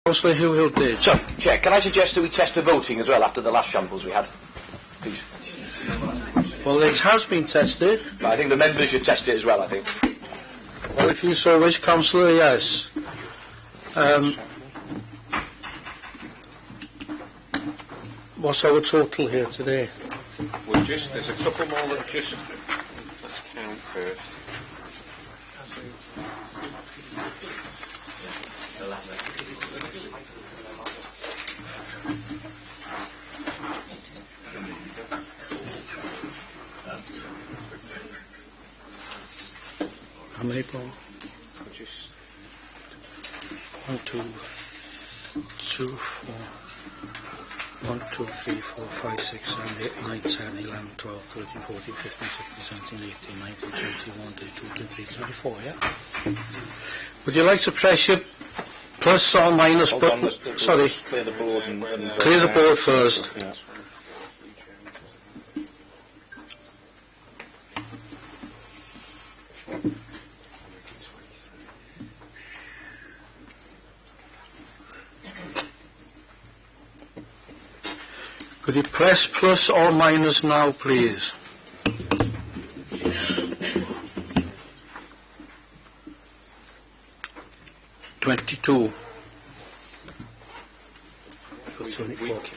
Councillor Hugh did. So, Chair, can I suggest that we test the voting as well after the last shambles we had, please? Well, it has been tested. I think the members should test it as well, I think. Well, if you so wish, Councillor, yes. What's our total here today? There's a couple more that let's count first. How many, Paul? 1, 2, 4. 1, 2, 3, 4, 5, 6, 7, 8, 9, 10, 11, 12, 13, 14, 15, 16, 17, 18, 19, 20, 21, 22, 23, 24, yeah? Would you like to press your plus or minus button? Sorry. Clear the board and clear the board first. Yeah. Could you press plus or minus now, please? $22.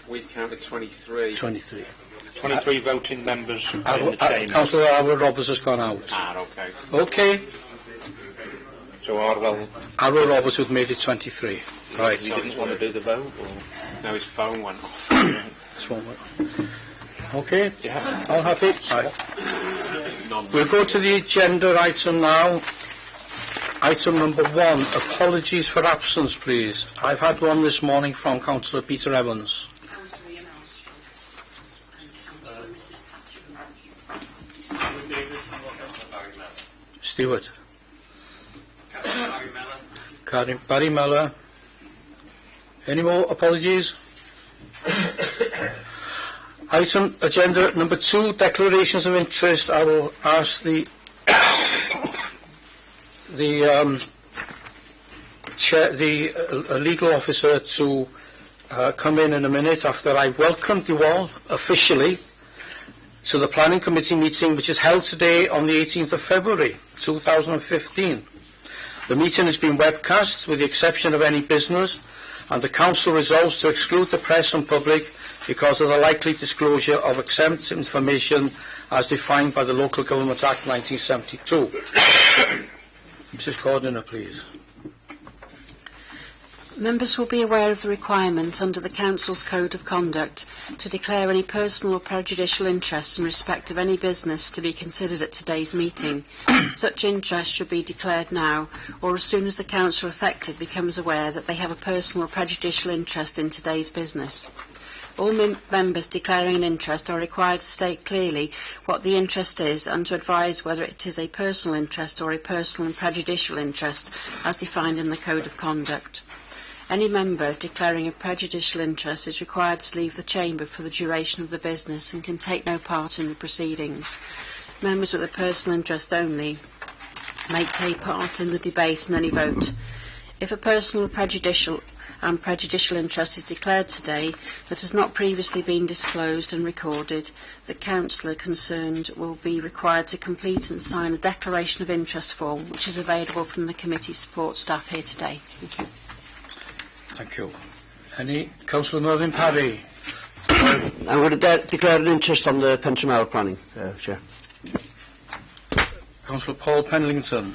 We counted 23. 23. 23 voting members are in the chamber. Councillor Arwell Roberts has gone out. Okay. Okay. So Arwell... Arwell Roberts would made it 23. Right. He didn't want to do the vote? Or? No, his phone went off. This one. Okay. Yeah. All happy? Right. We'll go to the agenda item now. Item number 1, apologies for absence, please. I've had one this morning from Councillor Peter Evans. Stewart. Barry Mellor. Any more apologies? Item agenda number 2, declarations of interest. I will ask the legal officer to come in a minute after I've welcomed you all officially to the Planning Committee meeting, which is held today on the 18th of February 2015. The meeting has been webcast with the exception of any business, and the Council resolves to exclude the press and public because of the likely disclosure of exempt information as defined by the Local Government Act 1972. Mrs. Cordiner, please. Members will be aware of the requirement under the Council's Code of Conduct to declare any personal or prejudicial interest in respect of any business to be considered at today's meeting. Such interest should be declared now, or as soon as the Council affected becomes aware that they have a personal or prejudicial interest in today's business. All members declaring an interest are required to state clearly what the interest is and to advise whether it is a personal interest or a personal and prejudicial interest as defined in the Code of Conduct. Any member declaring a prejudicial interest is required to leave the chamber for the duration of the business and can take no part in the proceedings. Members with a personal interest only may take part in the debate and any vote. If a personal prejudicial interest is declared today that has not previously been disclosed and recorded, the councillor concerned will be required to complete and sign a declaration of interest form, which is available from the committee support staff here today. Thank you. Thank you. Any? Councillor Mervyn Parry. I'm going to declare an interest on the Pentramer planning, Chair. Councillor Paul Penlington.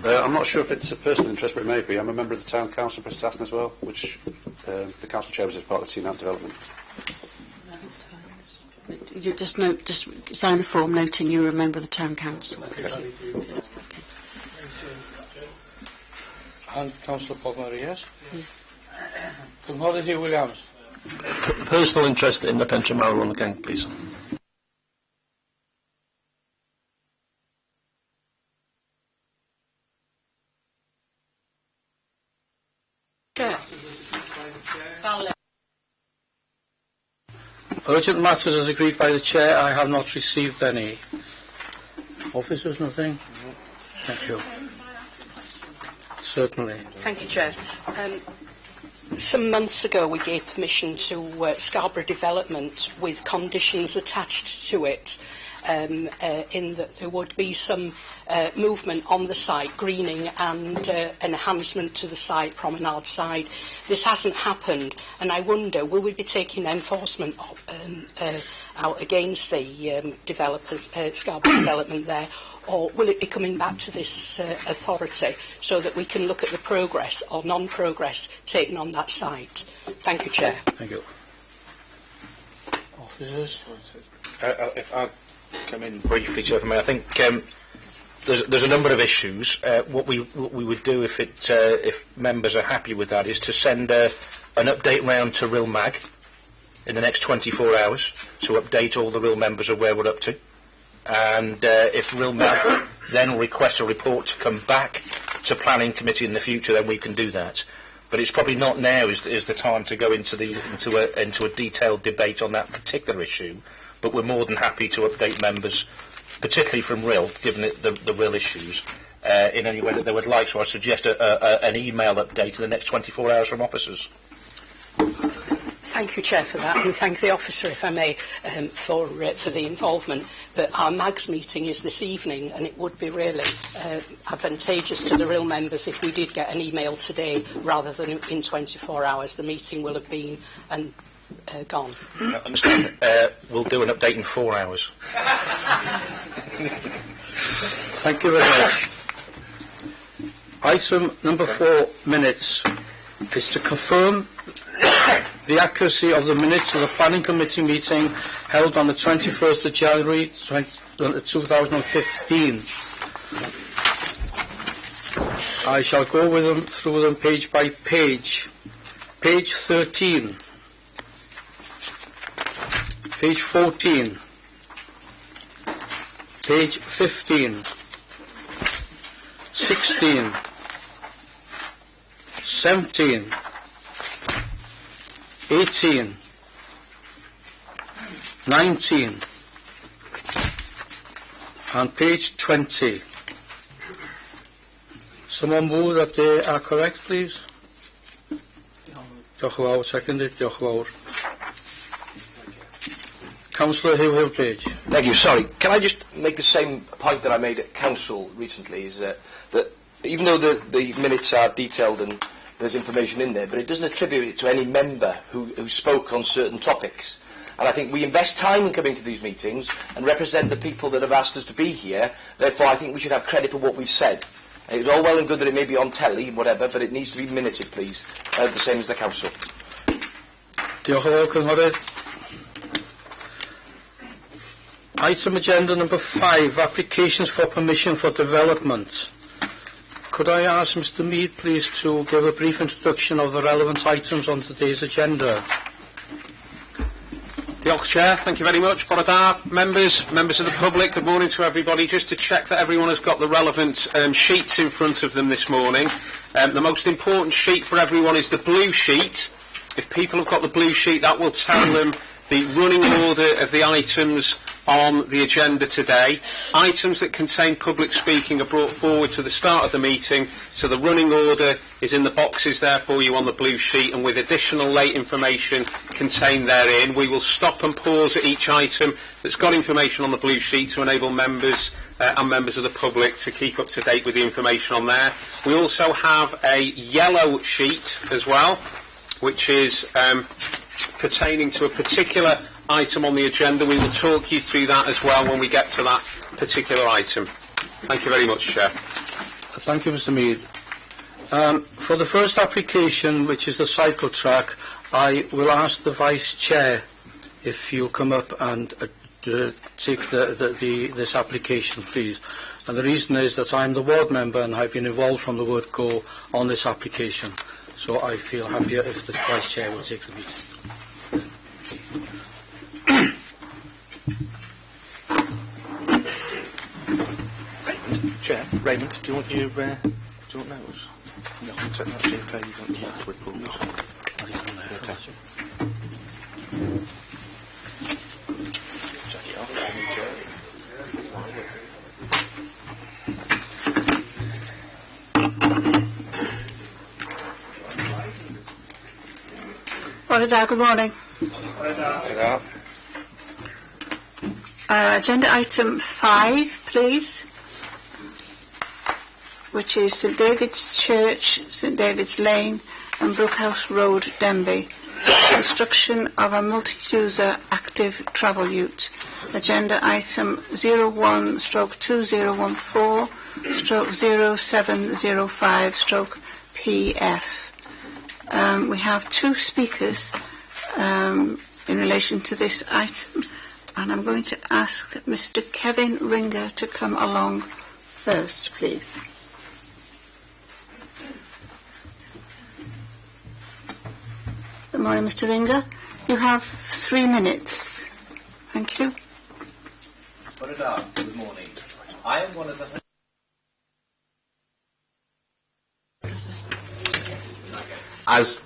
I'm not sure if it's a personal interest, but it may be. I'm a member of the Town Council for Stassen as well, which the Council chairs as part of the Team Out Development. You just sign a form noting you're a member of the Town Council. Okay. And Councillor Pogmary, yes? Councillor Williams. Personal interest in the Pentramer on the gang, please. Urgent matters as agreed by the Chair. I have not received any. Officers, nothing? Thank you. Certainly. Thank you, Chair. Some months ago we gave permission to Scarborough Development with conditions attached to it, in that there would be some movement on the site, greening and enhancement to the site, promenade side. This hasn't happened, and I wonder, will we be taking enforcement out against the developers, Scarborough Development there, or will it be coming back to this authority so that we can look at the progress or non-progress taken on that site? Thank you, Chair. Thank you. Officers? If I come in briefly, Chair, for me, I think there's a number of issues. What we would do if members are happy with that is to send an update round to Real Mag in the next 24 hours to update all the Real members of where we're up to. And if Real Mag then request a report to come back to Planning Committee in the future, then we can do that. But it's probably not now is the time to go into a detailed debate on that particular issue. But we're more than happy to update members, particularly from Real, given the Real issues, in any way that they would like. So I suggest an email update in the next 24 hours from officers. Thank you, Chair, for that, and thank the officer, if I may, for the involvement. But our MAGS meeting is this evening, and it would be really advantageous to the Real members if we did get an email today rather than in 24 hours. The meeting will have been gone. I understand. We'll do an update in 4 hours. Thank you very much. Item number 4, minutes, is to confirm the accuracy of the minutes of the Planning Committee meeting held on the 21st of January 2015. I shall go through them page by page. Page 13. Page 14. Page 15. 16. 17. 18, 19, and page 20. Someone move that they are correct, please. Diolch yn fawr, seconded, diolch yn fawr. Councillor Hill Page. Thank you. Sorry, can I just make the same point that I made at Council recently, is that even though the minutes are detailed and there's information in there, but it doesn't attribute it to any member who spoke on certain topics. And I think we invest time in coming to these meetings and represent the people that have asked us to be here. Therefore, I think we should have credit for what we've said. It's all well and good that it may be on telly and whatever, but it needs to be minuted, please, the same as the Council. Diolch yn fawr, Cynghorydd. Item agenda number 5, applications for permission for development. Could I ask Mr Mead, please, to give a brief introduction of the relevant items on today's agenda? Diolch, Chair. Thank you very much. Bore da, members of the public, good morning to everybody. Just to check that everyone has got the relevant sheets in front of them this morning. The most important sheet for everyone is the blue sheet. If people have got the blue sheet, that will tell them the running order of the items on the agenda today. Items that contain public speaking are brought forward to the start of the meeting, so the running order is in the boxes there for you on the blue sheet, and with additional late information contained therein. We will stop and pause at each item that's got information on the blue sheet to enable members and members of the public to keep up to date with the information on there. We also have a yellow sheet as well, which is pertaining to a particular item on the agenda. We will talk you through that as well when we get to that particular item. Thank you very much, Chair. Thank you, Mr Mead. For the first application, which is the cycle track, I will ask the Vice Chair if you'll come up and take this application, please. And the reason is that I'm the ward member and I've been involved from the word go on this application. So I feel happier if the Vice Chair will take the meeting. Chair, Raymond, do you want those? No, I'll take that. JFK, you don't need that report. No. Good morning. Agenda item 5, please, which is St David's Church, St David's Lane and Brookhouse Road, Denby. Construction of a multi-user active travel ute. Agenda item 01/2014/0705/PF. We have 2 speakers in relation to this item, and I'm going to ask Mr. Kevin Ringer to come along first, please. Good morning, Mr. Ringer. You have 3 minutes. Thank you. Good morning. I am one of the... As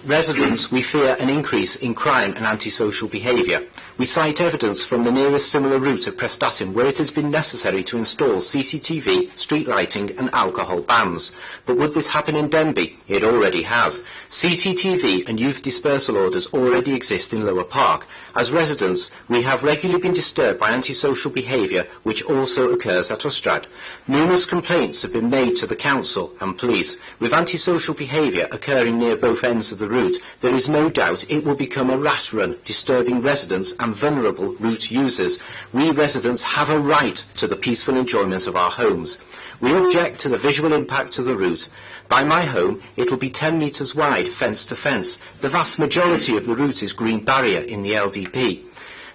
residents, we fear an increase in crime and antisocial behaviour. We cite evidence from the nearest similar route at Prestatyn, where it has been necessary to install CCTV, street lighting and alcohol bans. But would this happen in Denby? It already has. CCTV and youth dispersal orders already exist in Lower Park. As residents, we have regularly been disturbed by antisocial behaviour, which also occurs at Ostrad. Numerous complaints have been made to the council and police. With antisocial behaviour occurring near both ends of the route, there is no doubt it will become a rat run, disturbing residents and vulnerable route users. We residents have a right to the peaceful enjoyment of our homes. We object to the visual impact of the route. By my home, it will be 10 metres wide, fence to fence. The vast majority of the route is green barrier in the LDP.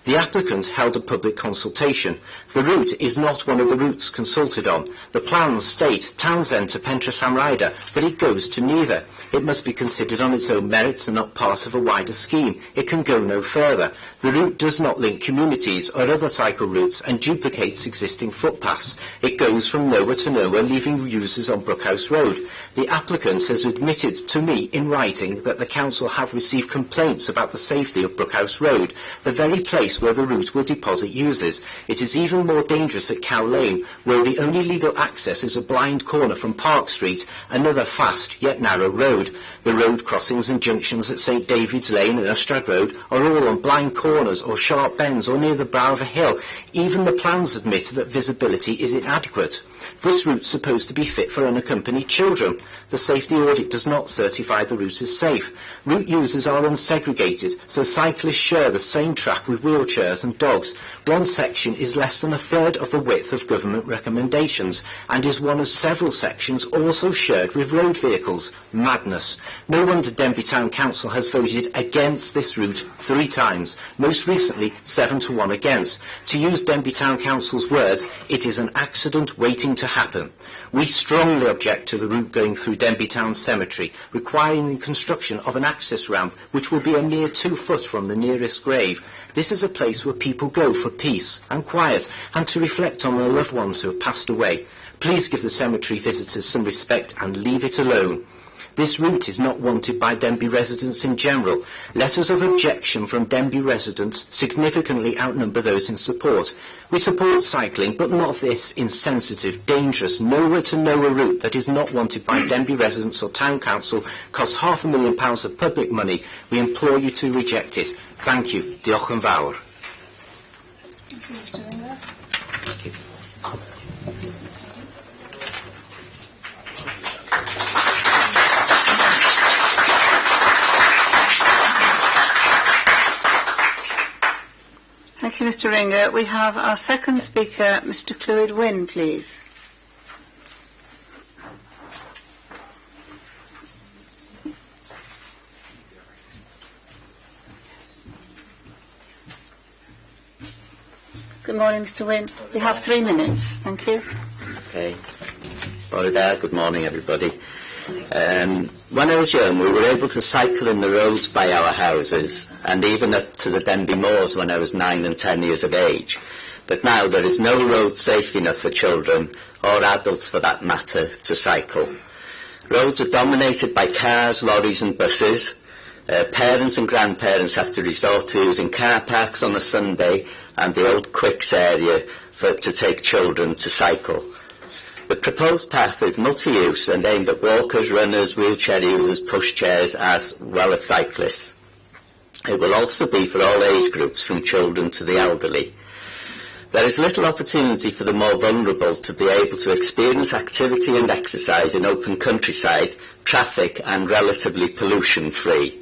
The applicant held a public consultation. The route is not one of the routes consulted on. The plans state Townsend to Pentre Llanrhider, but it goes to neither. It must be considered on its own merits and not part of a wider scheme. It can go no further. The route does not link communities or other cycle routes and duplicates existing footpaths. It goes from nowhere to nowhere, leaving users on Brookhouse Road. The applicant has admitted to me in writing that the council have received complaints about the safety of Brookhouse Road, the very place where the route will deposit users. It is even more dangerous at Cow Lane, where the only legal access is a blind corner from Park Street, another fast yet narrow road. The road crossings and junctions at St David's Lane and Ostrad Road are all on blind corners or sharp bends or near the brow of a hill. Even the plans admit that visibility is inadequate. This route is supposed to be fit for unaccompanied children. The safety audit does not certify the route is safe. Route users are unsegregated, so cyclists share the same track with wheelchairs and dogs. One section is less than a third of the width of government recommendations and is one of several sections also shared with road vehicles. Madness. No wonder Denby Town Council has voted against this route 3 times, most recently 7-1 against. To use Denby Town Council's words, it is an accident waiting to happen. We strongly object to the route going through Denby Town Cemetery, requiring the construction of an access ramp which will be a mere 2 foot from the nearest grave. This is a place where people go for peace and quiet and to reflect on their loved ones who have passed away. Please give the cemetery visitors some respect and leave it alone. This route is not wanted by Denby residents in general. Letters of objection from Denby residents significantly outnumber those in support. We support cycling, but not this insensitive, dangerous, nowhere-to-nowhere route that is not wanted by Denby residents or Town Council, costs £500,000 of public money. We implore you to reject it. Thank you. Diolch yn fawr. Thank you, Mr. Ringer. We have our second speaker, Mr. Clwyd Wynne, please. Good morning, Mr. Wynne. We have 3 minutes. Thank you. Okay. Good morning, everybody. When I was young, we were able to cycle in the roads by our houses, and even up to the Denby Moors when I was 9 and 10 years of age. But now there is no road safe enough for children, or adults for that matter, to cycle. Roads are dominated by cars, lorries and buses. Parents and grandparents have to resort to using car parks on a Sunday and the old Quicks area to take children to cycle. The proposed path is multi-use and aimed at walkers, runners, wheelchair users, pushchairs, as well as cyclists. It will also be for all age groups, from children to the elderly. There is little opportunity for the more vulnerable to be able to experience activity and exercise in open countryside, traffic and relatively pollution-free.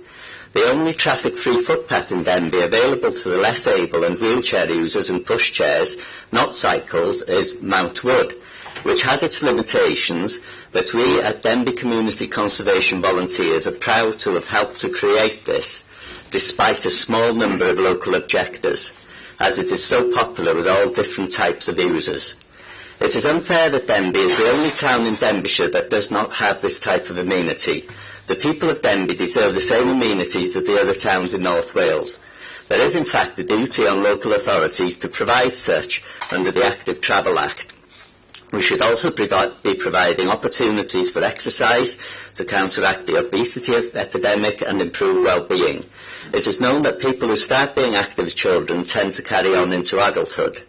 The only traffic-free footpath in Denby available to the less able and wheelchair users and pushchairs, not cycles, is Mount Wood, which has its limitations, but we at Denby Community Conservation Volunteers are proud to have helped to create this, despite a small number of local objectors, as it is so popular with all different types of users. It is unfair that Denby is the only town in Denbighshire that does not have this type of amenity. The people of Denby deserve the same amenities as the other towns in North Wales. There is in fact a duty on local authorities to provide such under the Active Travel Act. We should also be providing opportunities for exercise to counteract the obesity epidemic and improve well-being. It is known that people who start being active as children tend to carry on into adulthood.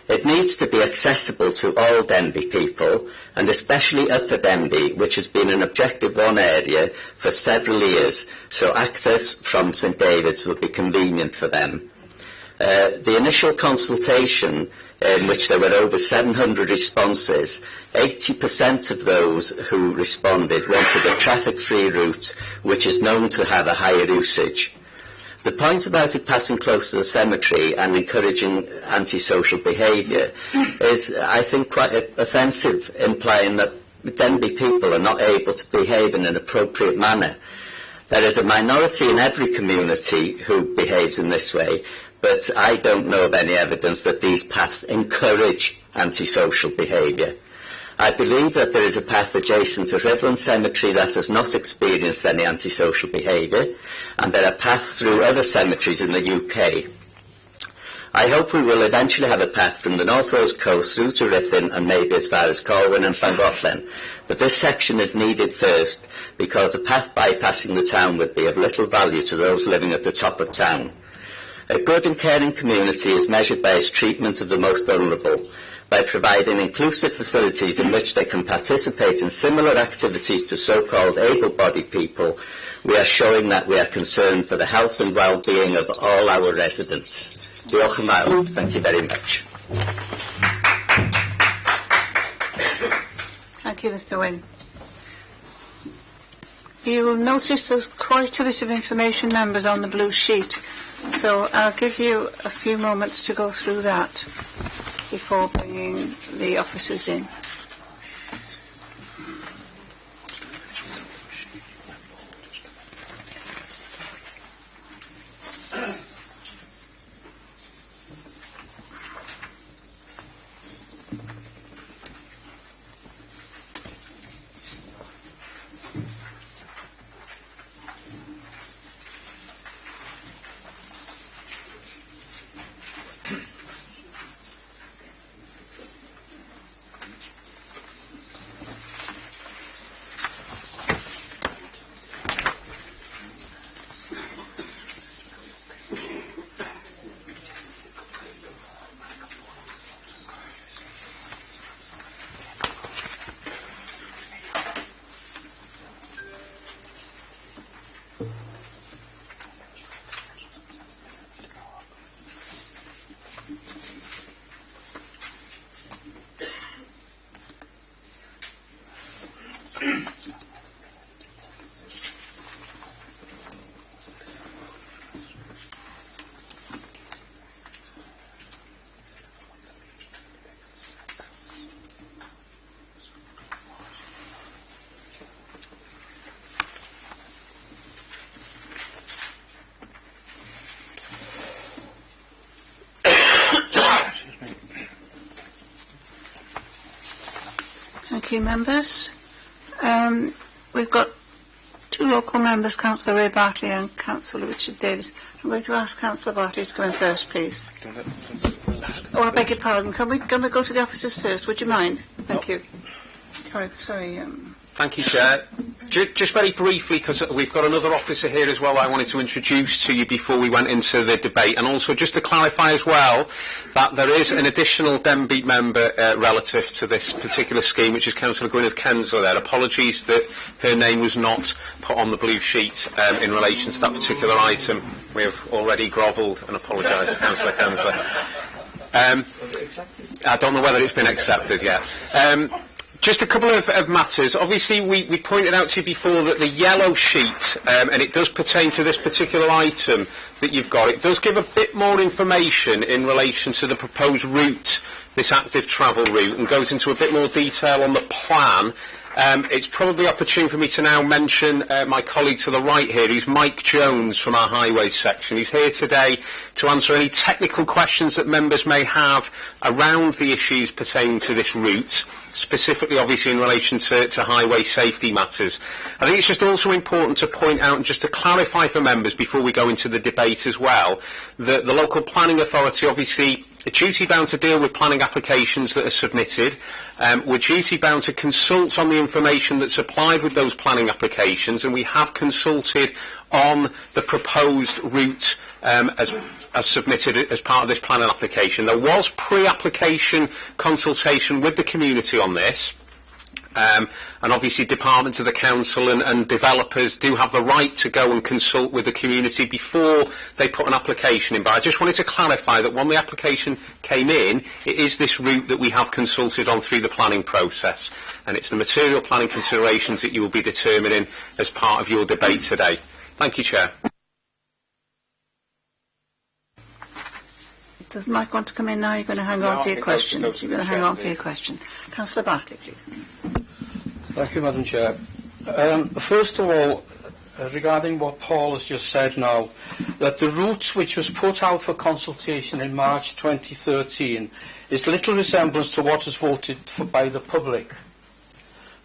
It needs to be accessible to all Denby people, and especially Upper Denby, which has been an Objective 1 area for several years, so access from St David's would be convenient for them. The initial consultation, in which there were over 700 responses, 80% of those who responded wanted a traffic-free route, which is known to have a higher usage. The point about it passing close to the cemetery and encouraging antisocial behaviour is, I think, quite offensive, implying that Denby people are not able to behave in an appropriate manner. There is a minority in every community who behaves in this way, but I don't know of any evidence that these paths encourage antisocial behaviour. I believe that there is a path adjacent to Ruthin Cemetery that has not experienced any antisocial behaviour, and there are paths through other cemeteries in the UK. I hope we will eventually have a path from the North Wales coast through to Ruthin and maybe as far as Corwin and Llangollen, but this section is needed first because a path bypassing the town would be of little value to those living at the top of town. A good and caring community is measured by its treatment of the most vulnerable. By providing inclusive facilities in which they can participate in similar activities to so-called able-bodied people, we are showing that we are concerned for the health and well-being of all our residents. Diolch yn fawr. Thank you very much. Thank you, Mr Wynne. You will notice there's quite a bit of information, members, on the blue sheet, so I'll give you a few moments to go through that before bringing the officers in. Thank you, members. We've got two local members, Councillor Ray Bartley and Councillor Richard Davis. I'm going to ask Councillor Bartley to come in first, please. Oh, I beg your pardon. Can we go to the officers first? Would you mind? Thank you. Sorry. Thank you, Chair. Just very briefly, because we've got another officer here as well I wanted to introduce to you before we went into the debate, and also just to clarify as well that there is an additional Denby member relative to this particular scheme, which is Councillor Gwyneth Kensler there. Apologies that her name was not put on the blue sheet in relation to that particular item, We have already grovelled and apologised, Councillor. I don't know whether it's been accepted yet. Just a couple of matters. Obviously, we pointed out to you before that the yellow sheet, and it does pertain to this particular item that you've got, it does give a bit more information in relation to the proposed route, this active travel route, and goes into a bit more detail on the plan. It's probably opportune for me to now mention my colleague to the right here, who's Mike Jones from our Highways section. He's here today to answer any technical questions that members may have around the issues pertaining to this route, specifically obviously in relation to highway safety matters. I think it's just also important to point out and just to clarify for members before we go into the debate as well, that the local planning authority obviously are duty bound to deal with planning applications that are submitted. We're duty bound to consult on the information that's supplied with those planning applications, and we have consulted on the proposed route as submitted as part of this planning application. There was pre-application consultation with the community on this. And obviously departments of the council and developers do have the right to go and consult with the community before they put an application in. But I just wanted to clarify that when the application came in, it is this route that we have consulted on through the planning process. And it's the material planning considerations that you will be determining as part of your debate today. Thank you, Chair. Does Mike want to come in now? You're going to hang on for your question. You're going to hang on for your question. Councillor Bartley, please. Thank you, Madam Chair. First of all, regarding what Paul has just said now, that the route which was put out for consultation in March 2013 is little resemblance to what was voted for by the public.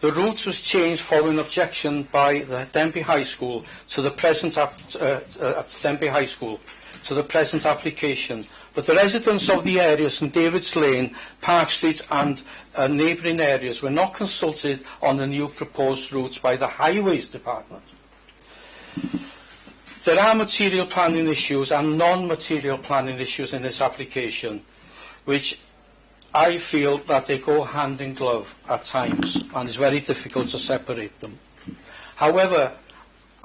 The route was changed following objection by the Denby High School to the present Denby High School to the present application. But the residents of the area, St David's Lane, Park Street and neighbouring areas were not consulted on the new proposed routes by the Highways Department. There are material planning issues and non-material planning issues in this application, which I feel that they go hand in glove at times, and it's very difficult to separate them. However,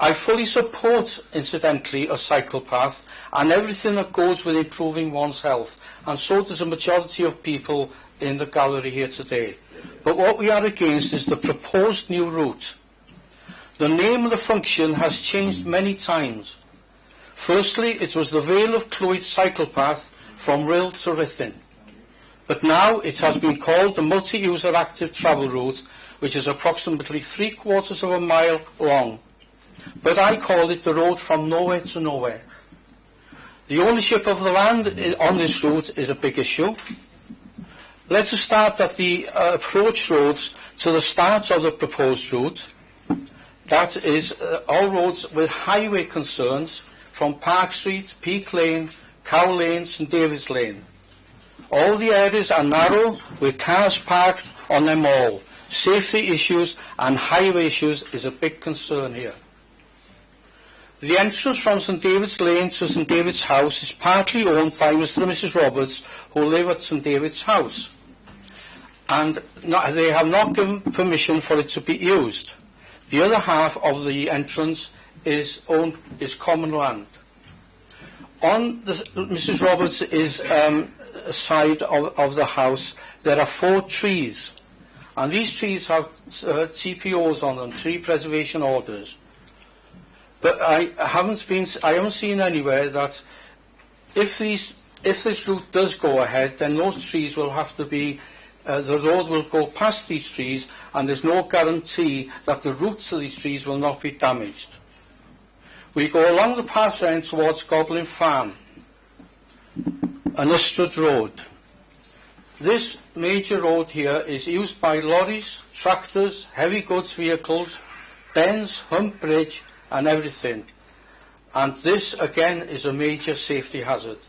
I fully support, incidentally, a cycle path and everything that goes with improving one's health, and so does a majority of people in the gallery here today. But what we are against is the proposed new route. The name of the function has changed many times. Firstly, it was the Vale of Clwyd cycle path from Rhyl to Ruthin. But now it has been called the multi-user active travel route, which is approximately 3/4 of a mile long. But I call it the road from nowhere to nowhere. The ownership of the land on this route is a big issue. Let us start at the approach roads to the start of the proposed route. That is all roads with highway concerns from Park Street, Peak Lane, Cow Lane, St David's Lane. All the areas are narrow with cars parked on them all. Safety issues and highway issues is a big concern here. The entrance from St David's Lane to St David's House is partly owned by Mr and Mrs Roberts, who live at St David's House, and they have not given permission for it to be used. The other half of the entrance is common land. On Mrs Roberts' side of the house, there are 4 trees, and these trees have TPOs on them, tree preservation orders. But I haven't seen anywhere that if this route does go ahead, then those trees will have to be, the road will go past these trees, and there's no guarantee that the roots of these trees will not be damaged. We go along the path end towards Goblin Farm, an Ustrad Road. This major road here is used by lorries, tractors, heavy goods vehicles, bends, hump bridge, and everything. And this, again, is a major safety hazard.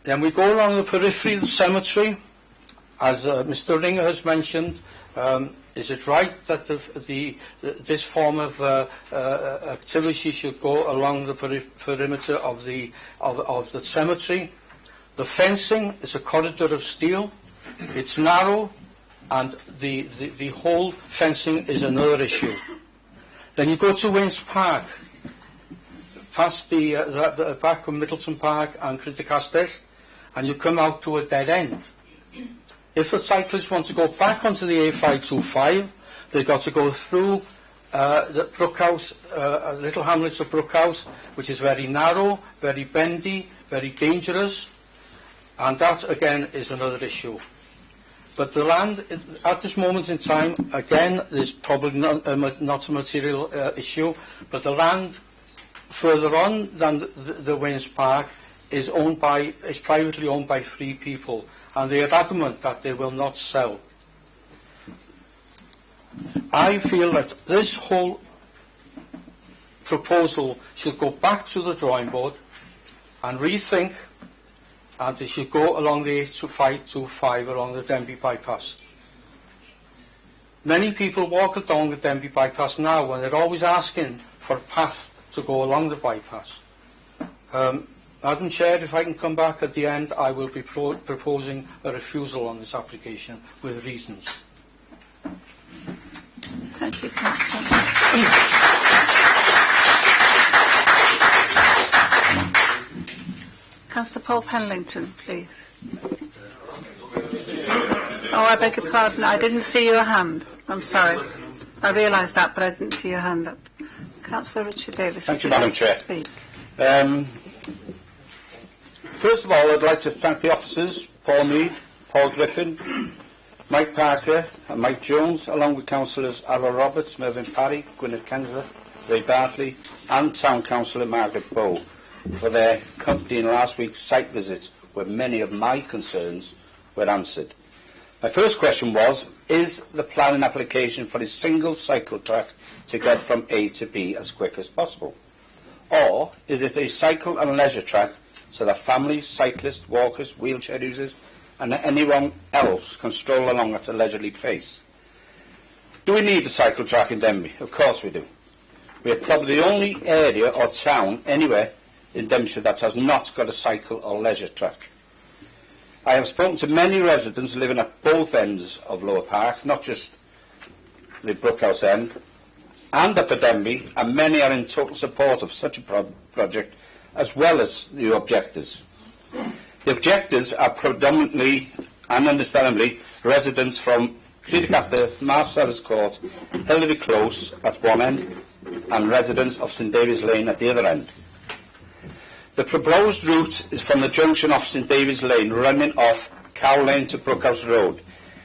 Then we go along the periphery of the cemetery. As Mr Ringer has mentioned, is it right that this form of activity should go along the perimeter of the cemetery? The fencing is a corridor of steel. It's narrow, and the whole fencing is another issue. Then you go to Wins Park. past the back of Middleton Park and Crydyr Castell, and you come out to a dead end. If the cyclists want to go back onto the A525, they've got to go through the Brookhouse, little hamlets of Brookhouse, which is very narrow, very bendy, very dangerous, and that again is another issue. But the land, at this moment in time, again, there's probably not a material issue, but the land further on than the Waynes Park is privately owned by 3 people, and they are adamant that they will not sell. I feel that this whole proposal should go back to the drawing board and rethink, and it should go along the A525 along the Denby bypass. Many people walk along the Denby bypass now, and they're always asking for a path to go along the bypass. Madam Chair, if I can come back at the end, I will be proposing a refusal on this application with reasons. Thank you, Councillor. Councillor Paul Penlington, please. Oh, I beg your pardon. I didn't see your hand. I'm sorry. I realised that, but I didn't see your hand up. Councillor Richard Davis. Thank you, Madam Chair. Speak. First of all, I'd like to thank the officers, Paul Mead, Paul Griffin, Mike Parker and Mike Jones, along with councillors Arlo Roberts, Mervyn Parry, Gwyneth Kensler, Ray Bartley and Town Councillor Margaret Bow for their company in last week's site visit, where many of my concerns were answered. My first question was, is the planning application for a single cycle track to get from A to B as quick as possible? Or is it a cycle and leisure track so that families, cyclists, walkers, wheelchair users and anyone else can stroll along at a leisurely pace? Do we need a cycle track in Denby? Of course we do. We are probably the only area or town anywhere in Denbighshire that has not got a cycle or leisure track. I have spoken to many residents living at both ends of Lower Park, not just the Brookhouse end, and up at Denby, and many are in total support of such a project, as well as the objectors. The objectors are predominantly and understandably residents from Crydyr Castell, Marcellus Court, Hillary Close at one end, and residents of St David's Lane at the other end. The proposed route is from the junction off St David's Lane, running off Cow Lane to Brookhouse Road,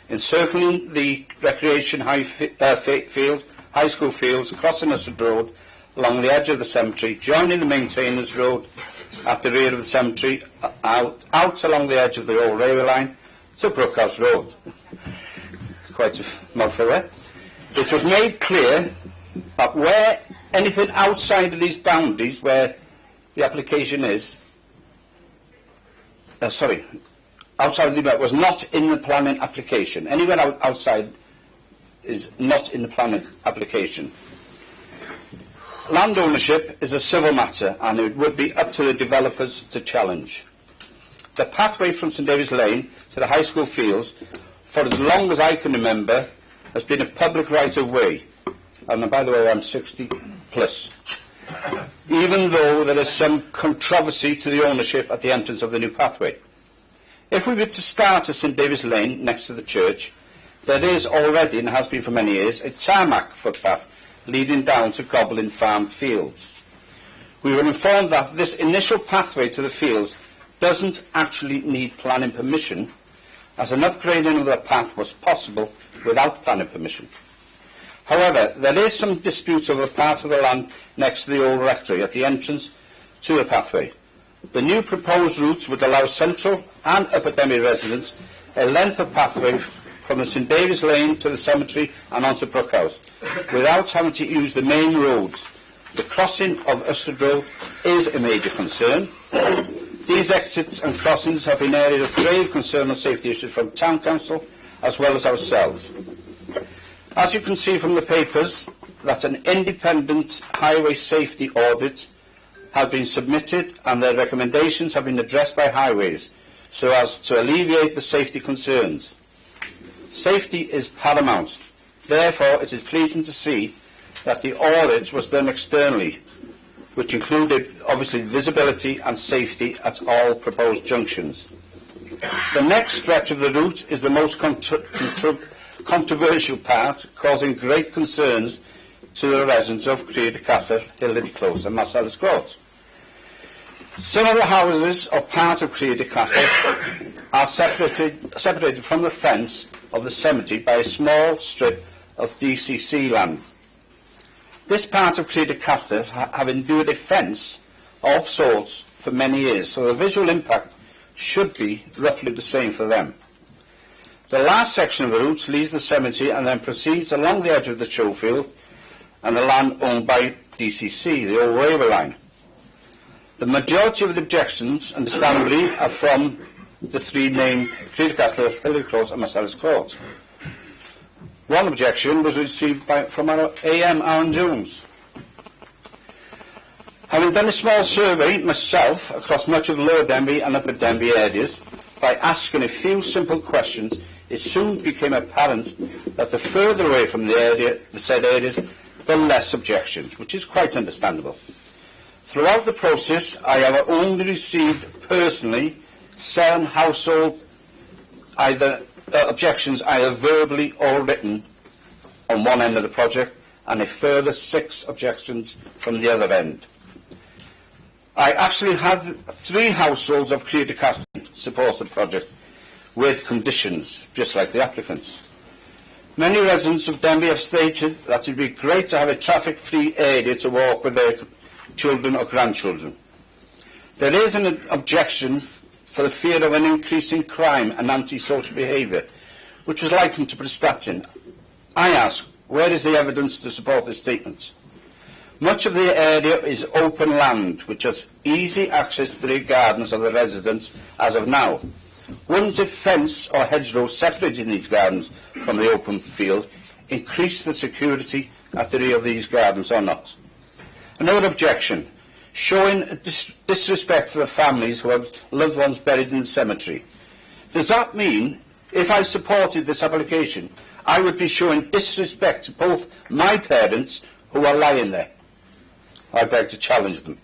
encircling the recreation high school fields, crossing Ussard Road along the edge of the cemetery, joining the maintenance road at the rear of the cemetery, out along the edge of the old railway line to Brookhouse Road. Quite a mouthful there. It was made clear that where anything outside of these boundaries, where the application is, outside of the was not in the planning application. Anywhere outside is not in the planning application. Land ownership is a civil matter, and it would be up to the developers to challenge. The pathway from St David's Lane to the high school fields, for as long as I can remember, has been a public right-of-way. And by the way, I'm 60 plus. Even though there is some controversy to the ownership at the entrance of the new pathway. If we were to start at St David's Lane, next to the church, there is already, and has been for many years, a tarmac footpath leading down to Goblin Farm fields. We were informed that this initial pathway to the fields doesn't actually need planning permission, as an upgrading of the path was possible without planning permission. However, there is some dispute over part of the land next to the old rectory at the entrance to the pathway. The new proposed route would allow Central and Upper Denby residents a length of pathway from the St David's Lane to the cemetery and onto Brookhouse, without having to use the main roads. The crossing of Ussard Road is a major concern. These exits and crossings have been areas of grave concern and safety issues from Town Council as well as ourselves. As you can see from the papers, that an independent highway safety audit has been submitted and their recommendations have been addressed by Highways so as to alleviate the safety concerns. Safety is paramount. Therefore, it is pleasing to see that the audit was done externally which included, obviously, visibility and safety at all proposed junctions. The next stretch of the route is the most controversial part, causing great concerns to the residents of Creed y Cathar, Hillary Close and Marcellus Court. Some of the houses or part of Creed y Cathar are separated from the fence of the cemetery by a small strip of DCC land. This part of Creed y Cathar have endured a fence of sorts for many years, so the visual impact should be roughly the same for them. The last section of the route leaves the cemetery and then proceeds along the edge of the show field and the land owned by DCC, the old railway line. The majority of the objections, understandably, are from the three named Creed y Cathar, Hillary Close and Marcellus Court. One objection was received from our AM Aaron Jones. Having done a small survey myself across much of Lower Denbigh and Upper Denbigh areas, by asking a few simple questions, it soon became apparent that the further away from the said areas, the less objections, which is quite understandable. Throughout the process, I have only received personally 7 household objections either verbally or written on one end of the project, and a further 6 objections from the other end. I actually had 3 households of Creed y Cathar support the project with conditions, just like the applicants. Many residents of Denbigh have stated that it would be great to have a traffic-free area to walk with their children or grandchildren. There is an objection for the fear of an increase in crime and antisocial behaviour, which was likened to Prestatyn. I ask, where is the evidence to support this statement? Much of the area is open land, which has easy access to the gardens of the residents as of now. Wouldn't a fence or hedgerow separating these gardens from the open field increase the security at the rear of these gardens or not? Another objection, showing disrespect for the families who have loved ones buried in the cemetery. Does that mean, if I supported this application, I would be showing disrespect to both my parents who are lying there? I beg to challenge them.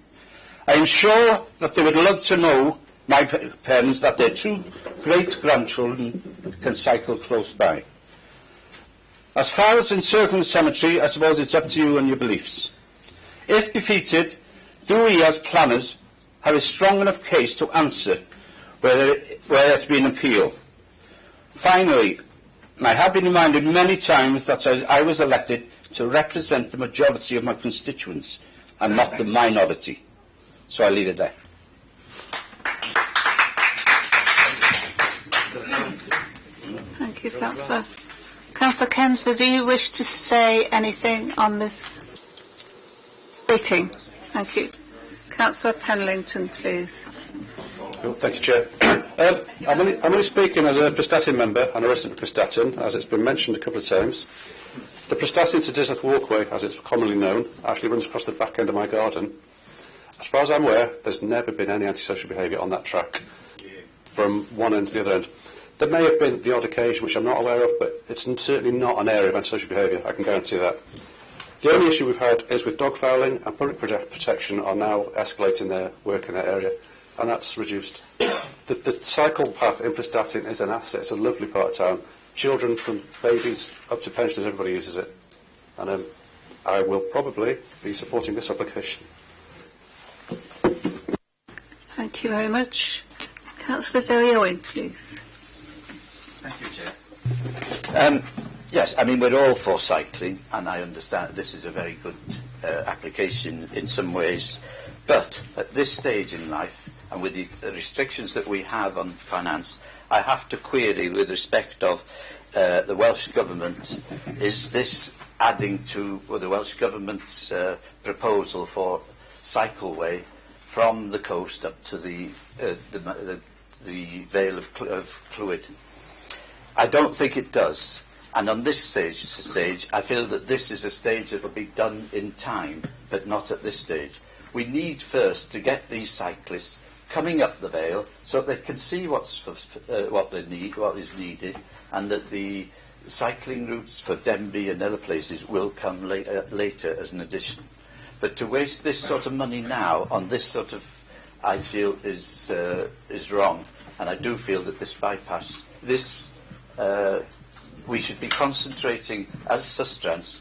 I am sure that they would love to know, my parents, that their 2 great-grandchildren can cycle close by. As far as encircling the cemetery, I suppose it's up to you and your beliefs. If defeated, do we as planners have a strong enough case to answer whether there to be an appeal? Finally, I have been reminded many times that I was elected to represent the majority of my constituents and not the minority. So I leave it there. Thank you, Councillor. Councillor Kensler, do you wish to say anything on this meeting? Thank you. Councillor Penlington, please. Thank you, Chair. I'm only speaking as a Prestatyn member and a resident of Prestatyn, as it's been mentioned a couple of times. The Prestatyn to Disney Walkway, as it's commonly known, actually runs across the back end of my garden. As far as I'm aware, there's never been any antisocial behaviour on that track from one end to the other end. There may have been the odd occasion, which I'm not aware of, but it's certainly not an area of antisocial behaviour, I can guarantee that. The only issue we've had is with dog fouling, and public protection are now escalating their work in that area, and that's reduced. The cycle path in Prestatyn is an asset. It's a lovely part of town. Children from babies up to pensioners, everybody uses it. And I will probably be supporting this application. Thank you very much. Councillor Zoe Owen, please. Thank you, Chair. Yes, I mean, we're all for cycling, and I understand this is a very good application in some ways. But at this stage in life, and with the restrictions that we have on finance, I have to query with respect of the Welsh Government, is this adding to the Welsh Government's proposal for cycleway from the coast up to the Vale of Clwyd? I don't think it does. And on this stage, I feel that this is a stage that will be done in time, but not at this stage. We need first to get these cyclists coming up the Vale so that they can see what is needed, and that the cycling routes for Denbigh and other places will come later as an addition. But to waste this sort of money now on this sort of, I feel, is wrong. And I do feel that this bypass, we should be concentrating as Sustrans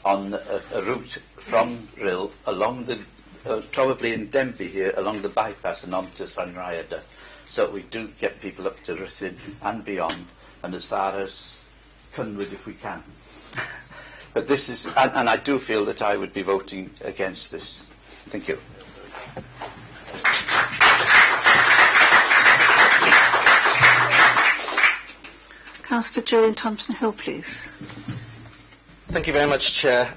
on a route from Rhyl along the, probably in Denbighshire, along the bypass and on to Llanrhaeadr, so we do get people up to Ruthin and beyond, and as far as Cynwyd if we can. But this is, and I do feel that I would be voting against this. Thank you. Councillor Julian Thompson-Hill, please. Thank you very much, Chair.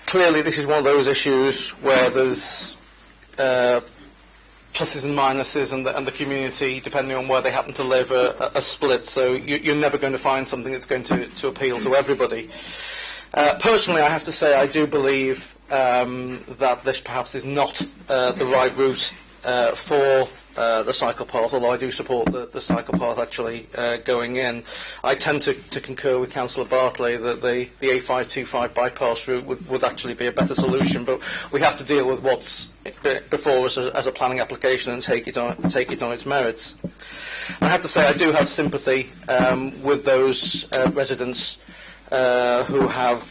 Clearly, this is one of those issues where there's pluses and minuses, and the community, depending on where they happen to live, are split. So you're never going to find something that's going to appeal to everybody. Personally, I have to say I do believe that this perhaps is not the right route for the cycle path, although I do support the cycle path actually going in. I tend to concur with Councillor Bartley that the A525 bypass route would actually be a better solution, but we have to deal with what's before us as a planning application and take it on its merits. I have to say I do have sympathy with those residents who have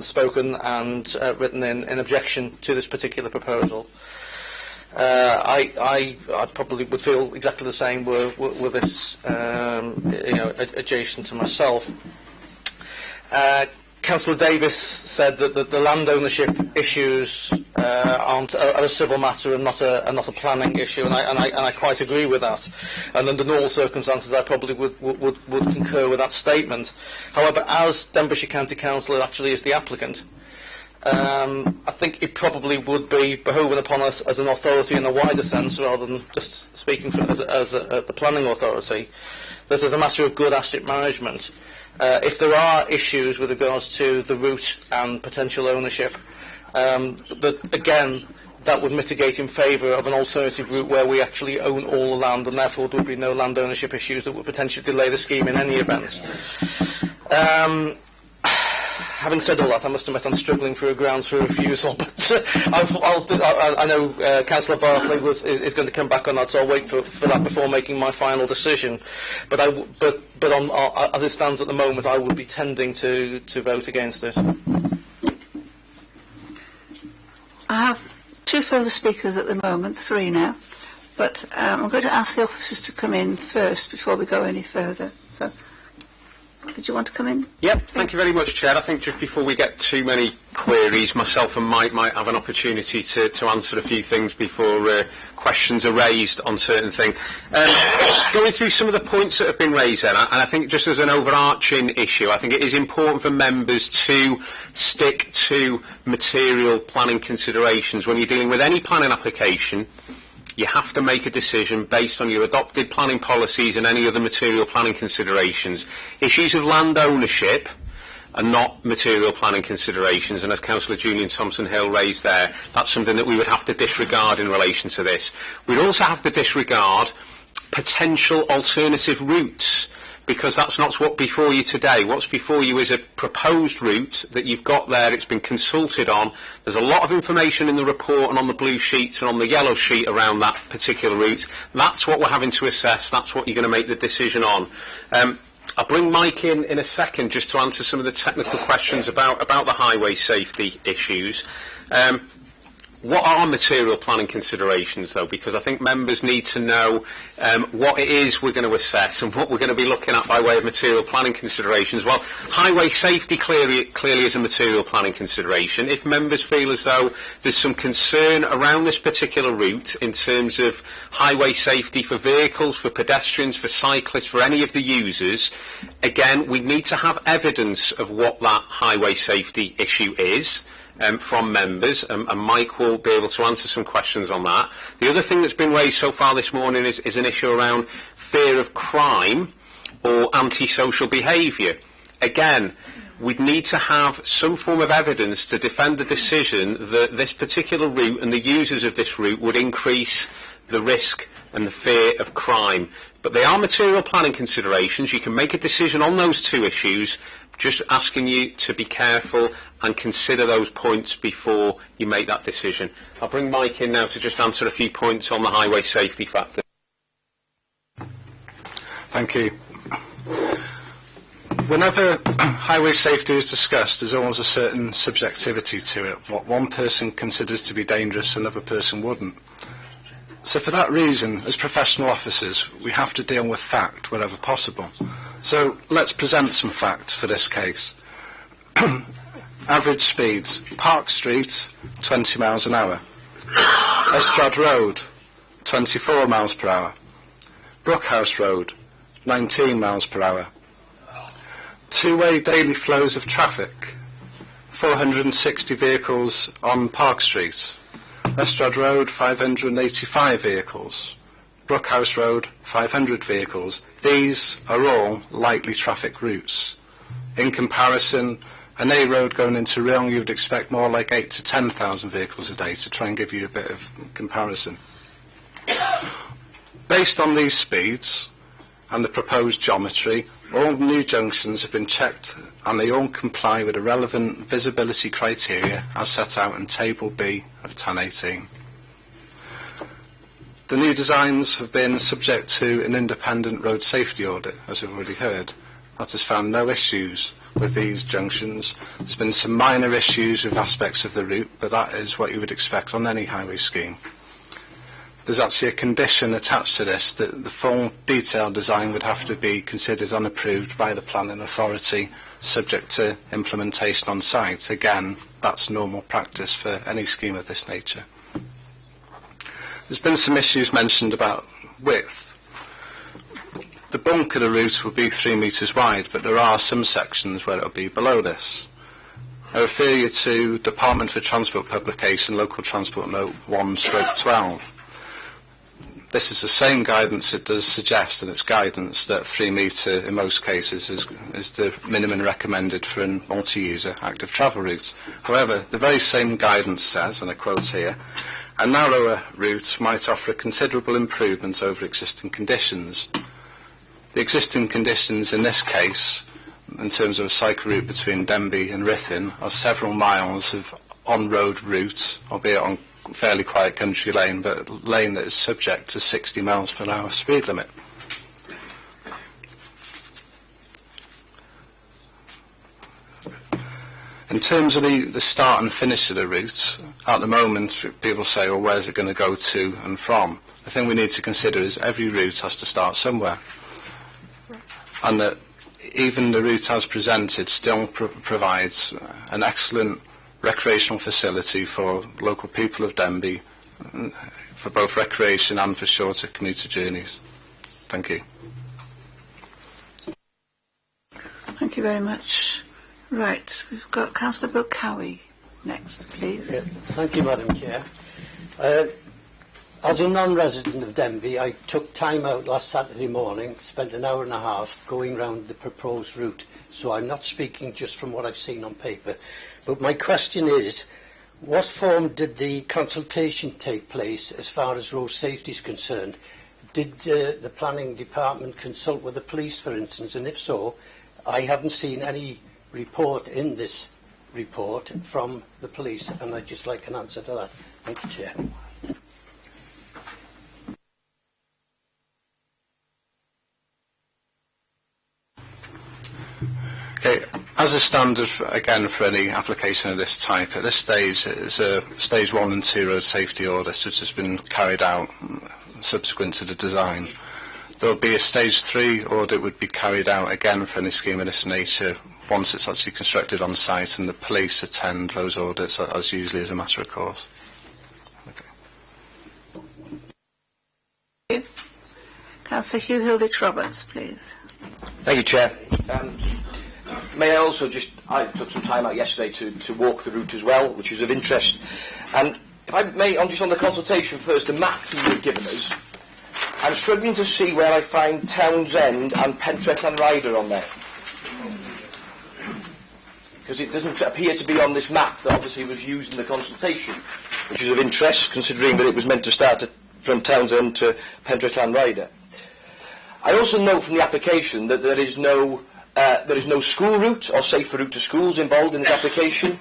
spoken and written in objection to this particular proposal. I probably would feel exactly the same with this, adjacent to myself. Councillor Davis said that the land ownership issues are a civil matter and not a planning issue, and I quite agree with that. And under normal circumstances, I probably would concur with that statement. However, as Denbighshire County Council actually is the applicant, I think it probably would be behoving upon us as an authority in a wider sense, rather than just speaking as the planning authority, that as a matter of good asset management, if there are issues with regards to the route and potential ownership, that again that would mitigate in favour of an alternative route where we actually own all the land, and therefore there would be no land ownership issues that would potentially delay the scheme in any event. Having said all that, I must admit I'm struggling for a grounds for refusal, but I know Councillor Bartley is going to come back on that, so I'll wait for that before making my final decision. But as it stands at the moment, I would be tending to vote against it. I have two further speakers at the moment, three now, but I'm going to ask the officers to come in first before we go any further. So, did you want to come in? Yep, thank you very much, Chair. I think just before we get too many queries, myself and Mike might have an opportunity to answer a few things before questions are raised on certain things. Going through some of the points that have been raised there, and I think just as an overarching issue, I think it is important for members to stick to material planning considerations. When you're dealing with any planning application, you have to make a decision based on your adopted planning policies and any other material planning considerations. Issues of land ownership are not material planning considerations, and as Councillor Julian Thompson-Hill raised there, that's something that we would have to disregard in relation to this. We'd also have to disregard potential alternative routes, because that's not what's before you today. What's before you is a proposed route that you've got there, it's been consulted on. There's a lot of information in the report and on the blue sheets and on the yellow sheet around that particular route. That's what we're having to assess, that's what you're going to make the decision on. I'll bring Mike in a second just to answer some of the technical questions about the highway safety issues. What are material planning considerations, though? Because I think members need to know what it is we're going to assess and what we're going to be looking at by way of material planning considerations. Well, highway safety clearly is a material planning consideration. If members feel as though there's some concern around this particular route in terms of highway safety for vehicles, for pedestrians, for cyclists, for any of the users, again, we need to have evidence of what that highway safety issue is. From members, and Mike will be able to answer some questions on that. The other thing that's been raised so far this morning is an issue around fear of crime or antisocial behaviour. Again, we'd need to have some form of evidence to defend the decision that this particular route and the users of this route would increase the risk and the fear of crime. But they are material planning considerations. You can make a decision on those two issues just asking you to be careful and consider those points before you make that decision. I'll bring Mike in now to just answer a few points on the highway safety factor. Thank you. Whenever highway safety is discussed, there's always a certain subjectivity to it. What one person considers to be dangerous, another person wouldn't. So for that reason, as professional officers, we have to deal with fact wherever possible. So let's present some facts for this case. Average speeds: Park Street, 20 miles an hour. Estrad Road, 24 miles per hour. Brookhouse Road, 19 miles per hour. Two-way daily flows of traffic: 460 vehicles on Park Street. Estrad Road, 585 vehicles. Brookhouse Road, 500 vehicles. These are all lightly trafficked routes. In comparison, an A road going into Rhyl, you would expect more like 8,000 to 10,000 vehicles a day, to try and give you a bit of comparison. Based on these speeds and the proposed geometry, all new junctions have been checked and they all comply with the relevant visibility criteria as set out in Table B of 1018. The new designs have been subject to an independent road safety audit, as we've already heard. That has found no issues with these junctions. There's been some minor issues with aspects of the route, but that is what you would expect on any highway scheme. There's actually a condition attached to this that the full detailed design would have to be considered and approved by the planning authority, subject to implementation on site. Again, that's normal practice for any scheme of this nature. There's been some issues mentioned about width. The bulk of the route will be 3 metres wide, but there are some sections where it will be below this. I refer you to Department for Transport publication, Local Transport Note 1/12. This is the same guidance. It does suggest, and it's guidance, that 3 metre in most cases is the minimum recommended for a multi-user active travel route. However, the very same guidance says, and I quote here, a narrower route might offer a considerable improvement over existing conditions. The existing conditions in this case, in terms of a cycle route between Denby and Ruthin, are several miles of on-road route, albeit on fairly quiet country lane, but a lane that is subject to 60 miles per hour speed limit. In terms of the start and finish of the route, at the moment people say, well, where's it going to go to and from? The thing we need to consider is every route has to start somewhere, and that even the route as presented still provides an excellent recreational facility for local people of Denby, for both recreation and for shorter commuter journeys. Thank you. Thank you very much. Right, we've got Councillor Bill Cowie next, please. Yeah, thank you, Madam Chair. As a non-resident of Denby, I took time out last Saturday morning, spent an hour and a half going round the proposed route, so I'm not speaking just from what I've seen on paper. But my question is, what form did the consultation take place as far as road safety is concerned? Did the planning department consult with the police, for instance? And if so, I haven't seen any report in this report from the police, and I'd just like an answer to that. Thank you, Chair. Okay, as a standard, again, for any application of this type, at this stage it's a Stage 1 and 2 road safety audit which has been carried out subsequent to the design. There will be a Stage 3 audit would be carried out again for any scheme of this nature once it's actually constructed on site, and the police attend those audits as usually as a matter of course. Okay. Councillor Hugh Hilditch Roberts, please. Thank you, Chair. May I also I took some time out yesterday to walk the route as well, which is of interest. And if I may, just on the consultation first, the map that you have given us, I'm struggling to see where I find Townsend and Pentreth and Ryder on there. Because it doesn't appear to be on this map that obviously was used in the consultation, which is of interest, considering that it was meant to start from Townsend to Pentreth and Ryder. I also note from the application that there is no There is no school route or safer route to schools involved in this application,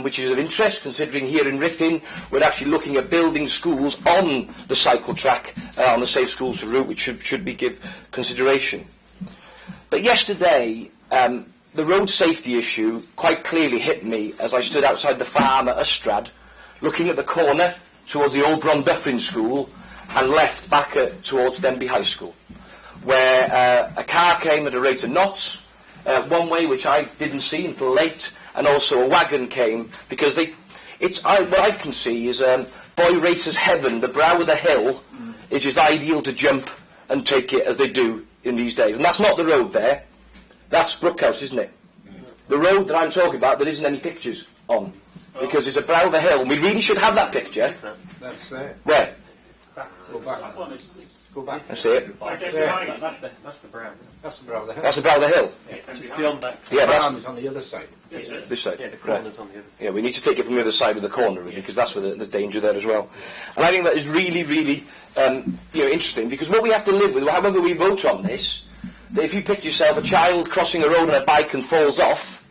which is of interest, considering here in Ruthin we're actually looking at building schools on the cycle track, on the Safe Schools route, which should be give consideration. But yesterday, the road safety issue quite clearly hit me as I stood outside the farm at Ystrad, looking at the corner towards the old Brondyffryn School and left back towards Denby High School, where a car came at a rate of knots, one way which I didn't see until late, and also a wagon came, because what I can see is boy races heaven, the brow of the hill, it is ideal to jump and take it as they do in these days. And that's not the road there, that's Brookhouse, isn't it? The road that I'm talking about, there isn't any pictures on, because it's a brow of the hill, and we really should have that picture. That's there. Where? Go back. Go back. I see it. That's the brow. That's the brow of the hill. That's the brow of the hill. Yeah, just beyond that. Yeah, the that's farm is on the other side. This side. Yeah, the corner's on the other side. Yeah, we need to take it from the other side of the corner, really, because that's where the danger there as well. And I think that is really, really interesting, because what we have to live with, however we vote on this, that if you picture yourself a child crossing a road on a bike and falls off,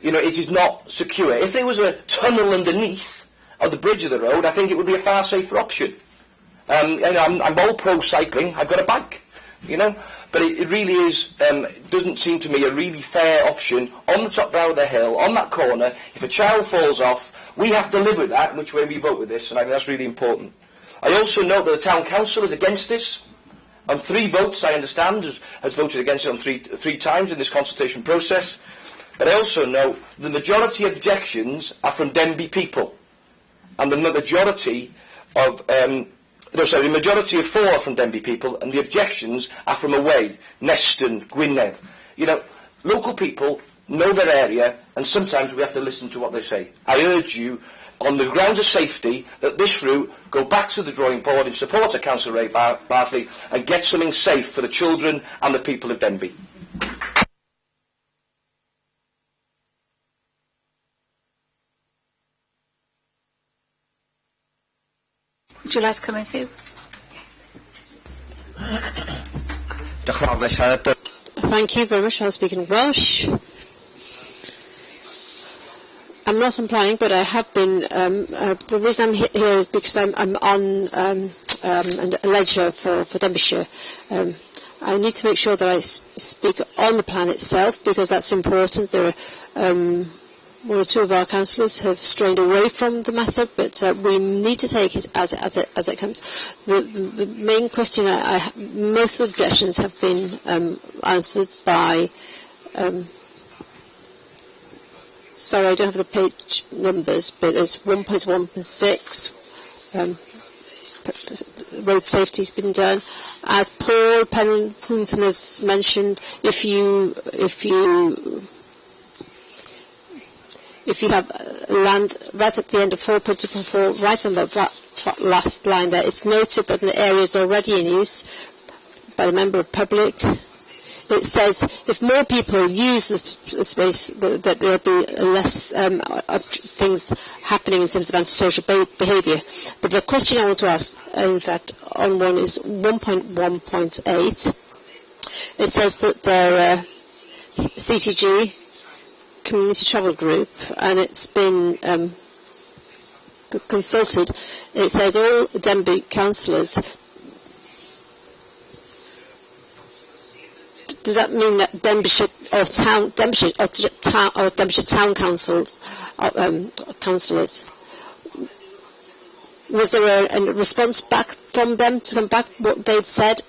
it is not secure. If there was a tunnel underneath of the bridge of the road, I think it would be a far safer option. I'm all pro cycling. I've got a bike, but it really is. Doesn't seem to me a really fair option on the top brow of the hill, on that corner. If a child falls off, we have to live with that, which way we vote with this, and I think that's really important. I also note that the town council is against this. On 3 votes, I understand, has voted against it on three times in this consultation process. But I also note the majority of objections are from Denby people, and the majority of the majority of 4 are from Denby people, and the objections are from away, Neston, Gwynedd. Local people know their area, and sometimes we have to listen to what they say. I urge you, on the ground of safety, that this route go back to the drawing board in support of Councillor Ray Bartley and get something safe for the children and the people of Denby. Would you like to come in, Hugh? Thank you very much. I'll speak in Welsh. I'm not on planning, but I have been. The reason I'm here is because I'm on a ledger for Denbighshire. I need to make sure that I speak on the plan itself, because that's important. There are 1 or 2 of our councillors have strayed away from the matter, but we need to take it as it comes. The main question, most of the objections have been answered by. Sorry, I don't have the page numbers, but it's 1.1.6. Road safety has been done. As Paul Pennington has mentioned, if you have land right at the end of 4.2.4, right on the last line there, it's noted that the area is already in use by the member of public. It says if more people use the space, that there will be less things happening in terms of antisocial behaviour. But the question I want to ask, in fact, on one is 1.1.8. It says that there are CTG, Community Travel Group, and it's been consulted. It says all Denby councillors. Does that mean that Denbighshire Town councils, councillors? Was there a response back from them to come back what they'd said?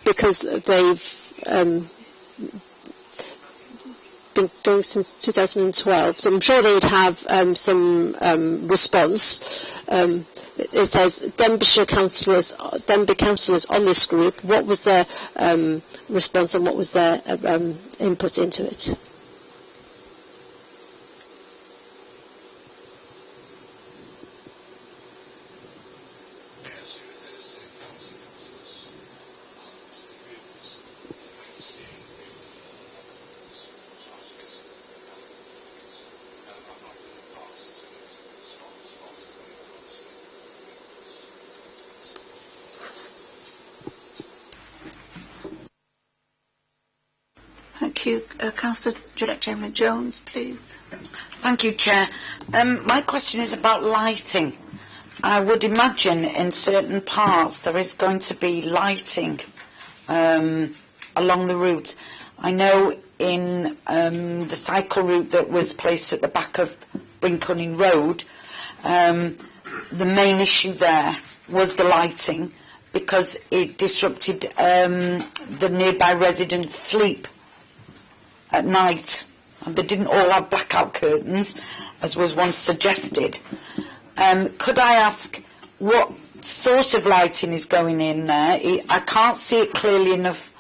Because they've been going since 2012, so I'm sure they'd have some response. It says Denby councillors on this group. What was their response and what was their input into it? you. Councillor Gillette Chamberlain-Jones, please. Thank you, Chair. My question is about lighting. I would imagine in certain parts there is going to be lighting along the route. I know in the cycle route that was placed at the back of Brincunning Road, the main issue there was the lighting because it disrupted the nearby residents' sleep at night. And they didn't all have blackout curtains, as was once suggested. Could I ask what sort of lighting is going in there? I can't see it clearly enough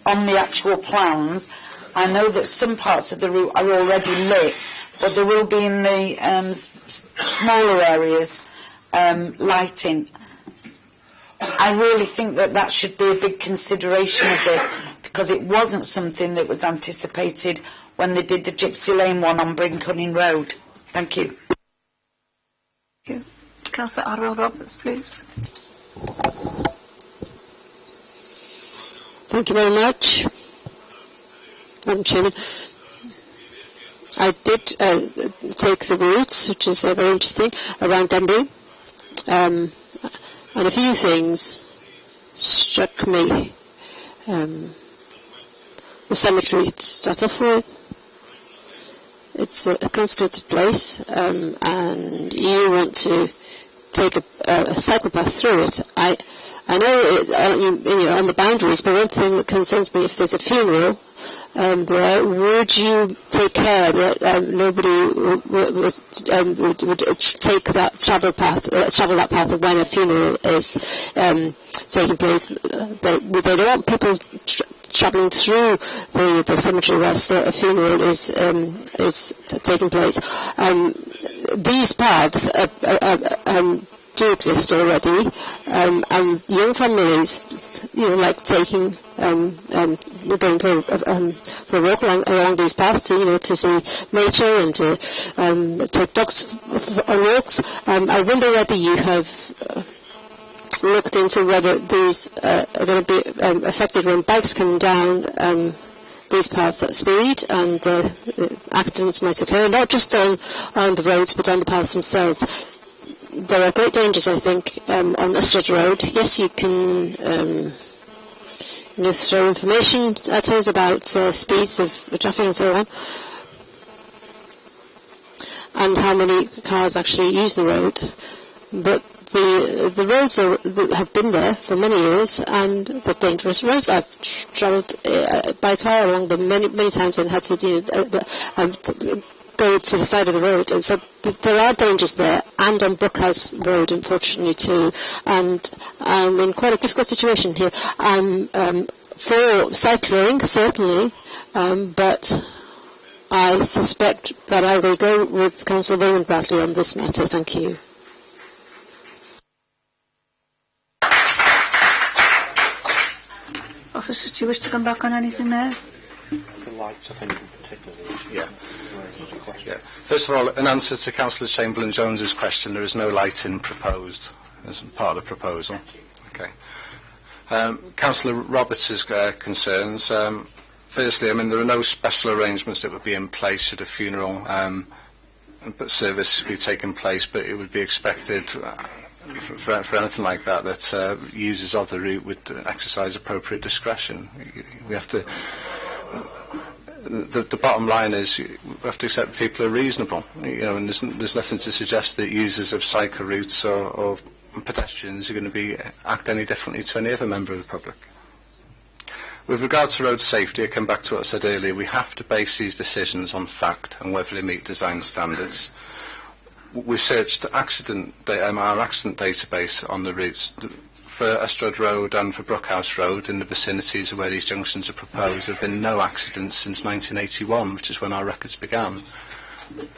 on the actual plans. I know that some parts of the route are already lit, but there will be in the smaller areas lighting. I really think that that should be a big consideration of this, because it wasn't something that was anticipated when they did the Gypsy Lane one on Brincunning Road. Thank you. Thank you. Councillor Arwell Roberts, please. Thank you very much, Madam Chairman. I did take the routes, which is very interesting, around Denby, and a few things struck me. The cemetery to start off with. It's a consecrated place, and you want to take a cycle path through it. I know it, on the boundaries, but one thing that concerns me, if there's a funeral there, would you take care that nobody would take that travel that path when a funeral is taking place? They don't want people travelling through the cemetery whilst a funeral is taking place. These paths do exist already, and young families, like taking going for a walk along these paths to see nature and to take dogs on walks. I wonder whether you have looked into whether these are going to be affected when bikes come down these paths at speed, and accidents might occur, not just on the roads but on the paths themselves. There are great dangers, I think, on Ystad Road. Yes, you can throw information at us about speeds of traffic and so on, and how many cars actually use the road. But the roads have been there for many years, and they're dangerous roads. I've travelled by car along them many times and had to go to the side of the road, and so there are dangers there, and on Brookhouse Road, unfortunately, too. And I'm in quite a difficult situation here. I'm for cycling, certainly, but I suspect that I will go with Councillor Raymond Bradley on this matter. Thank you. Officers, do you wish to come back on anything there? The lights, I think, in particular. Yeah. First of all, in answer to Councillor Chamberlain-Jones's question, there is no lighting proposed as part of the proposal. Okay. Councillor Roberts' concerns. Firstly, there are no special arrangements that would be in place should a funeral service be taking place, but it would be expected for anything like that that users of the route would exercise appropriate discretion. We have to. The bottom line is we have to accept people are reasonable, and there's nothing to suggest that users of cycle routes or pedestrians are going to act any differently to any other member of the public. With regard to road safety, I come back to what I said earlier. We have to base these decisions on fact and whether they meet design standards. We searched our accident database on the routes. For Ystad Road and for Brookhouse Road, in the vicinities of where these junctions are proposed, there have been no accidents since 1981, which is when our records began.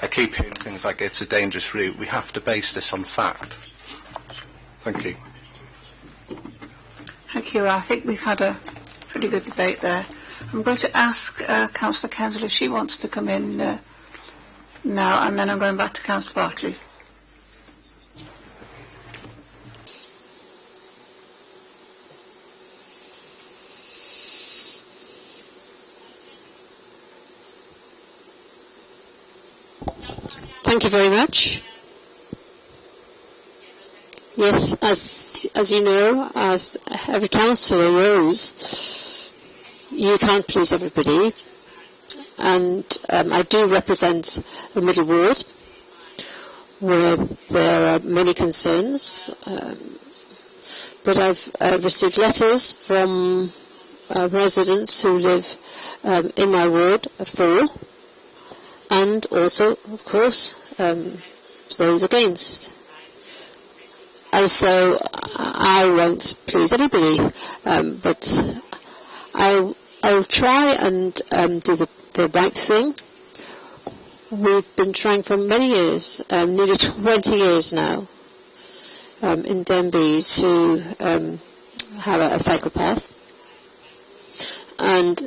I keep hearing things like it's a dangerous route. We have to base this on fact. Thank you. Thank you. I think we've had a pretty good debate there. I'm going to ask Councillor Kensal if she wants to come in now, and then I'm going back to Councillor Bartley. Thank you very much. Yes, as you know, as every councillor knows, you can't please everybody, and I do represent the Middle Ward, where there are many concerns, but I've received letters from residents who live in my ward, 4, and also, of course, those against. And so I won't please everybody, but I'll try and do the right thing. We've been trying for many years, nearly 20 years now, in Denby to have a cycle path. And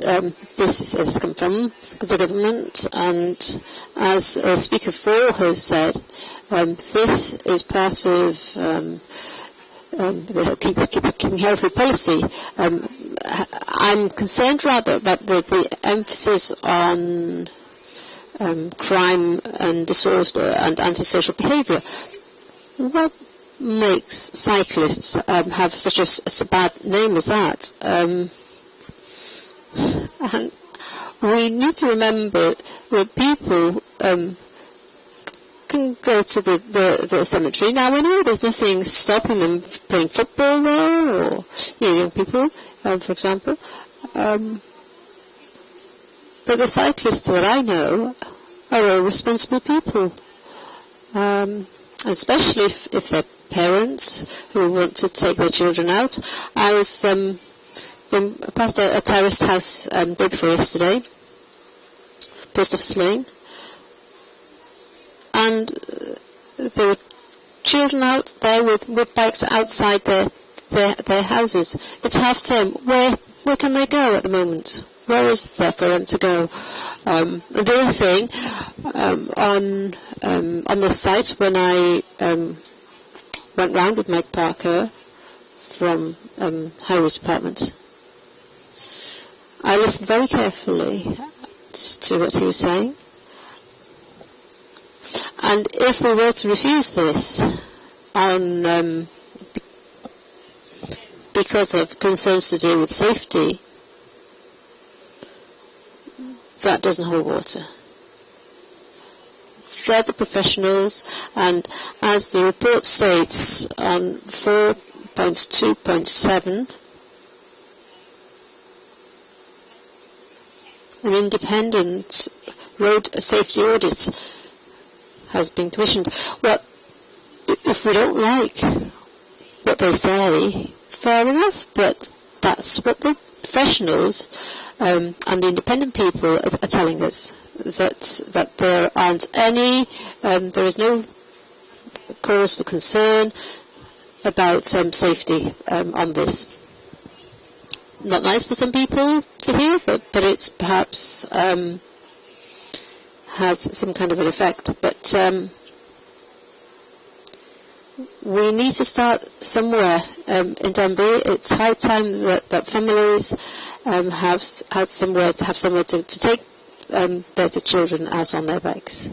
this has come from the government, and as Speaker 4 has said, this is part of the keeping healthy policy. I'm concerned rather about the emphasis on crime and disorder and antisocial behaviour. What makes cyclists have such a bad name as that? And we need to remember that people can go to the cemetery. Now, we know there's nothing stopping them playing football there, or young people, for example. But the cyclists that I know are all responsible people, especially if they're parents who want to take their children out. I was past a terraced house day before yesterday, Post Office Lane, and there were children out there with bikes outside their houses. It's half term. Where can they go at the moment? Where is there for them to go? The other thing, on the site, when I went round with Mike Parker from Highways Department, I listened very carefully to what he was saying. And if we were to refuse this on because of concerns to do with safety, that doesn't hold water. They're the professionals, and as the report states on 4.2.7, an independent road safety audit has been commissioned. Well, if we don't like what they say, fair enough, but that's what the professionals and the independent people are telling us, that there aren't any, there is no cause for concern about safety on this. Not nice for some people to hear, but it's perhaps has some kind of an effect. But we need to start somewhere in Denby. It's high time that families have somewhere to take their children out on their bikes.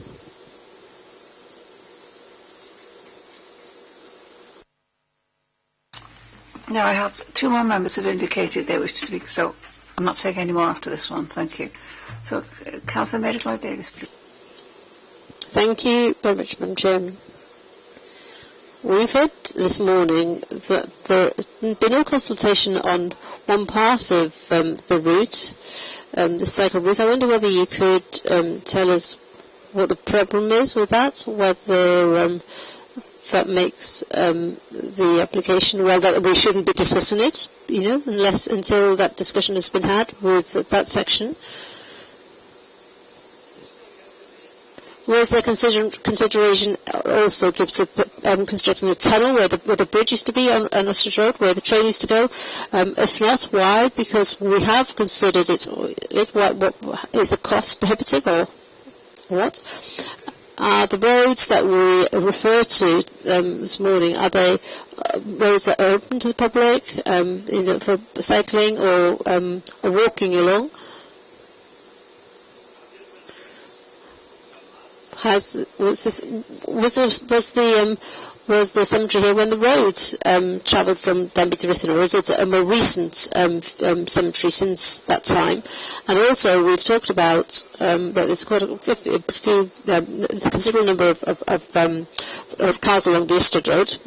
Now, I have 2 more members who've indicated they wish to speak, so I'm not taking any more after this one. Thank you. So, Councillor Mary Lloyd Davis, please. Thank you very much, Madam Chairman. We've heard this morning that there has been no consultation on one part of the route, the cycle route. I wonder whether you could tell us what the problem is with that, whether that makes the application, well, that we shouldn't be discussing it, until that discussion has been had with that section. Was there consideration also to constructing a tunnel where the bridge used to be on Ostrich Road, where the train used to go? If not, why? Because we have considered it. What is the cost prohibitive, or what? The roads that we refer to this morning, are they roads that are open to the public, for cycling or walking along? was the cemetery here when the road travelled from Denby to Ruthin, or is it a more recent cemetery since that time? And also, we've talked about that there's quite a few, a considerable number of cars along the Ystad Road,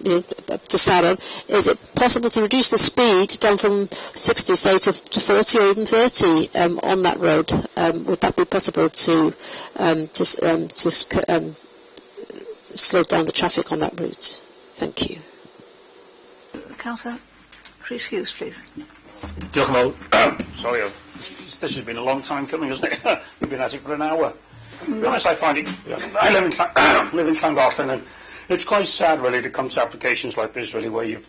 up to Saron. Is it possible to reduce the speed down from 60, say, to 40 or even 30 on that road? Would that be possible to slow down the traffic on that route? Thank you. Councillor Rhys Hughes, please. Diolch yn fawr. Sorry, this has been a long time coming, hasn't it? We've been at it for an hour. To be honest, I find it. I live in Llangollen, and it's quite sad, really, to come to applications like this, really, where you've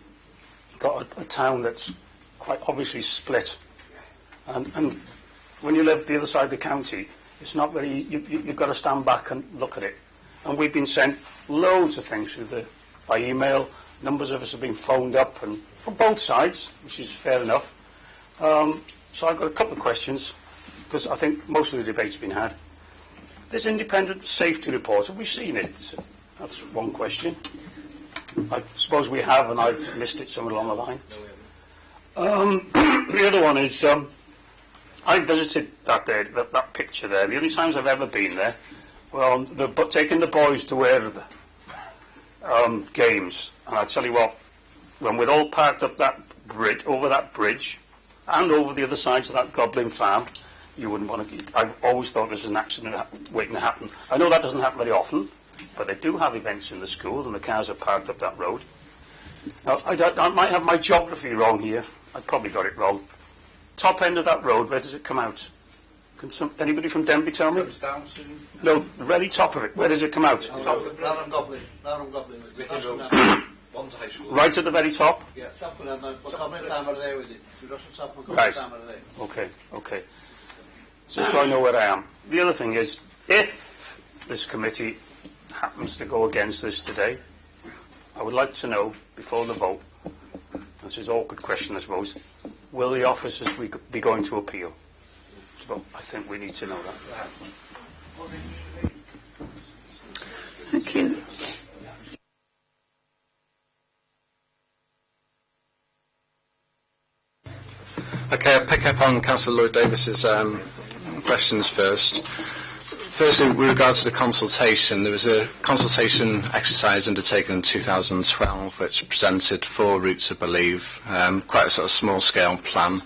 got a town that's quite obviously split, and when you live the other side of the county, it's not very. You've got to stand back and look at it. And we've been sent loads of things by email. Numbers of us have been phoned up, and from both sides, which is fair enough. So I've got a couple of questions, because I think most of the debate's been had. This independent safety report, have we seen it? That's one question. I suppose we have, and I've missed it somewhere along the line. The other one is, I visited that picture there. The only times I've ever been there, well, taking the boys to wear the games, and I tell you what, when we're all parked up that bridge, over that bridge, and over the other side to that Goblin Farm, you wouldn't want to. I've always thought this was an accident waiting to happen. I know that doesn't happen very often, but they do have events in the school, and the cars are parked up that road. Now, I might have my geography wrong here. I probably got it wrong. Top end of that road, where does it come out? Can anybody from Denby tell me? Down to... No, the very top of it. Where does it come out? Goblin. Right at the very top? Yeah, top of them. Goblin Farm are there with it. Right. Okay. So I know where I am. The other thing is, if this committee happens to go against this today, I would like to know, before the vote, this is an awkward question, I suppose, will the officers be going to appeal? So I think we need to know that. Thank you. Okay, I'll pick up on Councillor Lloyd Davis's questions first. Firstly, with regard to the consultation, there was a consultation exercise undertaken in 2012 which presented 4 routes, I believe, quite a sort of small-scale plan.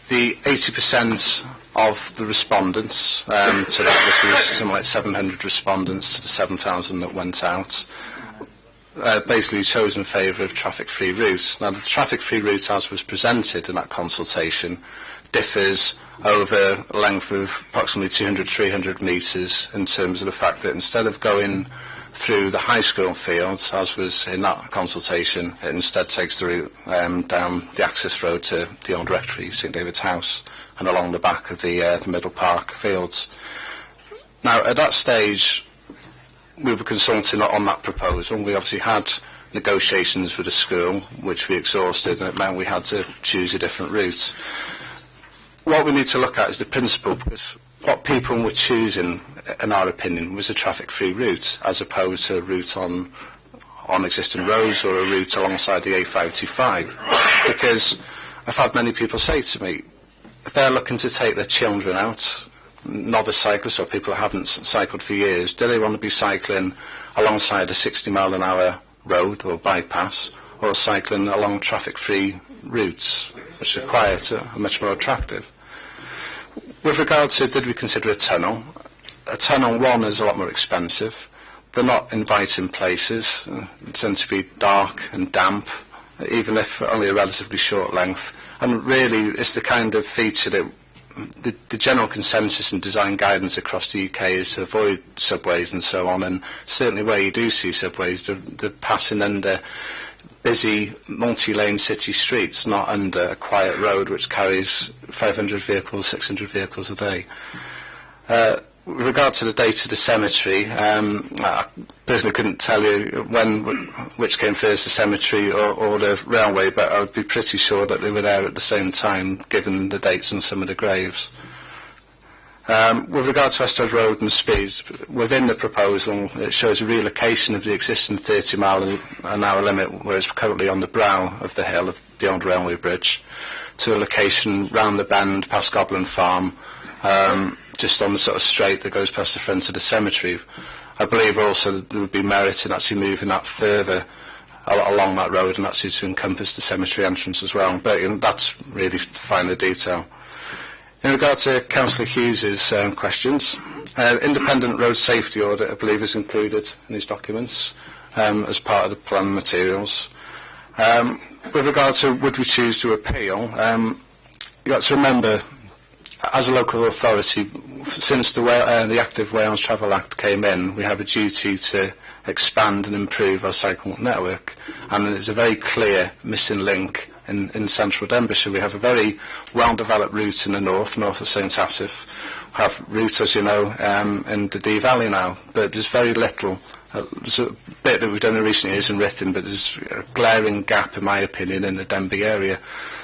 The 80% of the respondents to that, which was something like 700 respondents to the 7,000 that went out, basically chose in favour of traffic-free routes. Now, the traffic-free route, as was presented in that consultation, differs over a length of approximately 200-300 metres in terms of the fact that instead of going through the high school fields, as was in that consultation, it instead takes the route down the access road to the old rectory, St David's House, and along the back of the Middle Park fields. Now, at that stage, we were consulting on that proposal. We obviously had negotiations with the school, which we exhausted, and it meant we had to choose a different route. What we need to look at is the principle, because what people were choosing, in our opinion, was a traffic-free route, as opposed to a route on existing roads or a route alongside the A525. Because I've had many people say to me, if they're looking to take their children out, novice cyclists or people who haven't cycled for years, do they want to be cycling alongside a 60-mile-an-hour road or bypass, or cycling along traffic-free routes, which are quieter and much more attractive? With regard to did we consider a tunnel one is a lot more expensive. They're not inviting places. They tend to be dark and damp, even if only a relatively short length. And really, it's the kind of feature that the general consensus and design guidance across the UK is to avoid subways and so on. And certainly where you do see subways, they're passing under busy multi-lane city streets, not under a quiet road which carries 500 vehicles, 600 vehicles a day. With regard to the date of the cemetery, I personally couldn't tell you which came first, the cemetery or the railway, but I would be pretty sure that they were there at the same time, given the dates on some of the graves. With regard to Westwood Road and speeds, within the proposal it shows a relocation of the existing 30-mile-an-hour limit, where it's currently on the brow of the hill of the old railway bridge, to a location round the bend past Goblin Farm, just on the sort of straight that goes past the front of the cemetery. I believe also there would be merit in actually moving that further along that road and actually to encompass the cemetery entrance as well. But that's really to find the detail. In regard to Councillor Hughes's questions, independent road safety audit, I believe, is included in these documents as part of the plan materials. With regard to would we choose to appeal, you've got to remember, as a local authority, since the Active Wales Travel Act came in, we have a duty to expand and improve our cycle network, and there's a very clear missing link in central Denbighshire. We have a very well-developed route in the north of St Asaph. We have route, as you know, in the Dee Valley now, but there's very little. There's a bit that we've done in recent years in Ruthin, but there's a glaring gap, in my opinion, in the Denbigh area.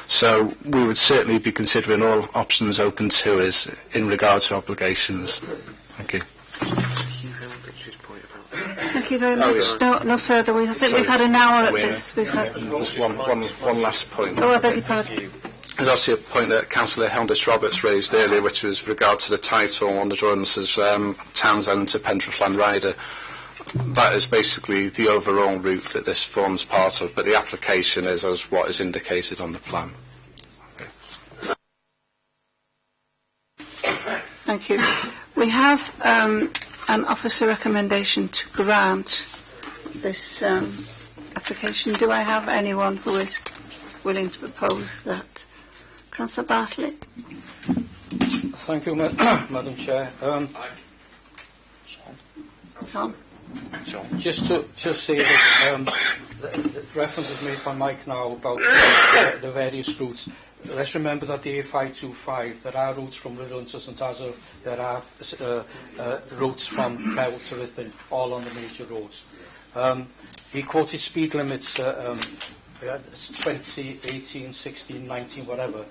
So we would certainly be considering all options open to us in regard to obligations. Thank you. Thank you very much. No further. I think we've had an hour at this. We've had just one last point. Oh, I beg your pardon. There's also a point that Councillor Helmditch Roberts raised earlier, which was with regard to the title on the drawings as Townsend to Pentrith Land Rider. That is basically the overall route that this forms part of, but the application is as what is indicated on the plan. Okay. Thank you. We have an officer recommendation to grant this application. Do I have anyone who is willing to propose that? Councillor Bartlett. Thank you, Madam Chair. Tom. Just to say that the reference is made by Mike now about the various routes. Let's remember that the A525, there are routes from Ruthin to St Asaph, there are routes from Kew to Ruthin, all on the major roads. The quoted speed limits, 20, 18, 16, 19, whatever.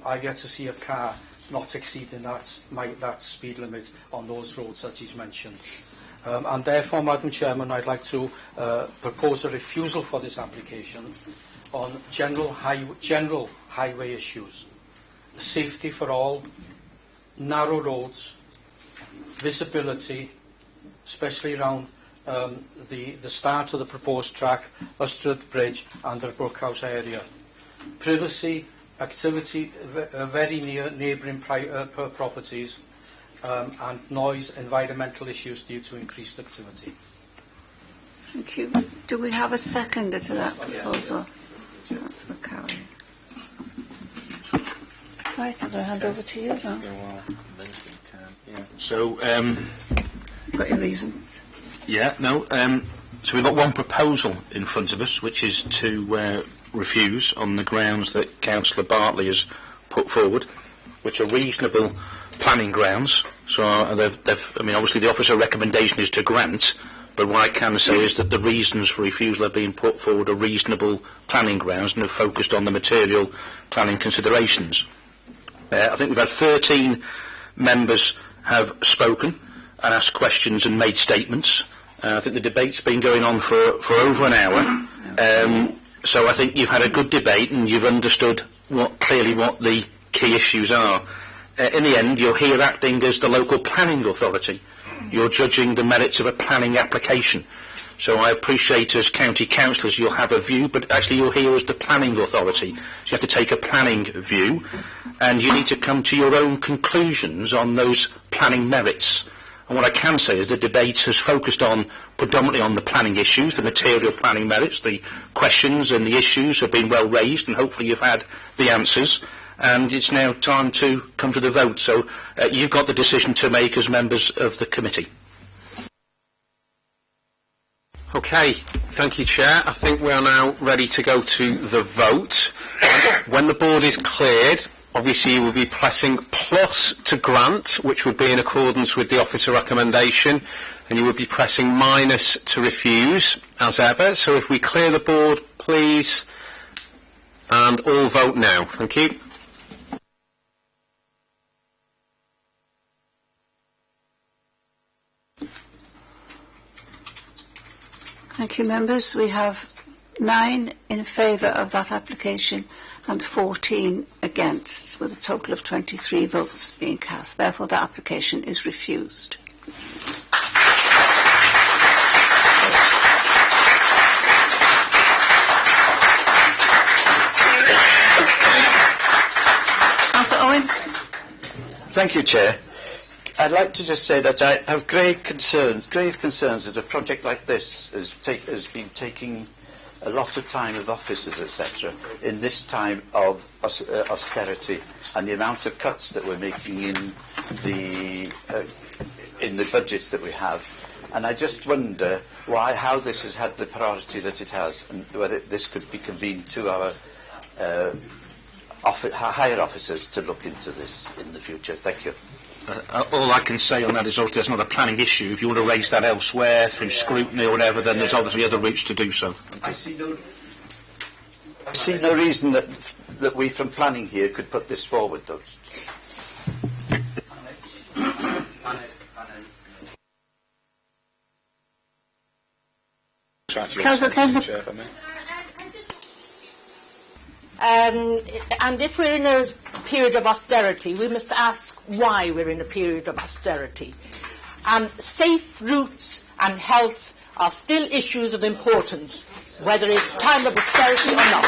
I've yet to see a car not exceeding that speed limit on those roads that he's mentioned. And therefore, Madam Chairman, I'd like to propose a refusal for this application on general highway issues. Safety for all, narrow roads, visibility, especially around the start of the proposed track, Ustrad Bridge and the Brookhouse area. Privacy, activity very near neighbouring properties, and noise, environmental issues due to increased activity. Thank you. Do we have a seconder to that proposal? Councillor Cowie. Right, I'm going to hand over to you now. So, got your reasons? Yeah, no. So we've got one proposal in front of us, which is to refuse on the grounds that Councillor Bartley has put forward, which are reasonable planning grounds. So, I mean, obviously the officer recommendation is to grant, but what I can say is that the reasons for refusal have been put forward are reasonable planning grounds and have focused on the material planning considerations. I think we've had 13 members have spoken and asked questions and made statements. I think the debate's been going on for over an hour. So I think you've had a good debate and you've understood clearly what the key issues are. In the end, you're here acting as the local planning authority. You're judging the merits of a planning application. So I appreciate as county councillors you'll have a view, but actually you're here as the planning authority. So you have to take a planning view, and you need to come to your own conclusions on those planning merits. And what I can say is the debate has focused on predominantly on the planning issues, the material planning merits, the questions and the issues have been well raised, and hopefully you've had the answers. And it's now time to come to the vote. So you've got the decision to make as members of the committee. Okay, thank you, Chair. I think we are now ready to go to the vote. When the board is cleared, obviously you will be pressing plus to grant, which would be in accordance with the officer recommendation, and you will be pressing minus to refuse, as ever. So if we clear the board, please, and all vote now. Thank you. Thank you, members. We have 9 in favour of that application and 14 against, with a total of 23 votes being cast. Therefore, the application is refused. Thank you, Chair. I'd like to just say that I have grave concerns that a project like this has been taking a lot of time of officers, etc., in this time of austerity, and the amount of cuts that we're making in the budgets that we have. And I just wonder how this has had the priority that it has, and whether this could be convened to our higher officers to look into this in the future. Thank you. All I can say on that is obviously that's not a planning issue. If you want to raise that elsewhere through scrutiny or whatever, then there's obviously other routes to do so. I see no reason that we from planning here could put this forward, though. And if we're in a period of austerity, we must ask why we're in a period of austerity. Safe routes and health are still issues of importance, whether it's time of austerity or not.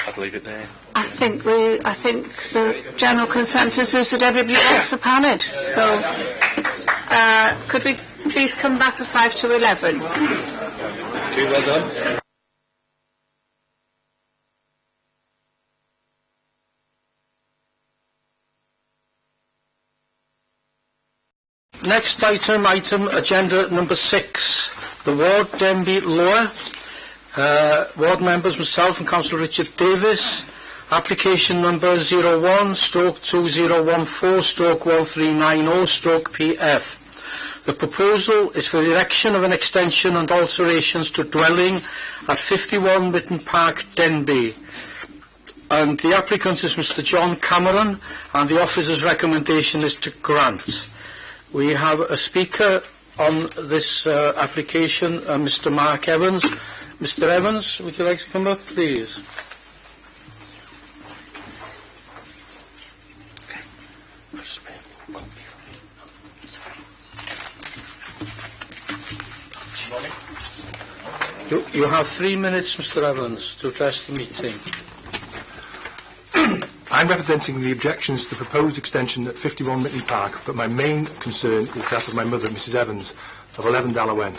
I'd leave it there. I think the general consensus is that everybody wants a PANID. So, could we please come back at 5 to 11? Okay, well done. Next item agenda number 6, the Ward Denby Lower. Ward members, myself and Councillor Richard Davis. Application number 01/2014/1390/PF. The proposal is for the erection of an extension and alterations to dwelling at 51 Mitten Park, Denby. And the applicant is Mr John Cameron, and the officer's recommendation is to grant. We have a speaker on this application, Mr Mark Evans. Mr Evans, would you like to come up, please? You have 3 minutes, Mr Evans, to address the meeting. I'm representing the objections to the proposed extension at 51 Mitten Park, but my main concern is that of my mother, Mrs Evans, of 11 Dalawen.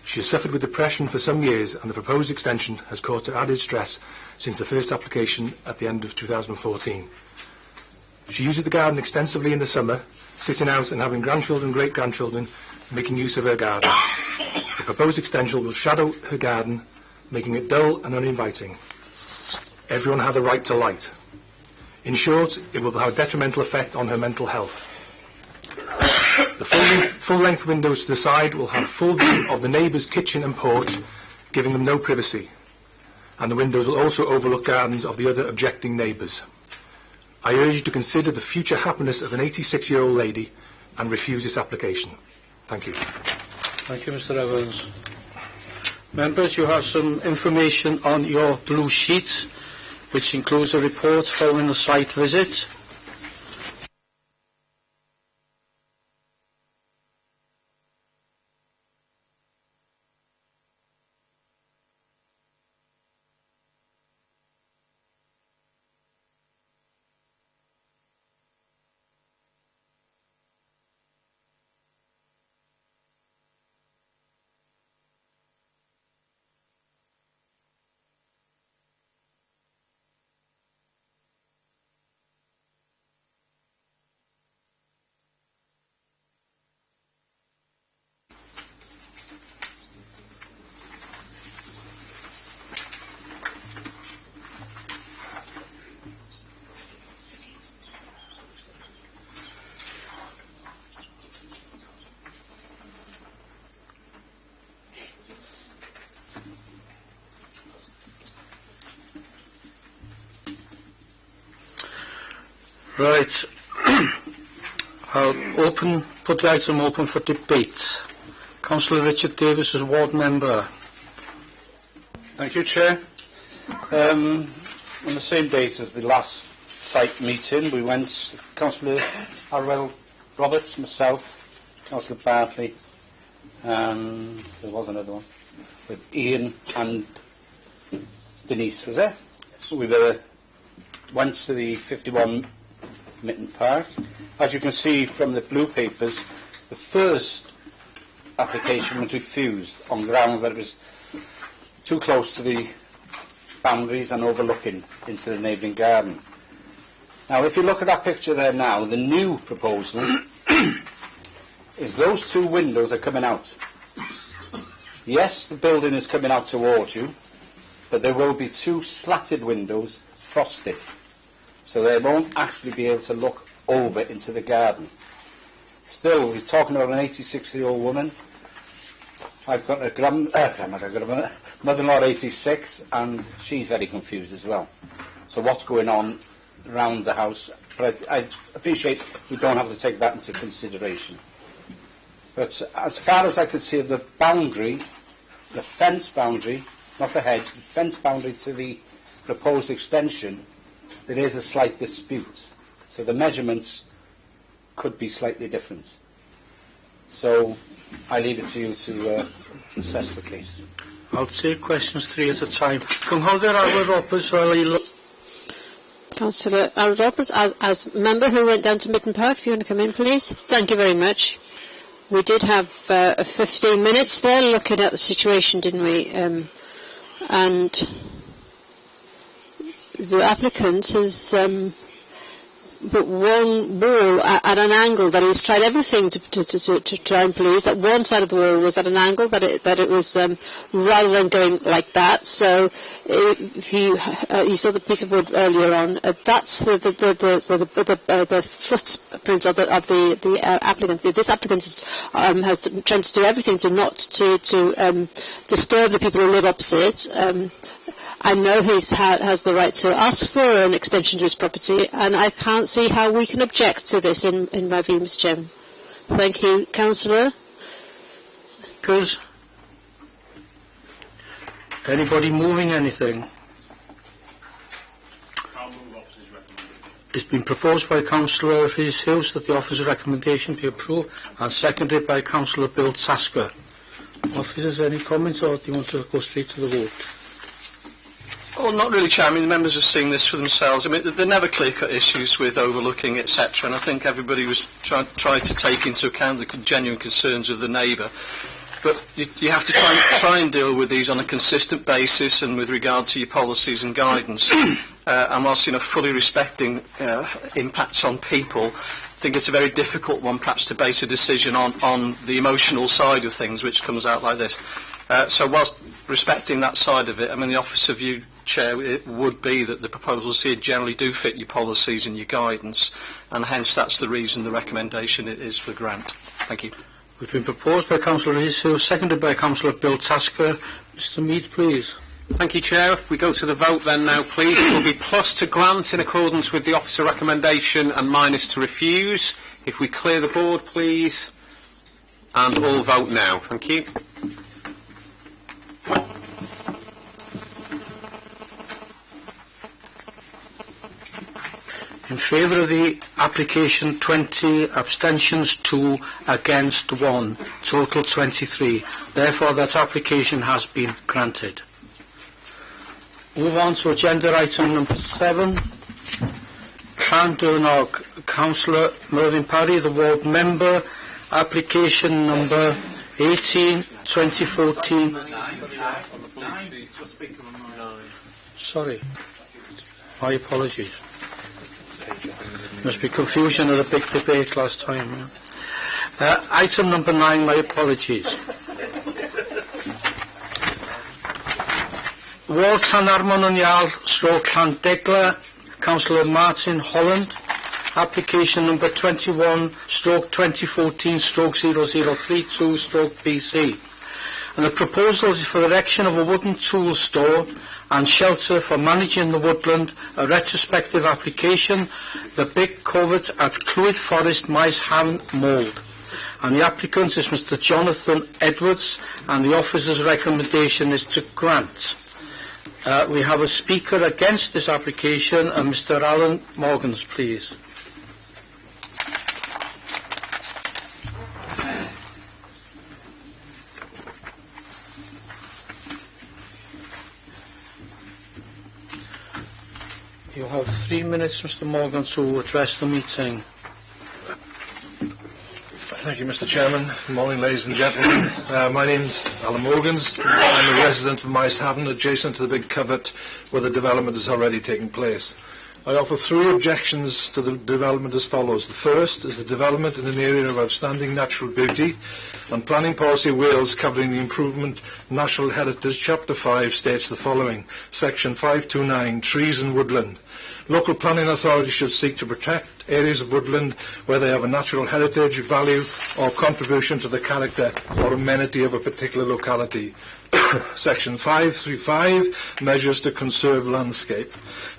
She has suffered with depression for some years, and the proposed extension has caused her added stress since the first application at the end of 2014. She uses the garden extensively in the summer, sitting out and having grandchildren and great-grandchildren making use of her garden. The proposed extension will shadow her garden, making it dull and uninviting. Everyone has a right to light. In short, it will have a detrimental effect on her mental health. The full-length windows to the side will have full view of the neighbour's kitchen and porch, giving them no privacy. And the windows will also overlook gardens of the other objecting neighbours. I urge you to consider the future happiness of an 86-year-old lady and refuse this application. Thank you. Thank you, Mr Evans. Members, you have some information on your blue sheet, which includes a report following the site visit. Right. I'll put the item open for debate. Councillor Richard Davis as ward member. Thank you, Chair. On the same date as the last site meeting, we went, Councillor Arwell Roberts, myself, Councillor Bartley, and there was another one, with Ian and Denise, was there? We went to the 51 Mitten Park. As you can see from the blue papers, the first application was refused on grounds that it was too close to the boundaries and overlooking into the neighbouring garden. Now, if you look at that picture there now, the new proposal is those two windows are coming out. Yes, the building is coming out towards you, but there will be two slatted windows, frosted, so they won't actually be able to look over into the garden. Still, we're talking about an 86-year-old woman. I've got a mother-in-law 86, and she's very confused as well. So what's going on around the house? But I appreciate we don't have to take that into consideration. But as far as I can see, the boundary, the fence boundary, not the hedge, the fence boundary to the proposed extension, there is a slight dispute. So the measurements could be slightly different. So I leave it to you to assess the case. I'll take questions three at a time. Councillor Arwell Roberts, Councillor Arwell Roberts, as member who went down to Mitten Park, if you want to come in, please. Thank you very much. We did have 15 minutes there looking at the situation, didn't we? And the applicant has put one wall at an angle that he's tried everything to try and please. That one side of the wall was at an angle that it was rather than going like that. So if you saw the piece of wood earlier on, that's the footprint of the applicant. This applicant has tried to do everything to not to disturb the people who live opposite. I know he has the right to ask for an extension to his property, and I can't see how we can object to this in my view, Mr. Chairman. Thank you, Councillor. Goes. Anybody moving anything? I'll move officer's recommendation. It's been proposed by Councillor Rhys-Hughes that the officer's recommendation be approved, and seconded by Councillor Bill Tasker. Officers, any comments, or do you want to go straight to the vote? Well, not really, Chair. I mean, the members have seen this for themselves. I mean, there are never clear-cut issues with overlooking, etc., and I think everybody was tried to take into account the genuine concerns of the neighbour. But you have to try and deal with these on a consistent basis and with regard to your policies and guidance. And whilst, fully respecting impacts on people, I think it's a very difficult one, perhaps, to base a decision on the emotional side of things, which comes out like this. So whilst respecting that side of it, I mean, the officer view, Chair, it would be that the proposals here generally do fit your policies and your guidance, and hence that's the reason the recommendation is for grant. Thank you. It's been proposed by Councillor Rhys-Hughes, seconded by Councillor Bill Tasker. Mr. Mead, please. Thank you, Chair. If we go to the vote then now, please. It will be plus to grant in accordance with the officer recommendation and minus to refuse. If we clear the board, please. And all vote now. Thank you. In favour of the application 20, abstentions 2, against 1, total 23. Therefore that application has been granted. Move on to agenda item number 7. Llandurnog, Councillor Mervyn Parry, the ward member, application number 18, 2014. Sorry, my apologies. Must be confusion of the big debate last time. Item number 9, my apologies. Ward Llanarmon yn Ial, stroke Llandegla, Councillor Martin Holland, application number 21, stroke 2014, stroke 0032, stroke BC. And the proposal is for the erection of a wooden tool store and shelter for managing the woodland, a retrospective application, the Big Covert at Clwyd Forest, Maes Ham, Mould. And the applicant is Mr Jonathan Edwards, and the officer's recommendation is to grant. We have a speaker against this application, Mr Alan Morgans, please. You have 3 minutes, Mr Morgan, to address the meeting. Thank you, Mr Chairman. Good morning, ladies and gentlemen. My name's Alan Morgans. I'm a resident of Micehaven, adjacent to the big covert where the development is already taking place. I offer 3 objections to the development as follows. The first is the development in an area of outstanding natural beauty, and Planning Policy Wales covering the improvement National Heritage Chapter 5 states the following. Section 529, Trees and Woodland. Local planning authorities should seek to protect areas of woodland where they have a natural heritage, value or contribution to the character or amenity of a particular locality. Section 535, Measures to Conserve Landscape.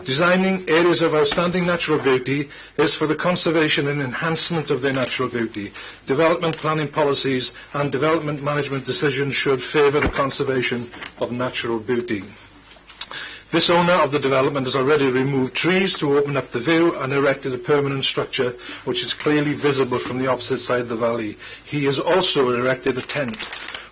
Designing areas of outstanding natural beauty is for the conservation and enhancement of their natural beauty. Development planning policies and development management decisions should favour the conservation of natural beauty. This owner of the development has already removed trees to open up the view and erected a permanent structure which is clearly visible from the opposite side of the valley. He has also erected a tent.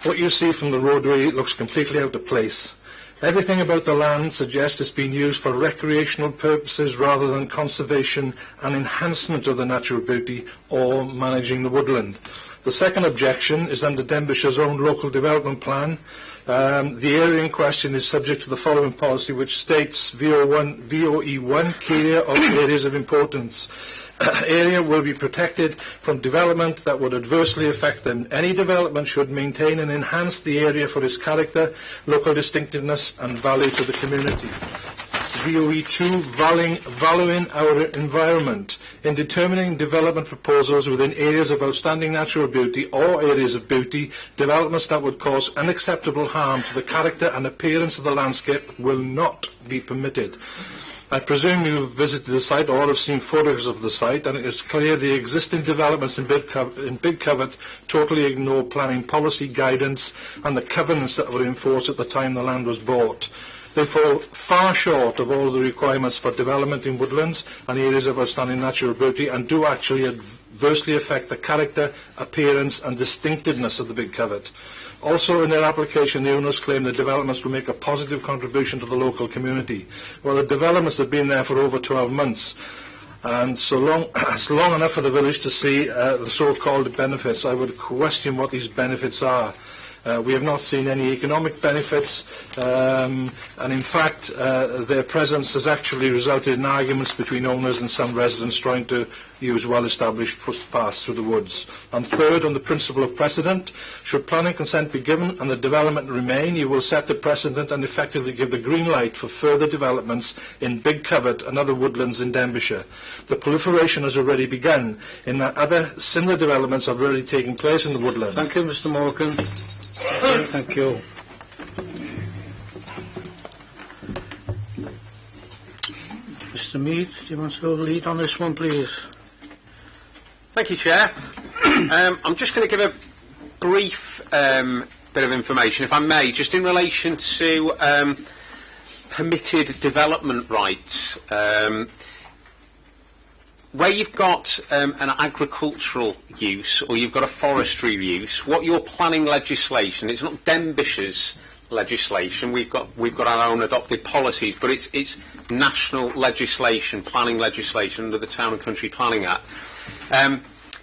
What you see from the roadway looks completely out of place. Everything about the land suggests it's been used for recreational purposes rather than conservation and enhancement of the natural beauty or managing the woodland. The second objection is under Denbighire's own local development plan. The area in question is subject to the following policy, which states VOE1, key area of areas of importance. Area will be protected from development that would adversely affect them. Any development should maintain and enhance the area for its character, local distinctiveness and value to the community. VOE2, valuing our environment. In determining development proposals within areas of outstanding natural beauty or areas of beauty, developments that would cause unacceptable harm to the character and appearance of the landscape will not be permitted. I presume you have visited the site or have seen photographs of the site, and it is clear the existing developments in Big Covert totally ignore planning policy guidance and the covenants that were enforced at the time the land was bought. They fall far short of all the requirements for development in woodlands and areas of outstanding natural beauty, and do actually adversely affect the character, appearance and distinctiveness of the Big Covert. Also in their application, the owners claim the developments will make a positive contribution to the local community. Well, the developments have been there for over 12 months, and it's long enough for the village to see the so-called benefits. I would question what these benefits are. We have not seen any economic benefits, and in fact their presence has actually resulted in arguments between owners and some residents trying to use well-established footpaths through the woods. And third, on the principle of precedent, should planning consent be given and the development remain, you will set the precedent and effectively give the green light for further developments in Big Covert and other woodlands in Denbighshire. The proliferation has already begun in that other similar developments have already taken place in the woodland. Thank you, Mr Morgan. Thank you. Mr Mead, do you want to lead on this one, please? Thank you, Chair. I'm just going to give a brief bit of information, if I may, just in relation to permitted development rights. Where you've got an agricultural use or you've got a forestry use, what your planning legislation, it's not Denbishire's legislation, we've got our own adopted policies, but it's national legislation, planning legislation under the Town and Country Planning Act.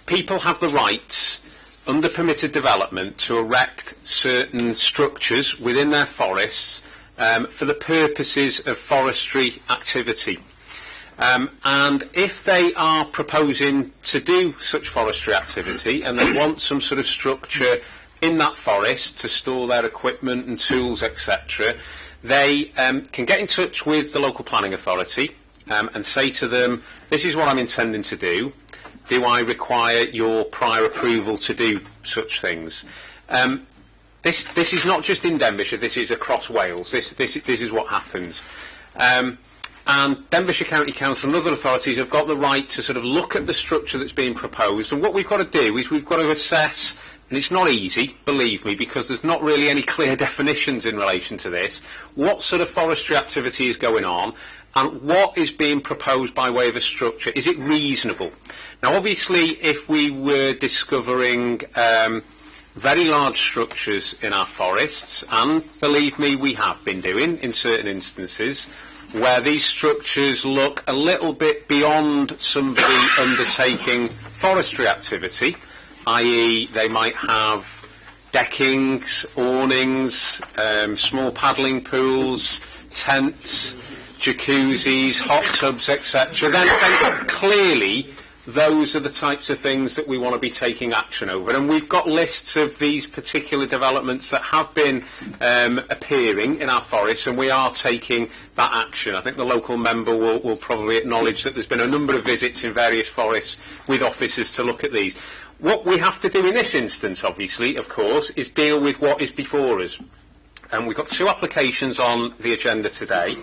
People have the rights under permitted development to erect certain structures within their forests for the purposes of forestry activity. And if they are proposing to do such forestry activity and they want some sort of structure in that forest to store their equipment and tools, etc., they can get in touch with the local planning authority and say to them, this is what I'm intending to do. Do I require your prior approval to do such things? This is not just in Denbighshire, this is across Wales. This is what happens. and Denbighshire County Council and other authorities have got the right to sort of look at the structure that's being proposed, and what we've got to do is we've got to assess, and it's not easy, believe me, because there's not really any clear definitions in relation to this, what sort of forestry activity is going on, and what is being proposed by way of a structure. Is it reasonable? Now, obviously, if we were discovering very large structures in our forests, and believe me, we have been doing in certain instances, where these structures look a little bit beyond somebody undertaking forestry activity, i.e. they might have deckings, awnings, small paddling pools, tents, jacuzzis, hot tubs, etc., then clearly those are the types of things that we want to be taking action over. And we've got lists of these particular developments that have been appearing in our forests, and we are taking that action. I think the local member will probably acknowledge that there's been a number of visits in various forests with officers to look at these. What we have to do in this instance, obviously, of course, is deal with what is before us. And we've got 2 applications on the agenda today.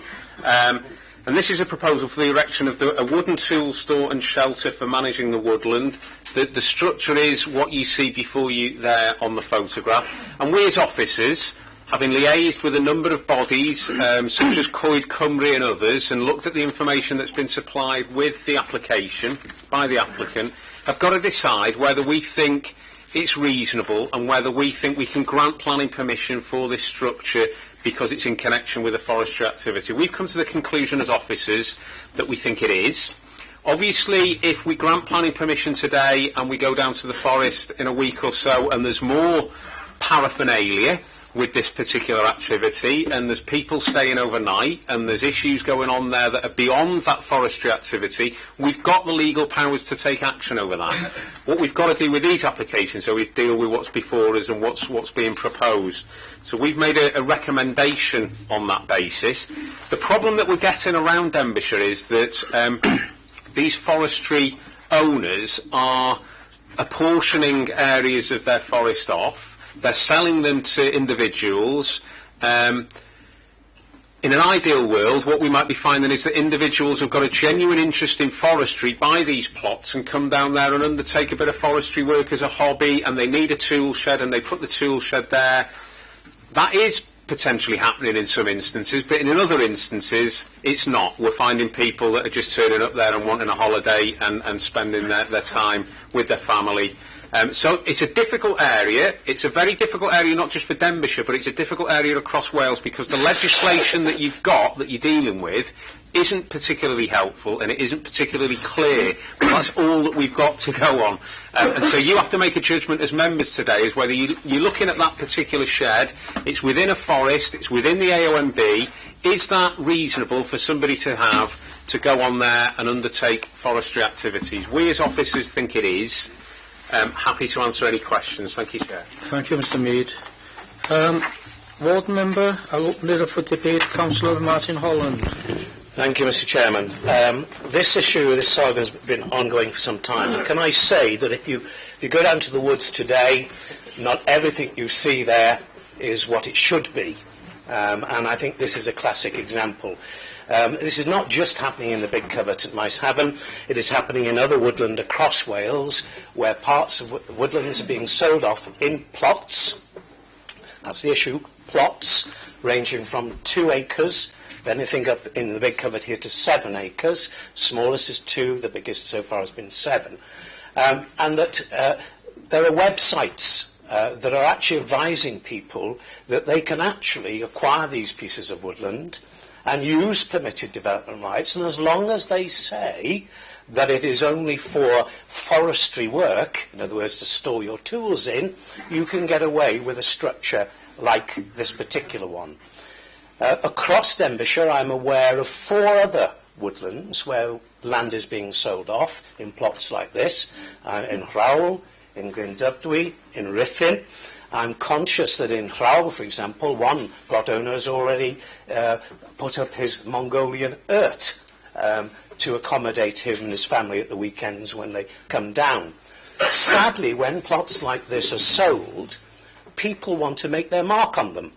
And this is a proposal for the erection of a wooden tool store and shelter for managing the woodland. The structure is what you see before you there on the photograph. And we as officers, having liaised with a number of bodies, such as Coed Cymru and others, and looked at the information that's been supplied with the application by the applicant, have got to decide whether we think it's reasonable and whether we think we can grant planning permission for this structure because it's in connection with a forestry activity. We've come to the conclusion as officers that we think it is. Obviously, if we grant planning permission today and we go down to the forest in a week or so and there's more paraphernalia with this particular activity and there's people staying overnight and there's issues going on there that are beyond that forestry activity, we've got the legal powers to take action over that. What we've got to do with these applications, though, is deal with what's before us and what's being proposed. So we've made a recommendation on that basis. The problem that we're getting around Denbighshire is that these forestry owners are apportioning areas of their forest off. They're selling them to individuals. In an ideal world, what we might be finding is that individuals have got a genuine interest in forestry, buy these plots and come down there and undertake a bit of forestry work as a hobby, and they need a tool shed and they put the tool shed there. That is potentially happening in some instances, but in other instances it's not. We're finding people that are just turning up there and wanting a holiday and spending their time with their family. So it's a difficult area. It's a very difficult area, not just for Denbighshire, but it's a difficult area across Wales because the legislation that you've got, that you're dealing with, isn't particularly helpful and it isn't particularly clear. But that's all that we've got to go on. And so you have to make a judgment as members today as whether you're looking at that particular shed, it's within a forest, it's within the AONB, is that reasonable for somebody to have to go on there and undertake forestry activities? We as officers think it is. Happy to answer any questions. Thank you, Chair. Thank you, Mr Mead. Ward Member, I'll open it up for debate. Councillor Martin Holland. Thank you, Mr Chairman. This issue, this saga has been ongoing for some time. And can I say that if you go down to the woods today, not everything you see there is what it should be. And I think this is a classic example. This is not just happening in the big covert at Maeshaven, it is happening in other woodland across Wales, where parts of woodlands are being sold off in plots. That's the issue, plots, ranging from 2 acres, anything up in the big covert here to 7 acres, smallest is 2, the biggest so far has been 7. And that there are websites that are actually advising people that they can actually acquire these pieces of woodland and use permitted development rights, and as long as they say that it is only for forestry work, in other words to store your tools in, you can get away with a structure like this particular one. Across Denbighshire I'm aware of 4 other woodlands where land is being sold off in plots like this, in Rhawl, in Glyndybdwy, in Ruthin. I'm conscious that in Rhawl, for example, one plot owner has already put up his Mongolian yurt to accommodate him and his family at the weekends when they come down. Sadly, when plots like this are sold, people want to make their mark on them.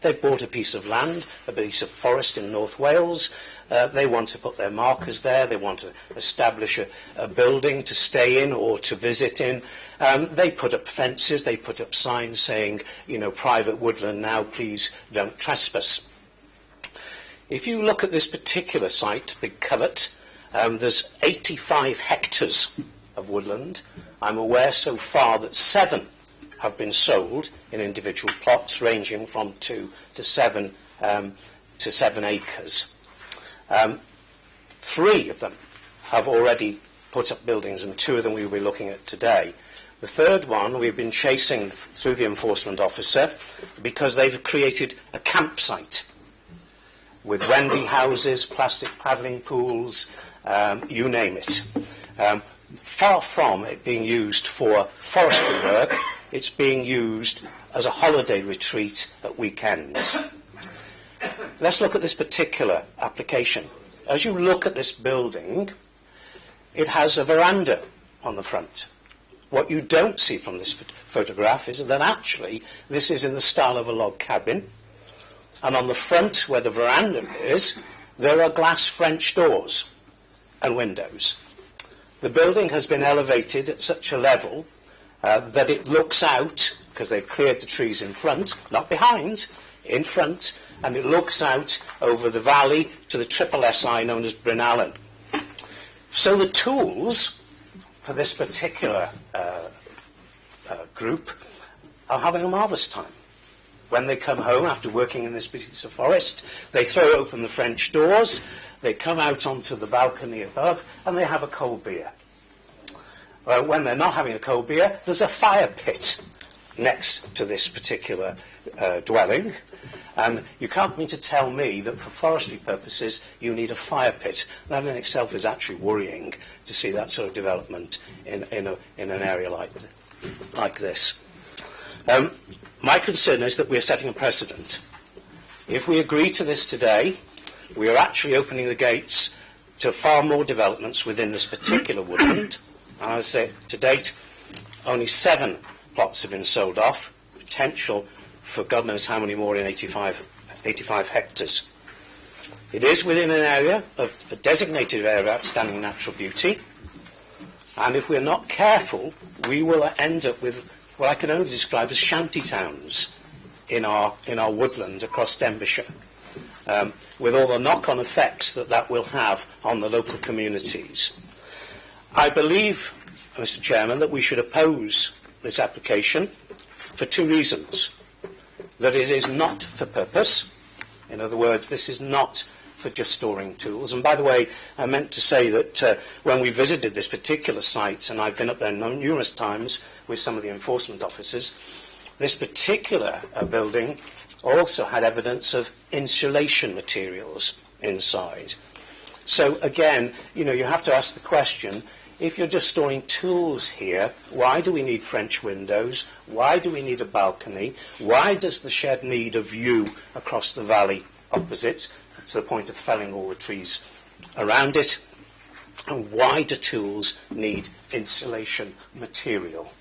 They've bought a piece of land, a piece of forest in North Wales. They want to put their markers there. They want to establish a building to stay in or to visit in. They put up fences. They put up signs saying, private woodland now, please don't trespass. If you look at this particular site, Big Covert, there's 85 hectares of woodland. I'm aware so far that 7 have been sold in individual plots ranging from 2 to 7 acres. 3 of them have already put up buildings, and 2 of them we will be looking at today. The third one we've been chasing through the enforcement officer because they've created a campsite with Wendy houses, plastic paddling pools, you name it. Far from it being used for forestry work, it's being used as a holiday retreat at weekends. Let's look at this particular application. As you look at this building, it has a veranda on the front. What you don't see from this photograph is that actually this is in the style of a log cabin, and on the front where the veranda is, there are glass French doors and windows. The building has been elevated at such a level that it looks out, because they've cleared the trees in front, not behind, in front, and it looks out over the valley to the triple SI known as Bryn Allen. So the tools for this particular group are having a marvellous time. When they come home after working in this piece of forest, they throw open the French doors, they come out onto the balcony above, and they have a cold beer. When they're not having a cold beer, there's a fire pit next to this particular dwelling. And you can't mean to tell me that for forestry purposes you need a fire pit. That in itself is actually worrying to see that sort of development in an area like this. My concern is that we are setting a precedent. If we agree to this today, we are actually opening the gates to far more developments within this particular woodland. As I say, to date, only 7 plots have been sold off, potential for God knows how many more in 85 hectares. It is within an area of a designated area of outstanding natural beauty, and if we're not careful, we will end up with what I can only describe as shanty towns in our woodland across Denbighshire, with all the knock-on effects that will have on the local communities. I believe, Mr. Chairman, that we should oppose this application for 2 reasons. That it is not for purpose. In other words, this is not for just storing tools. And by the way, I meant to say that when we visited this particular site, and I've been up there numerous times with some of the enforcement officers, this particular building also had evidence of insulation materials inside. So again, you have to ask the question, if you're just storing tools here, why do we need French windows? Why do we need a balcony? Why does the shed need a view across the valley opposite, to the point of felling all the trees around it? And why do tools need insulation material?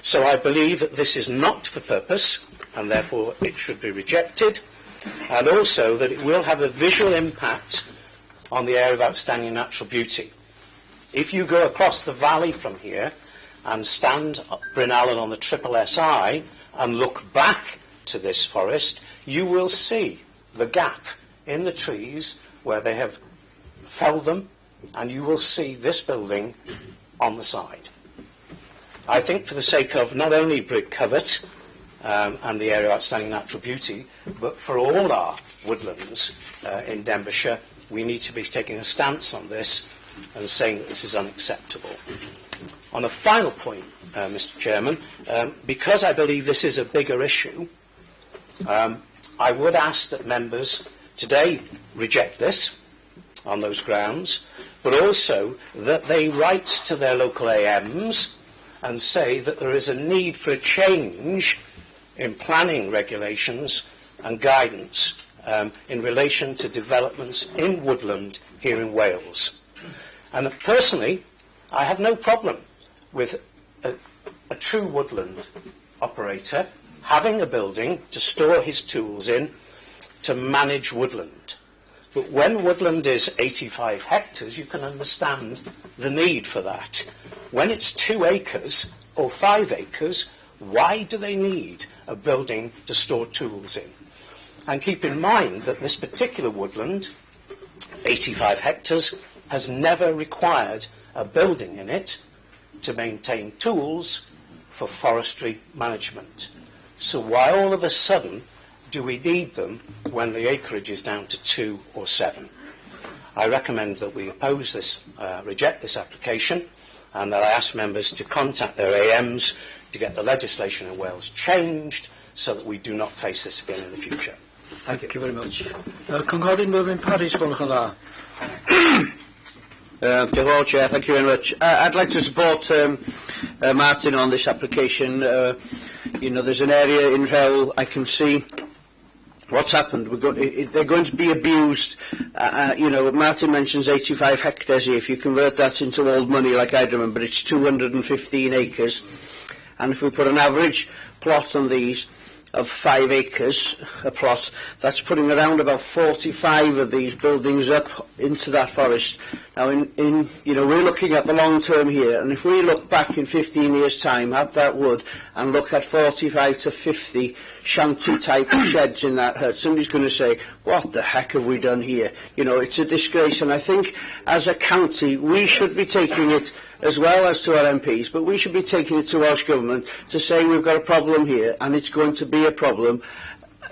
So I believe that this is not for purpose, and therefore it should be rejected, and also that it will have a visual impact on the area of outstanding natural beauty. If you go across the valley from here and stand up Bryn Allen on the triple SI and look back to this forest, you will see the gap in the trees where they have felled them, and you will see this building on the side. I think for the sake of not only Brig Covert and the area of outstanding natural beauty, but for all our woodlands in Denbighshire, we need to be taking a stance on this and saying that this is unacceptable. On a final point, Mr. Chairman, because I believe this is a bigger issue, I would ask that members today reject this on those grounds, but also that they write to their local AMs and say that there is a need for a change in planning regulations and guidance in relation to developments in woodland here in Wales. And personally, I have no problem with a true woodland operator having a building to store his tools in to manage woodland. But when woodland is 85 hectares, you can understand the need for that. When it's 2 acres or 5 acres, why do they need a building to store tools in? And keep in mind that this particular woodland, 85 hectares, has never required a building in it to maintain tools for forestry management. So why all of a sudden do we need them when the acreage is down to 2 or 7? I recommend that we oppose this, reject this application, and that I ask members to contact their AMs to get the legislation in Wales changed so that we do not face this again in the future. Thank you very much. Cynghorydd Mervyn Parry, sgwelwch yn dda. Diolch, Chair. Thank you very much. I'd like to support Martin on this application. You know, there's an area in Rhyl I can see what's happened. They're going to be abused. You know, Martin mentions 85 hectares here. If you convert that into old money, like I remember, it's 215 acres. And if we put an average plot on these of 5 acres a plot, that's putting around about 45 of these buildings up into that forest. Now, you know, we're looking at the long term here, and if we look back in 15 years' time at that wood and look at 45 to 50 shanty-type sheds in that hut, somebody's going to say, what the heck have we done here? You know, it's a disgrace, and I think as a county we should be taking it, as well as to our MPs, but we should be taking it to Welsh Government to say we've got a problem here, and it's going to be a problem.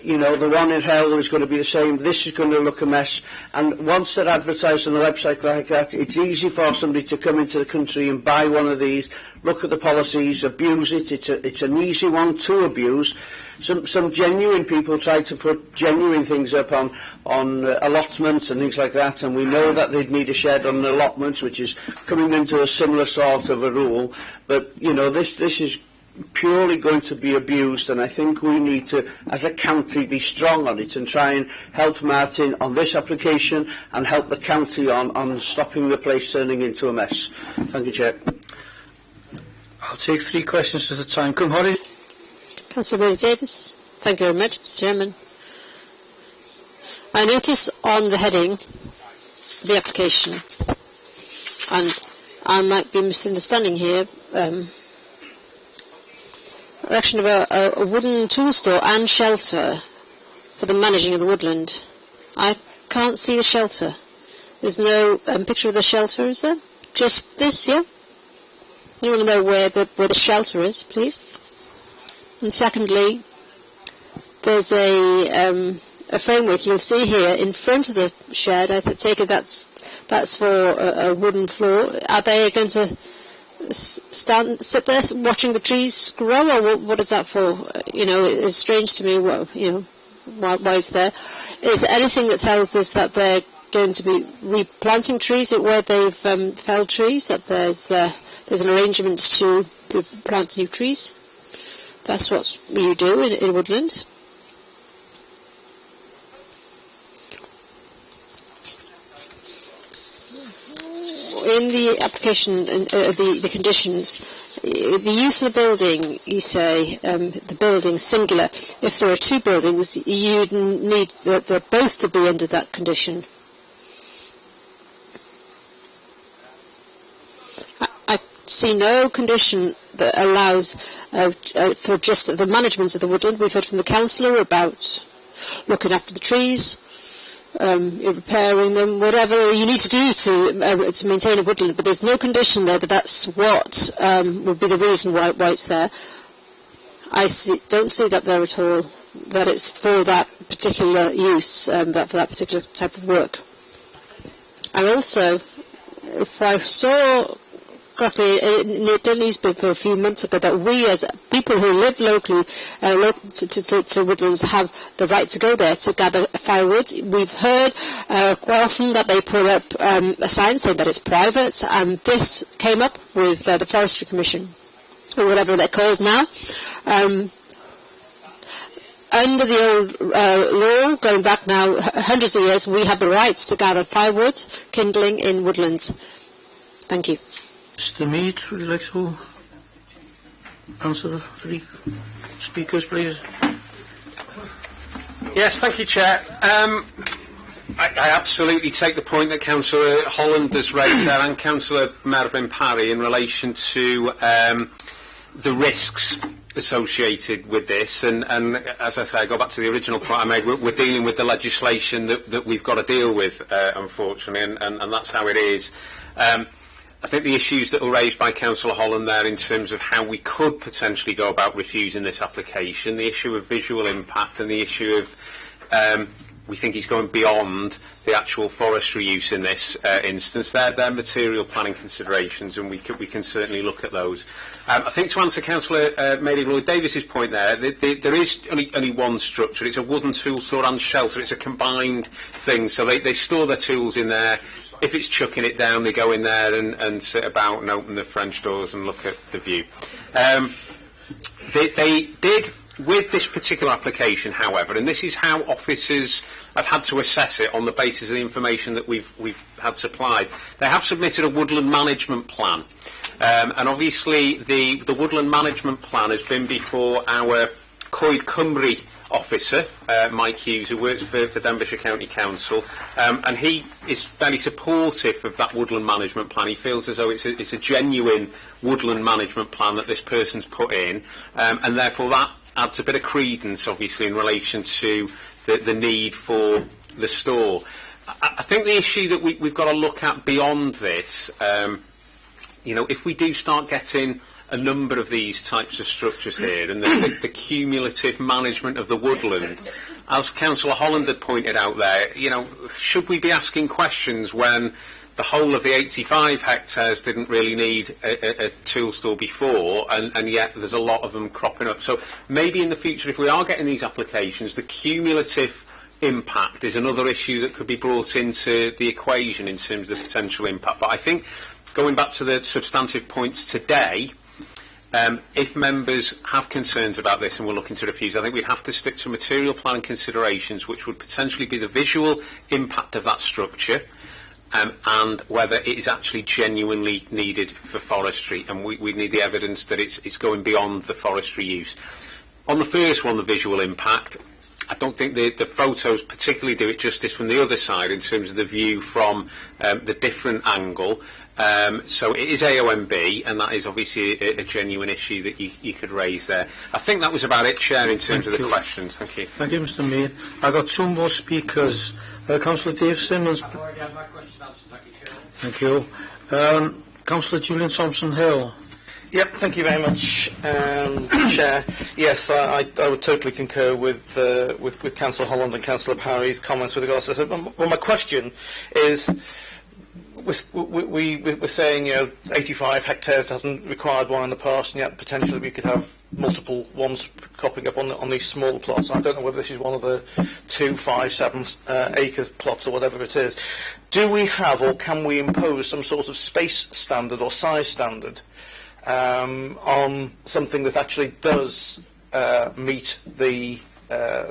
You know, the one in Hell is going to be the same, this is going to look a mess, and once they're advertised on the website like that, it's easy for somebody to come into the country and buy one of these, look at the policies, abuse it. It's an easy one to abuse. Some genuine people try to put genuine things up on allotments and things like that, and we know that they'd need a shed on allotments, which is coming into a similar sort of a rule. But, you know, this is purely going to be abused, and I think we need to, as a county, be strong on it and try and help Martin on this application and help the county on stopping the place turning into a mess. Thank you, Chair. I'll take 3 questions at a time. Cynghorydd. Councillor Mary Davis. Thank you very much, Mr. Chairman. I notice on the heading, the application, and I might be misunderstanding here, action about a wooden tool store and shelter for the managing of the woodland. I can't see the shelter. There's no picture of the shelter, is there? Just this, yeah? You want to know where the shelter is, please? And secondly, there's a framework you'll see here in front of the shed. I take it that's for a wooden floor. Are they going to sit there watching the trees grow, or what is that for? You know, it's strange to me. Why it's there? Is there anything that tells us that they're going to be replanting trees where they've felled trees? That there's an arrangement to plant new trees? That's what you do in woodland. In the application, the conditions, the use of the building, you say, the building singular. If there are 2 buildings, you need the both to be under that condition. I see no condition that allows for just the management of the woodland. We've heard from the councillor about looking after the trees, repairing them, whatever you need to do to maintain a woodland, but there's no condition there that's what would be the reason why it's there. I don't see that there at all, that it's for that particular use, for that particular type of work. And also, if I saw correctly in the newspaper a few months ago, that we as people who live locally to woodlands have the right to go there to gather firewood. We've heard quite often that they put up a sign saying that it's private, and this came up with the Forestry Commission, or whatever they're called now. Under the old law, going back now hundreds of years, we have the right to gather firewood, kindling in woodlands. Thank you. Mr. Mead, would you like to answer the 3 speakers, please. Yes, thank you, Chair. I absolutely take the point that Councillor Holland has raised there and Councillor Mervyn Parry in relation to the risks associated with this. And as I say, I go back to the original point I made. We're dealing with the legislation that we've got to deal with, unfortunately, and that's how it is. I think the issues that were raised by Councillor Holland there in terms of how we could potentially go about refusing this application, the issue of visual impact and the issue of we think he's going beyond the actual forestry use in this instance. They're material planning considerations, and we can certainly look at those. I think to answer Councillor Mary Lloyd-Davis's point there is only one structure. It's a wooden tool store and shelter. It's a combined thing, so they store their tools in there. If it's chucking it down, they go in there and sit about and open the French doors and look at the view. They did, with this particular application, however, and this is how officers have had to assess it on the basis of the information that we've had supplied, they have submitted a woodland management plan. And obviously the woodland management plan has been before our Coed Cymru officer, Mike Hughes, who works for Denbighshire County Council, and he is very supportive of that woodland management plan. He feels as though it's a genuine woodland management plan that this person's put in, and therefore that adds a bit of credence, obviously, in relation to the need for the store. I think the issue that we've got to look at beyond this, if we do start getting a number of these types of structures here, and the cumulative management of the woodland, as Councillor Holland had pointed out there, should we be asking questions when the whole of the 85 hectares didn't really need a tool store before, and yet there's a lot of them cropping up. So maybe in the future, if we are getting these applications, the cumulative impact is another issue that could be brought into the equation in terms of the potential impact. But I think, going back to the substantive points today, if members have concerns about this and we're looking to refuse, I think we'd have to stick to material planning considerations, which would potentially be the visual impact of that structure, and whether it is actually genuinely needed for forestry, and we need the evidence that it's going beyond the forestry use. On the first one, the visual impact, I don't think the photos particularly do it justice from the other side in terms of the view from the different angle. So it is AOMB, and that is obviously a genuine issue that you could raise there. I think that was about it, Chair, in terms of the questions. Thank you. Thank you, Mr. Mayor. I've got two more speakers. Councillor Dave Simmons. I've already had my question answered. Thank you, Chair. Thank you. Councillor Julian Thompson-Hill. Yep, thank you very much, Chair. Yes, I would totally concur with Councillor Holland and Councillor Parry's comments with regards to this. Well, my question is, we're saying 85 hectares hasn't required one in the past, and yet potentially we could have multiple ones cropping up on these small plots. I don't know whether this is one of the 2, 5, 7 acre plots or whatever it is. Do we have, or can we impose some sort of space standard or size standard on something that actually does meet the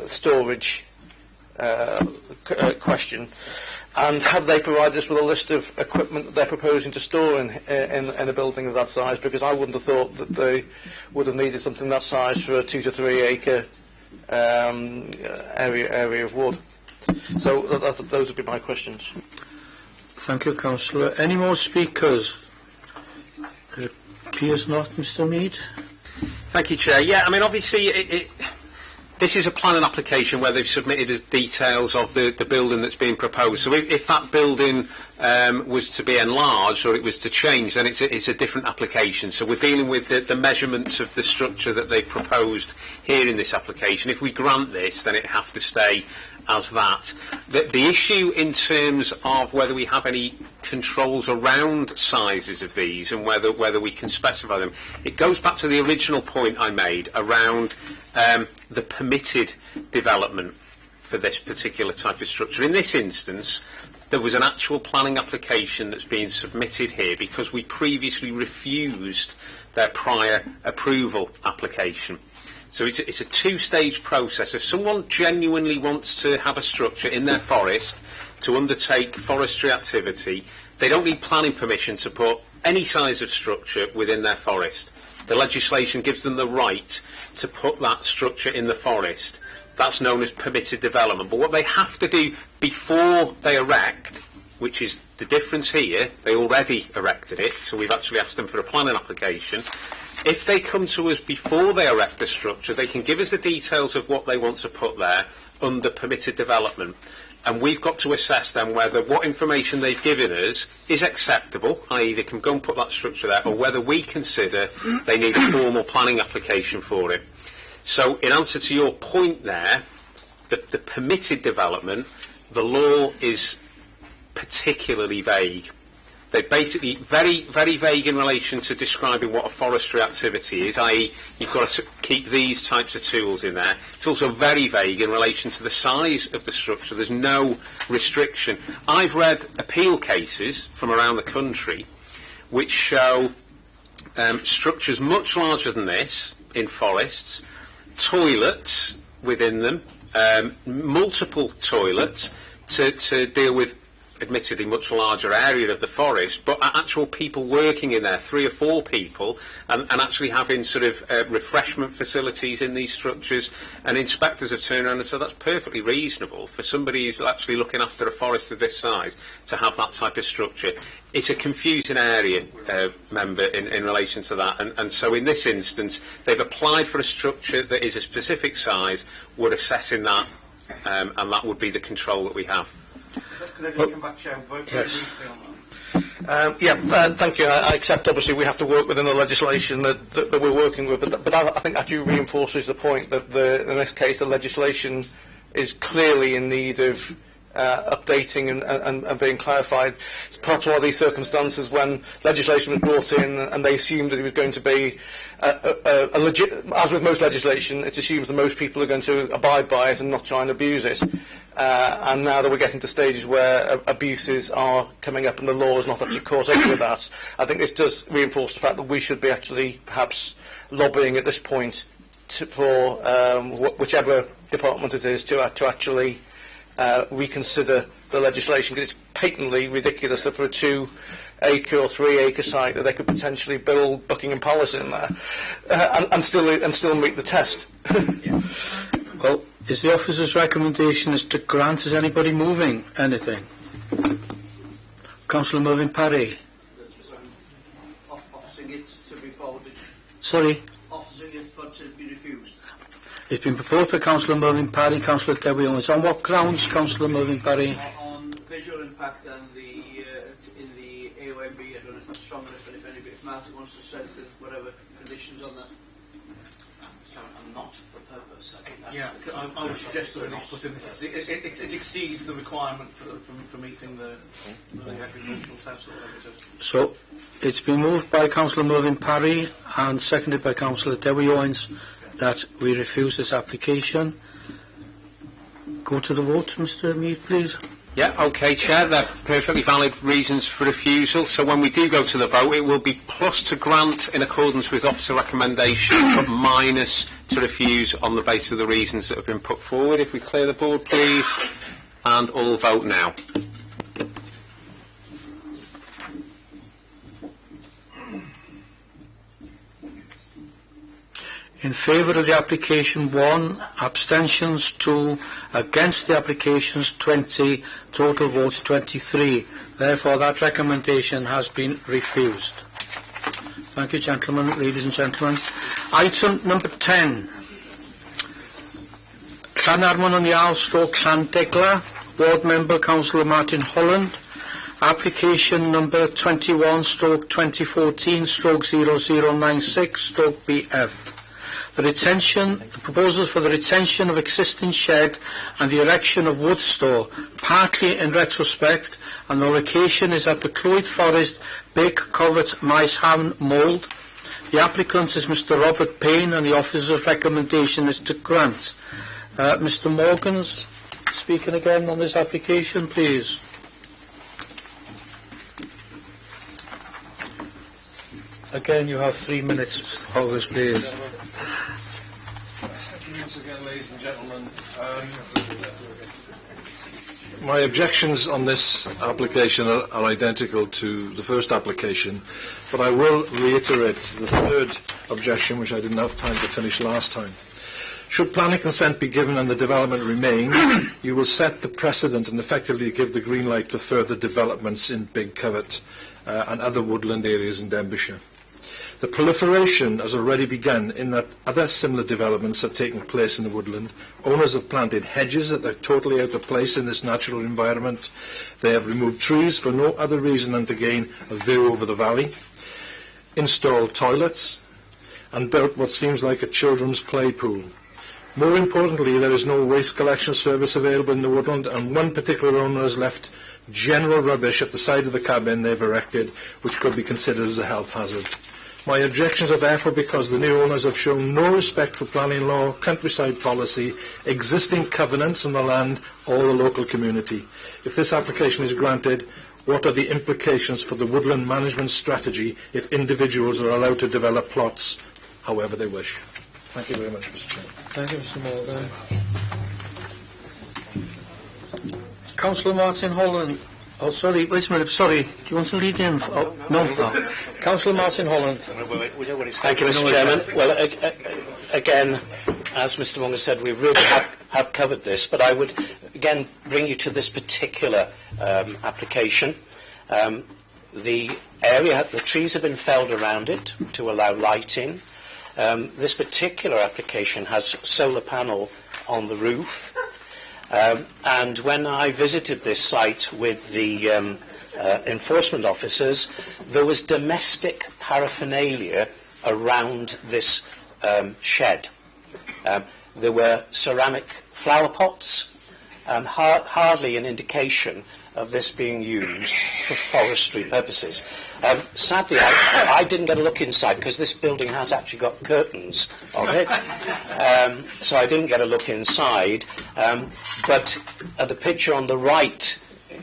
storage question? And have they provided us with a list of equipment that they're proposing to store in a building of that size? Because I wouldn't have thought that they would have needed something that size for a 2 to 3 acre area of wood. So those would be my questions. Thank you, Councillor. Any more speakers? It appears not, Mr. Mead. Thank you, Chair. Yeah, I mean, obviously, this is a planning application where they've submitted as details of the building that's being proposed. So if that building was to be enlarged or it was to change, then it's a different application. So we're dealing with the measurements of the structure that they've proposed here in this application. If we grant this, then it has to stay as that. The issue in terms of whether we have any controls around sizes of these and whether we can specify them, it goes back to the original point I made around the permitted development for this particular type of structure. In this instance, there was an actual planning application that's being submitted here because we previously refused their prior approval application. So it's a two-stage process. If someone genuinely wants to have a structure in their forest to undertake forestry activity, they don't need planning permission to put any size of structure within their forest. the legislation gives them the right to put that structure in the forest. That's known as permitted development. But what they have to do before they erect, which is the difference here, they already erected it, so we've actually asked them for a planning application. If they come to us before they erect the structure, they can give us the details of what they want to put there under permitted development. And we've got to assess then whether what information they've given us is acceptable, i.e. they can go and put that structure there, or whether we consider they need a formal planning application for it. So in answer to your point there, the permitted development, the law is particularly vague. They're basically very, very vague in relation to describing what a forestry activity is, i.e. you've got to keep these types of tools in there. It's also very vague in relation to the size of the structure. There's no restriction. I've read appeal cases from around the country which show structures much larger than this in forests, toilets within them, multiple toilets to deal with admittedly much larger area of the forest, but actual people working in there, 3 or 4 people, and actually having sort of refreshment facilities in these structures, and inspectors have turned around and said that's perfectly reasonable for somebody who's actually looking after a forest of this size to have that type of structure. It's a confusing area, member, in relation to that, and so in this instance they've applied for a structure that is a specific size. We're assessing that, and that would be the control that we have. Could I just come back, Chair, very briefly on that? Thank you. I accept, obviously, we have to work within the legislation that we're working with, but I think actually reinforces the point that in this case the legislation is clearly in need of updating and being clarified. It's perhaps one of these circumstances when legislation was brought in and they assumed that it was going to be a legit, as with most legislation, it assumes that most people are going to abide by it and not try and abuse it. And now that we're getting to stages where abuses are coming up and the law is not actually caught up with that, I think this does reinforce the fact that we should be actually perhaps lobbying at this point for whichever department it is to actually reconsider the legislation, because it's patently ridiculous that for a 2-acre or 3-acre site that they could potentially build Buckingham Palace in there and still meet the test. Well, is the officer's recommendation is to grant? Is anybody moving anything? Councillor Mervyn Parry. Offering it to be forwarded. Sorry? Offering it for to be refused. It's been proposed by Councillor Mervyn Parry and Councillor Dewi Owens. On what grounds, Councillor Mervyn Parry? On visual impact and in the AOMB, I don't know if that's strong enough, and if Martin wants to strengthen whatever conditions on that. I'm not for purpose. I think that's I would suggest that it's put in. It exceeds the requirement for meeting the agricultural test. So, it's been moved by Councillor Mervyn Parry and seconded by Councillor Dewi Owens that we refuse this application. Go to the vote, Mr. Mead, please. Yeah, OK, Chair. They're perfectly valid reasons for refusal. So when we do go to the vote, it will be plus to grant in accordance with officer recommendation, but minus to refuse on the basis of the reasons that have been put forward. If we clear the board, please, and all vote now. In favour of the application 1, abstentions 2, against the applications 20, total votes 23. Therefore that recommendation has been refused. Thank you, gentlemen, ladies and gentlemen. Item number 10. Llanarmon on the Isle / Llandegla, Ward Member Councillor Martin Holland. Application number 21/2014/0096/BF. The proposal for the retention of existing shed and the erection of wood store, partly in retrospect, and the location is at the Clwyd Forest, Big Covert, Maeshaven, Mould. The applicant is Mr. Robert Payne, and the officer's recommendation is to grant. Mr. Morgan's speaking again on this application, please. Again, you have 3 minutes, August, please. Thank you once again, ladies and gentlemen. My objections on this application are identical to the first application, but I will reiterate the third objection, which I didn't have time to finish last time. Should planning consent be given and the development remain, you will set the precedent and effectively give the green light to further developments in Big Covert and other woodland areas in Denbighshire. The proliferation has already begun in that other similar developments have taken place in the woodland. Owners have planted hedges that are totally out of place in this natural environment. They have removed trees for no other reason than to gain a view over the valley, installed toilets, and built what seems like a children's play pool. More importantly, there is no waste collection service available in the woodland, and one particular owner has left general rubbish at the side of the cabin they've erected, which could be considered as a health hazard. My objections are therefore because the new owners have shown no respect for planning law, countryside policy, existing covenants on the land, or the local community. If this application is granted, what are the implications for the woodland management strategy if individuals are allowed to develop plots however they wish? Thank you very much, Mr. Chairman. Thank you, Mr. Morgan. Councillor Martin Holland. Oh, sorry, wait a minute, sorry. Do you want to lead in? Oh, no. Councillor Martin Holland. Thank you, Mr. Chairman. Well, again, as Mr. Munger said, we really have covered this, but I would again bring you to this particular application. The area, the trees have been felled around it to allow lighting. This particular application has solar panel on the roof. And when I visited this site with the enforcement officers, there was domestic paraphernalia around this shed. There were ceramic flower pots and hardly an indication of this being used for forestry purposes. Sadly, I didn't get a look inside because this building has actually got curtains on it, so I didn't get a look inside. But the picture on the right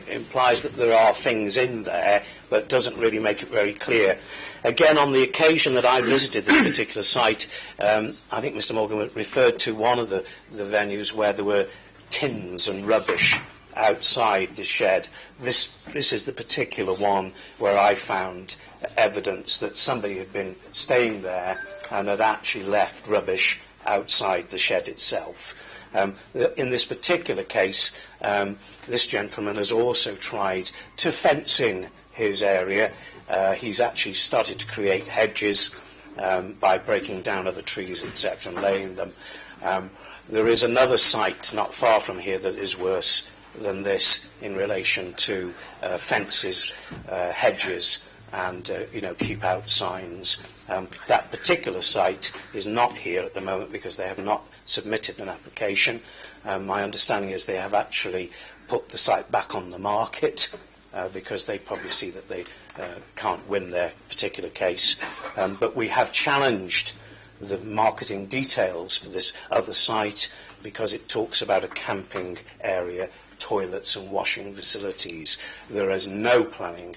implies that there are things in there, but doesn't really make it very clear. Again, on the occasion that I visited this particular site, I think Mr. Morgan referred to one of the venues where there were tins and rubbish outside the shed. This is the particular one where I found evidence that somebody had been staying there and had actually left rubbish outside the shed itself. In this particular case, this gentleman has also tried to fence in his area. He's actually started to create hedges by breaking down other trees, etc., and laying them. There is another site not far from here that is worse than this in relation to fences, hedges, and keep out signs. That particular site is not here at the moment because they have not submitted an application. My understanding is they have actually put the site back on the market because they probably see that they can't win their particular case. But we have challenged the marketing details for this other site because it talks about a camping area, toilets and washing facilities. There is no planning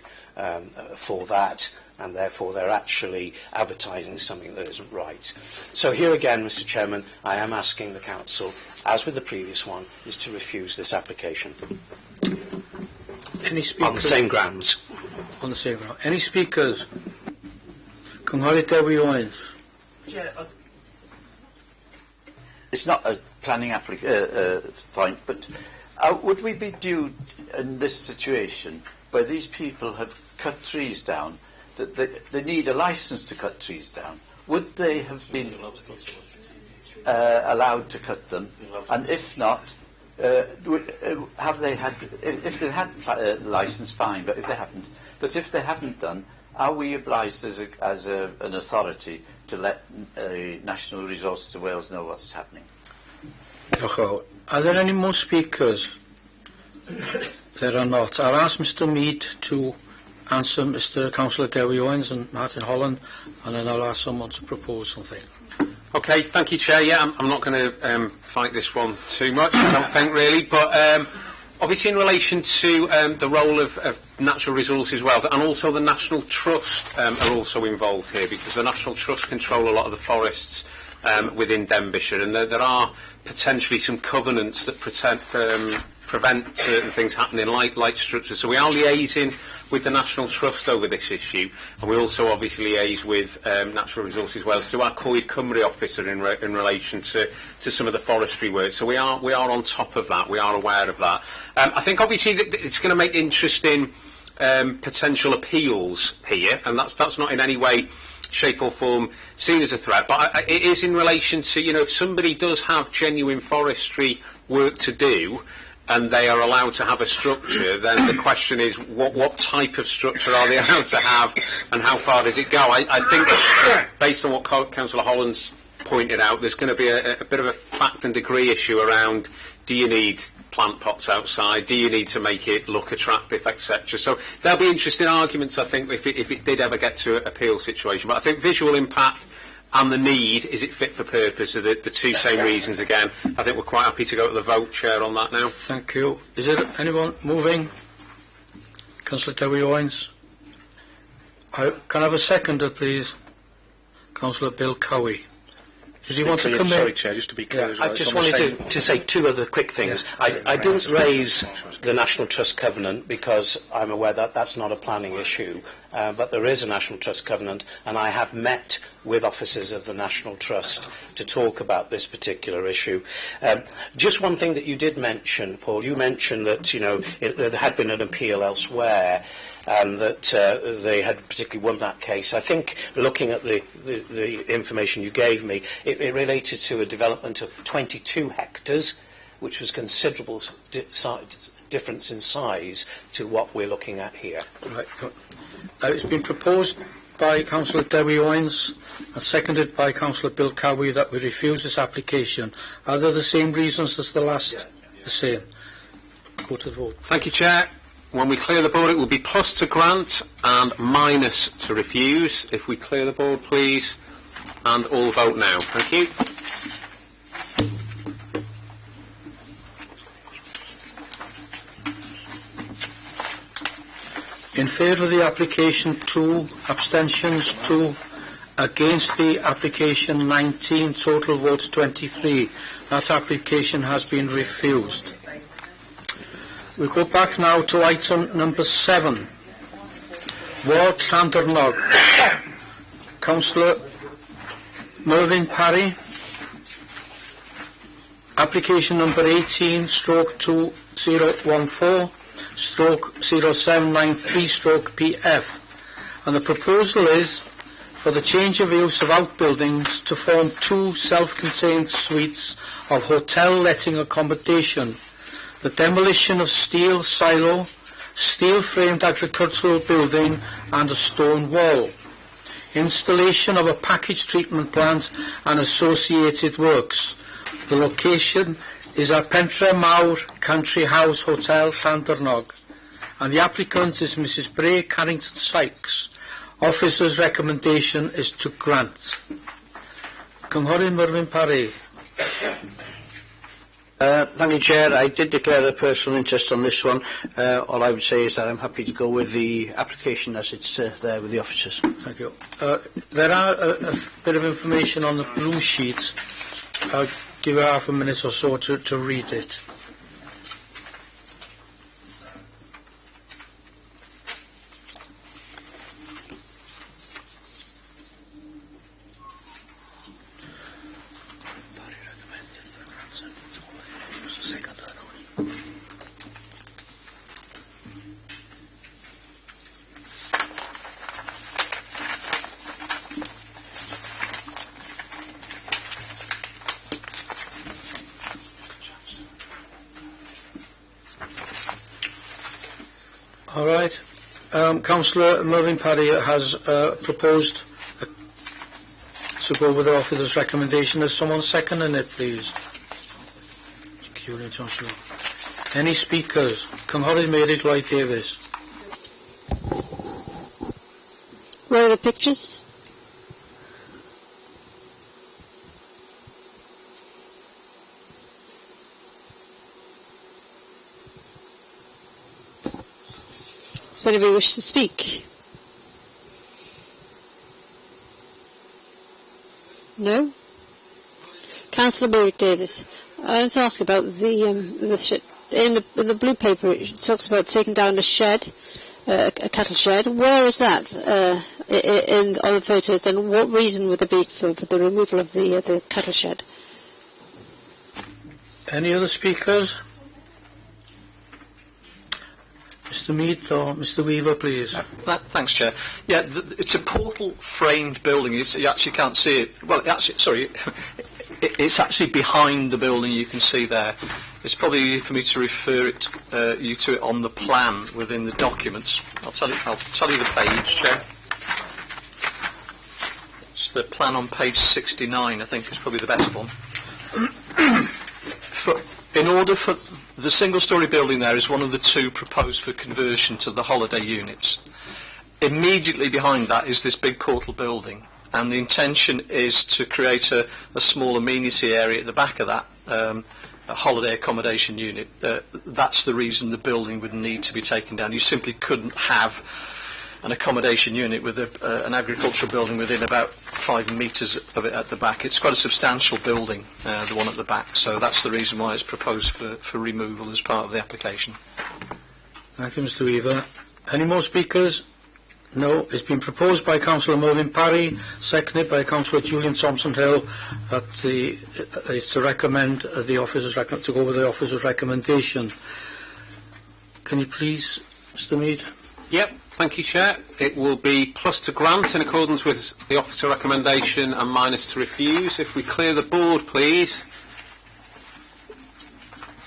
for that, and therefore they're actually advertising something that isn't right. So here again, Mr. Chairman, I am asking the Council, as with the previous one, is to refuse this application. Any speakers? On the same grounds. On the same grounds. Any speakers? Cynghorydd Dewi Owens. It's not a planning point, but would we be due in this situation where these people have cut trees down, that they need a licence to cut trees down? Would they have been allowed to cut them? And if not, have they had? If they had a licence, fine. But if they haven't, if they haven't done, are we obliged as an authority to let National Resources of Wales know what is happening? Are there any more speakers? There are not. I'll ask Mr. Mead to answer Mr. Councillor Dewi Owens and Martin Holland, and then I'll ask someone to propose something. Okay, thank you, Chair. Yeah, I'm not going to fight this one too much, I don't think, really. But obviously in relation to the role of Natural Resources Wales, and also the National Trust are also involved here, because the National Trust control a lot of the forests prevent certain things happening, like light structures. So we are liaising with the National Trust over this issue, and we also obviously liaise with Natural Resources Wales through our Coed Cymru officer in relation to some of the forestry work. So we are on top of that. We are aware of that. I think obviously that it's going to make interesting potential appeals here, and that's not in any way, shape or form seen as a threat, but it is in relation to, you know, if somebody does have genuine forestry work to do and they are allowed to have a structure, then the question is what type of structure are they allowed to have and how far does it go? I think based on what Councillor Holland's pointed out, there's going to be a bit of a fact and degree issue around, do you need plant pots outside, do you need to make it look attractive, etc. So there'll be interesting arguments, I think, if it did ever get to an appeal situation. But I think visual impact and the need, is it fit for purpose, are the two same reasons again. I think we're quite happy to go to the vote, Chair, on that now. Thank you. Is there anyone moving? Councillor Dewi Owens. Can I have a seconder, please? Councillor Bill Cowie. Does he want to come in? Sorry, Chair, just to be clear. I just wanted to say two other quick things. I didn't raise the National Trust Covenant because I'm aware that that's not a planning issue, but there is a National Trust Covenant, and I have met with officers of the National Trust to talk about this particular issue. Just one thing that you did mention, Paul, you mentioned that, you know, there had been an appeal elsewhere, and that they had particularly won that case. I think, looking at the information you gave me, it related to a development of 22 hectares, which was considerable difference in size to what we're looking at here. Right. It's been proposed by Councillor Dewi Owens and seconded by Councillor Bill Cowie that we refuse this application. Are there the same reasons as the last? The same. Go to the vote. Thank you, Chair. When we clear the board, it will be plus to grant and minus to refuse. If we clear the board, please, and all vote now. Thank you. In favour of the application, 2. Abstentions, 2. Against the application, 19. Total votes, 23. That application has been refused. We go back now to item number 7. Ward Llandernog. Councillor Mervyn Parry. Application number 18/2014/0793/PF. And the proposal is for the change of use of outbuildings to form 2 self-contained suites of hotel letting accommodation, the demolition of steel silo, steel-framed agricultural building and a stone wall, installation of a package treatment plant and associated works. The location is at Pentre Mawr Country House Hotel, Llandernog, and the applicant is Mrs. Bray Carrington Sykes. Officer's recommendation is to grant. Cynghorydd Mervyn Parry. Thank you, Chair. I did declare a personal interest on this one. All I would say is that I'm happy to go with the application as it's there with the officers. Thank you. There are a bit of information on the blue sheet. I'll give you half a minute or so to read it. All right. Councillor Mervyn Parry has proposed to go with the officer's recommendation. Is someone seconding it, please? Any speakers? Cynghorydd Mary Lloyd Davies. Where are the pictures? Does anybody wish to speak? No? Councillor Merrick Davis, I want to ask about the in the blue paper it talks about taking down a shed, a cattle shed. Where is that on the photos? Then what reason would there be for the removal of the cattle shed? Any other speakers? Mr. Mead or Mr. Weaver, please. Thanks, Chair. Yeah, it's a portal-framed building. You actually can't see it. Well, it's actually behind the building. You can see there. It's probably easier for me to refer you to it on the plan within the documents. I'll tell you the page, Chair. It's the plan on page 69. I think is probably the best one. In order for the single-storey building there is one of the two proposed for conversion to the holiday units. Immediately behind that is this big portal building, and the intention is to create a small amenity area at the back of that, a holiday accommodation unit. That's the reason the building would need to be taken down. You simply couldn't have an accommodation unit with an agricultural building within about 5 metres of it at the back. It's quite a substantial building, the one at the back, so that's the reason why it's proposed for removal as part of the application. Thank you, Mr. Weaver. Any more speakers? No. It's been proposed by Councillor Mervyn Parry, seconded by Councillor Julian Thompson-Hill, that it's to recommend the officer's to go with the officer's recommendation. Can you please, Mr. Mead? Yep. Thank you, Chair. It will be plus to grant in accordance with the officer recommendation and minus to refuse. If we clear the board, please.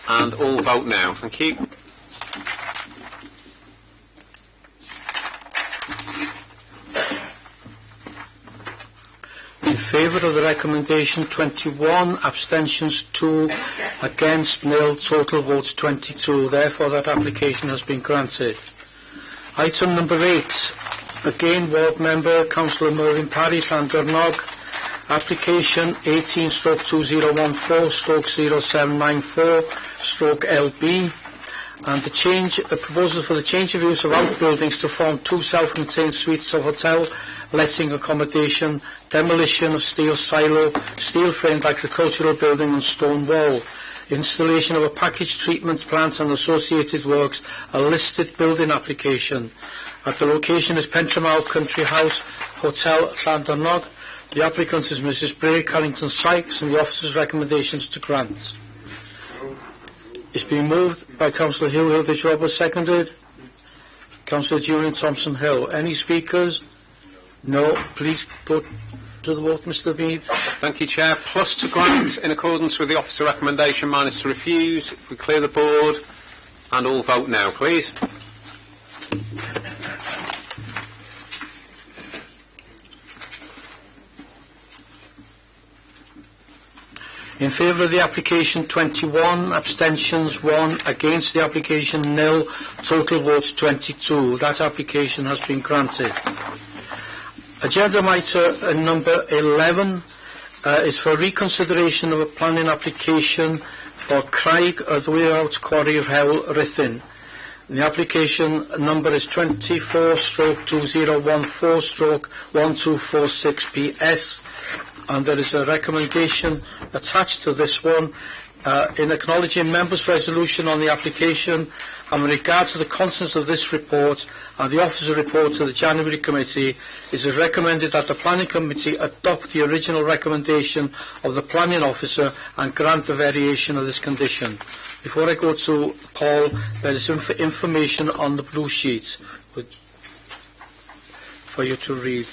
And all vote now. Thank you. In favour of the recommendation, 21. Abstentions, 2. Against, nil. Total votes, 22. Therefore, that application has been granted. Item number 8. Again, Ward Member, Councillor Mervyn Parry, Llandrnog. Application 18/2014/0794/LB. And the proposal for the change of use of outbuildings to form 2 self-contained suites of hotel letting accommodation, demolition of steel silo, steel-framed agricultural building and stone wall, installation of a package treatment plant and associated works, a listed building application. At the location is Pentramal Country House Hotel, Llandrnog. The applicant is Mrs. Bray Carrington Sykes, and the officer's recommendation is to grant. It's been moved by Councillor Hilditch Roberts, seconded. Councillor Julian Thompson-Hill. Any speakers? No. Please go to the vote, Mr. Mead. Thank you, Chair. Plus to grant in accordance with the officer recommendation, minus to refuse. If we clear the board, and all vote now, please. In favour of the application, 21. Abstentions, 1. Against the application, nil. Total votes, 22. That application has been granted. Agenda item number 11 is for reconsideration of a planning application for Craig the Warehouse Quarry of Hell, Ruthin. The application number is 24/2014/1246 PS, and there is a recommendation attached to this one in acknowledging members' resolution on the application, and with regard to the contents of this report and the officer's report to the January committee, it is recommended that the planning committee adopt the original recommendation of the planning officer and grant the variation of this condition. Before I go to Paul, there is information on the blue sheet for you to read.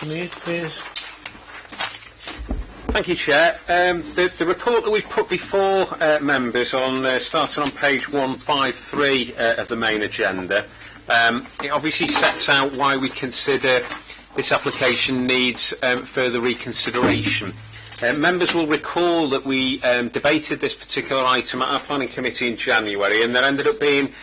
Mr. Mead, please. Thank you, Chair. The report that we've put before members, starting on page 153 of the main agenda, it obviously sets out why we consider this application needs further reconsideration. Members will recall that we debated this particular item at our planning committee in January, and there ended up being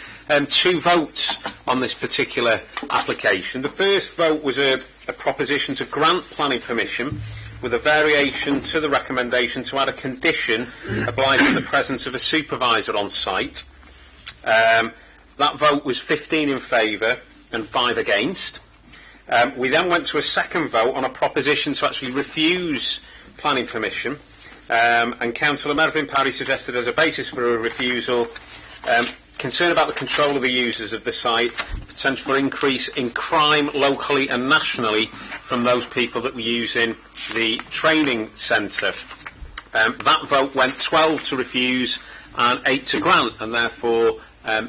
2 votes on this particular application. The first vote was a proposition to grant planning permission with a variation to the recommendation to add a condition obliging the presence of a supervisor on site. That vote was 15 in favour and 5 against. We then went to a second vote on a proposition to actually refuse planning permission, and Councillor Mervyn Parry suggested as a basis for a refusal concern about the control of the users of the site, potential for increase in crime locally and nationally from those people that were using the training centre. That vote went 12 to refuse and 8 to grant, and therefore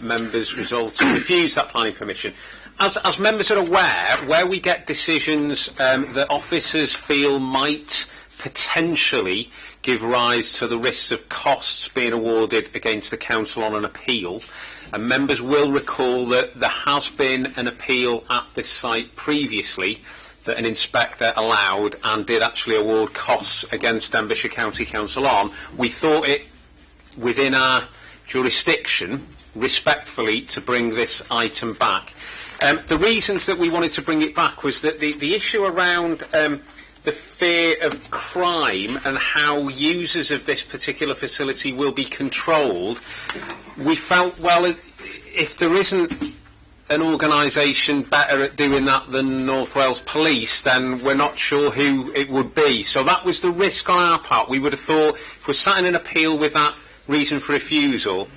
members resolved to refuse that planning permission. As members are aware, where we get decisions that officers feel might potentially give rise to the risks of costs being awarded against the council on an appeal, and members will recall that there has been an appeal at this site previously that an inspector allowed and did actually award costs against Denbighshire County Council on. We thought it within our jurisdiction, respectfully, to bring this item back. The reasons that we wanted to bring it back was that the issue around the fear of crime and how users of this particular facility will be controlled, we felt, well, if there isn't an organisation better at doing that than North Wales Police, then we're not sure who it would be. So that was the risk on our part. We would have thought if we're sat in an appeal with that reason for refusal,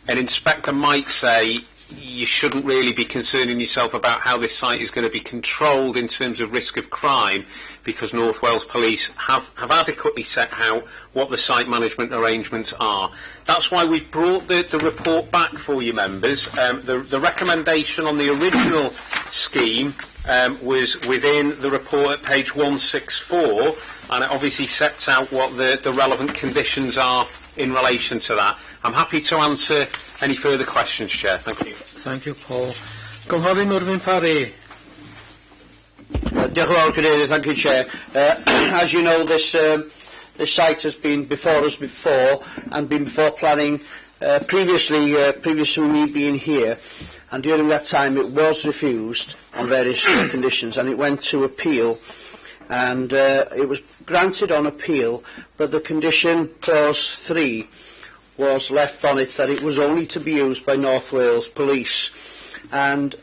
an inspector might say, you shouldn't really be concerning yourself about how this site is going to be controlled in terms of risk of crime, because North Wales Police have adequately set out what the site management arrangements are. That's why we've brought the report back for you members. The recommendation on the original scheme was within the report at page 164, and it obviously sets out what the relevant conditions are in relation to that. I'm happy to answer any further questions, Chair. Thank you. Thank you, Paul. Cynghori Mervyn Parry. Diolch yn fawr, Cadeirydd. Thank you, Chair. As you know, this site has been before us before and been before planning previously to me being here, and during that time it was refused on various conditions, and it went to appeal, and it was granted on appeal, but the condition, clause 3, was left on it that it was only to be used by North Wales Police. And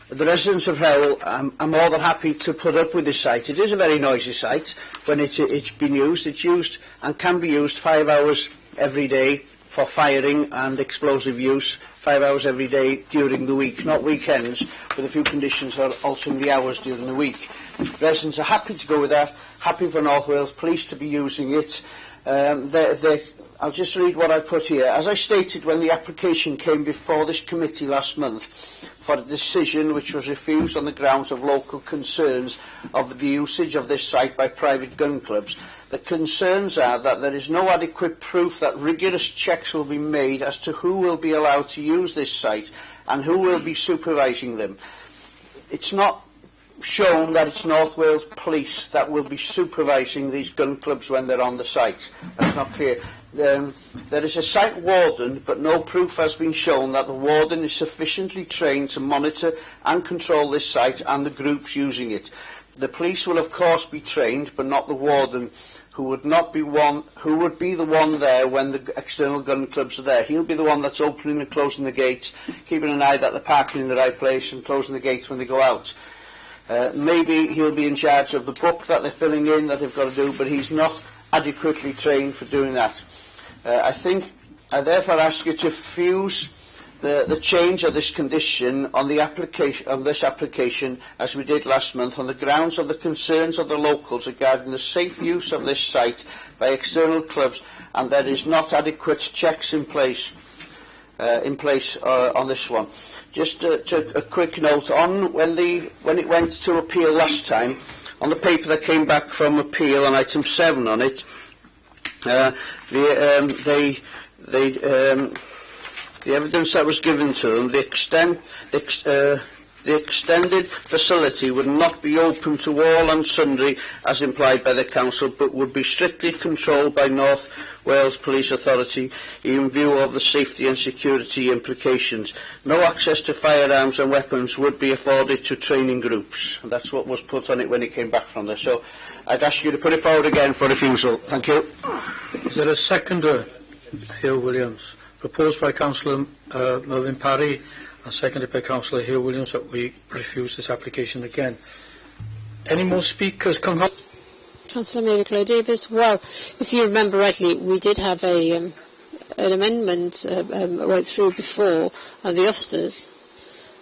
the residents of Howell are more than happy to put up with this site. It is a very noisy site when it's been used. It's used and can be used 5 hours every day for firing and explosive use, 5 hours every day during the week, not weekends, with a few conditions for altering the hours during the week. Residents are happy to go with that, happy for North Wales Police to be using it. I'll just read what I put here. As I stated when the application came before this committee last month for a decision which was refused on the grounds of local concerns of the usage of this site by private gun clubs, the concerns are that there is no adequate proof that rigorous checks will be made as to who will be allowed to use this site and who will be supervising them. It's not shown that it's North Wales Police that will be supervising these gun clubs when they're on the site. That's not clear. There is a site warden, but no proof has been shown that the warden is sufficiently trained to monitor and control this site and the groups using it. The police will of course be trained, but not the warden, who would be the one there when the external gun clubs are there. He'll be the one that's opening and closing the gates, keeping an eye that they're parking in the right place and closing the gates when they go out. Maybe he'll be in charge of the book that they're filling in that they've got to do, but he's not adequately trained for doing that. I therefore ask you to fuse the change of this condition on the application of this application as we did last month on the grounds of the concerns of the locals regarding the safe use of this site by external clubs, and there is not adequate checks in place on this one. Just a quick note on when it went to appeal last time, on the paper that came back from appeal on item 7 on it, The evidence that was given to them, the extended facility would not be open to all and sundry as implied by the council, but would be strictly controlled by North Wales Police Authority in view of the safety and security implications. No access to firearms and weapons would be afforded to training groups. And that's what was put on it when it came back from there. So I'd ask you to put it forward again for refusal. Thank you. Is there a seconder, Hugh Williams? Proposed by Councillor Mervyn Parry and seconded by Councillor Hugh Williams that we refuse this application again. Any more speakers? Councillor Mary Claire Davis. Well, if you remember rightly, we did have an amendment went through before, and the officers,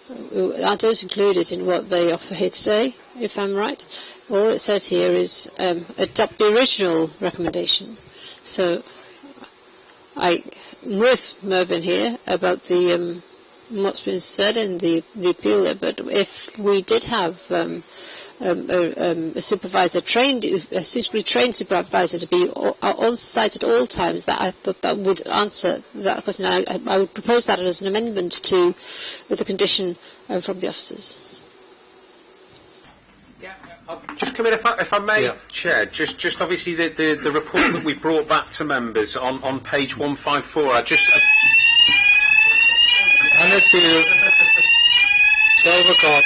I don't include it in what they offer here today, if I'm right. All it says here is adopt the original recommendation. So I'm with Mervyn here about the what's been said in the appeal there, but if we did have a supervisor trained, a suitably trained supervisor to be on site at all times, that I thought that would answer that question. I would propose that as an amendment to the condition from the officers. Just come in, if I may, Chair. Just obviously the report that we brought back to members on page 154. I just. And it is 12 o'clock.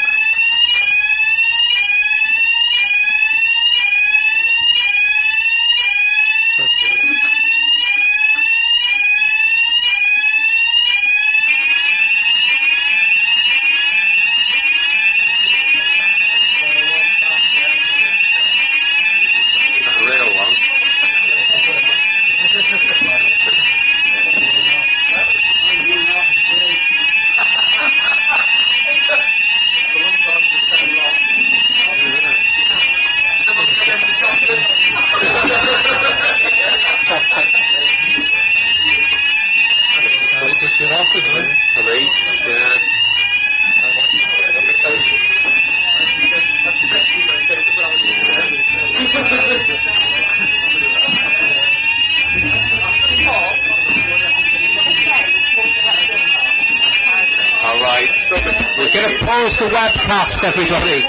Pause the webcast, everybody.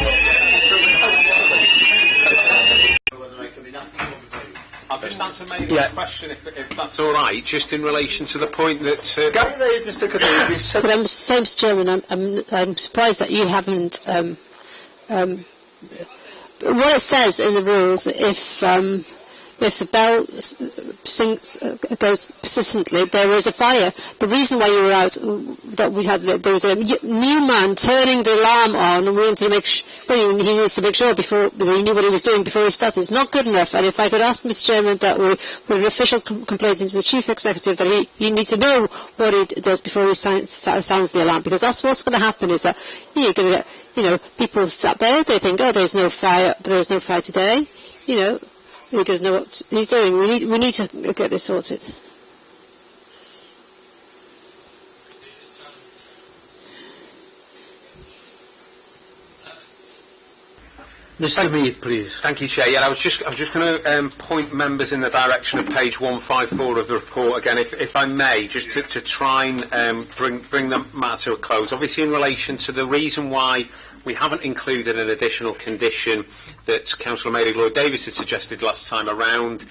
I'll just answer maybe a question, if that's all right, just in relation to the point that. Mr. But I'm saying, Mr. Chairman, I'm surprised that you haven't. What it says in the rules, if the bell goes persistently, there is a fire. The reason why you were out, that we had, there was a new man turning the alarm on, and we wanted to make he needs to make sure before he knew what he was doing before he started. It's not good enough. And if I could ask Mr. Chairman that we put an official complaint into the Chief Executive that he needs to know what he does before he sounds the alarm, because that's what's going to happen. Is that you're going to get people sat there, they think, oh, there's no fire, but there's no fire today. He doesn't know what he's doing. We need to get this sorted. Mr. Mead, please. Thank you, Chair. Yeah, I was just going to point members in the direction of page 154 of the report again, if I may, just to try and bring the matter to a close. Obviously, in relation to the reason why we haven't included an additional condition that Councillor Mary Lloyd-Davis had suggested last time around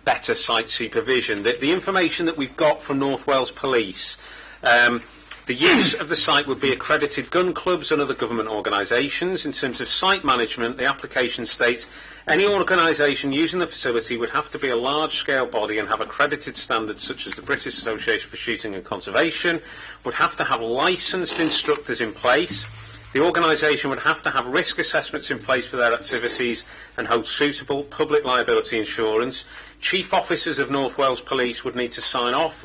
better site supervision. The information that we've got from North Wales Police, the use of the site would be accredited gun clubs and other government organisations. In terms of site management, the application states any organisation using the facility would have to be a large-scale body and have accredited standards such as the British Association for Shooting and Conservation, would have to have licensed instructors in place. The organisation would have to have risk assessments in place for their activities and hold suitable public liability insurance. Chief officers of North Wales Police would need to sign off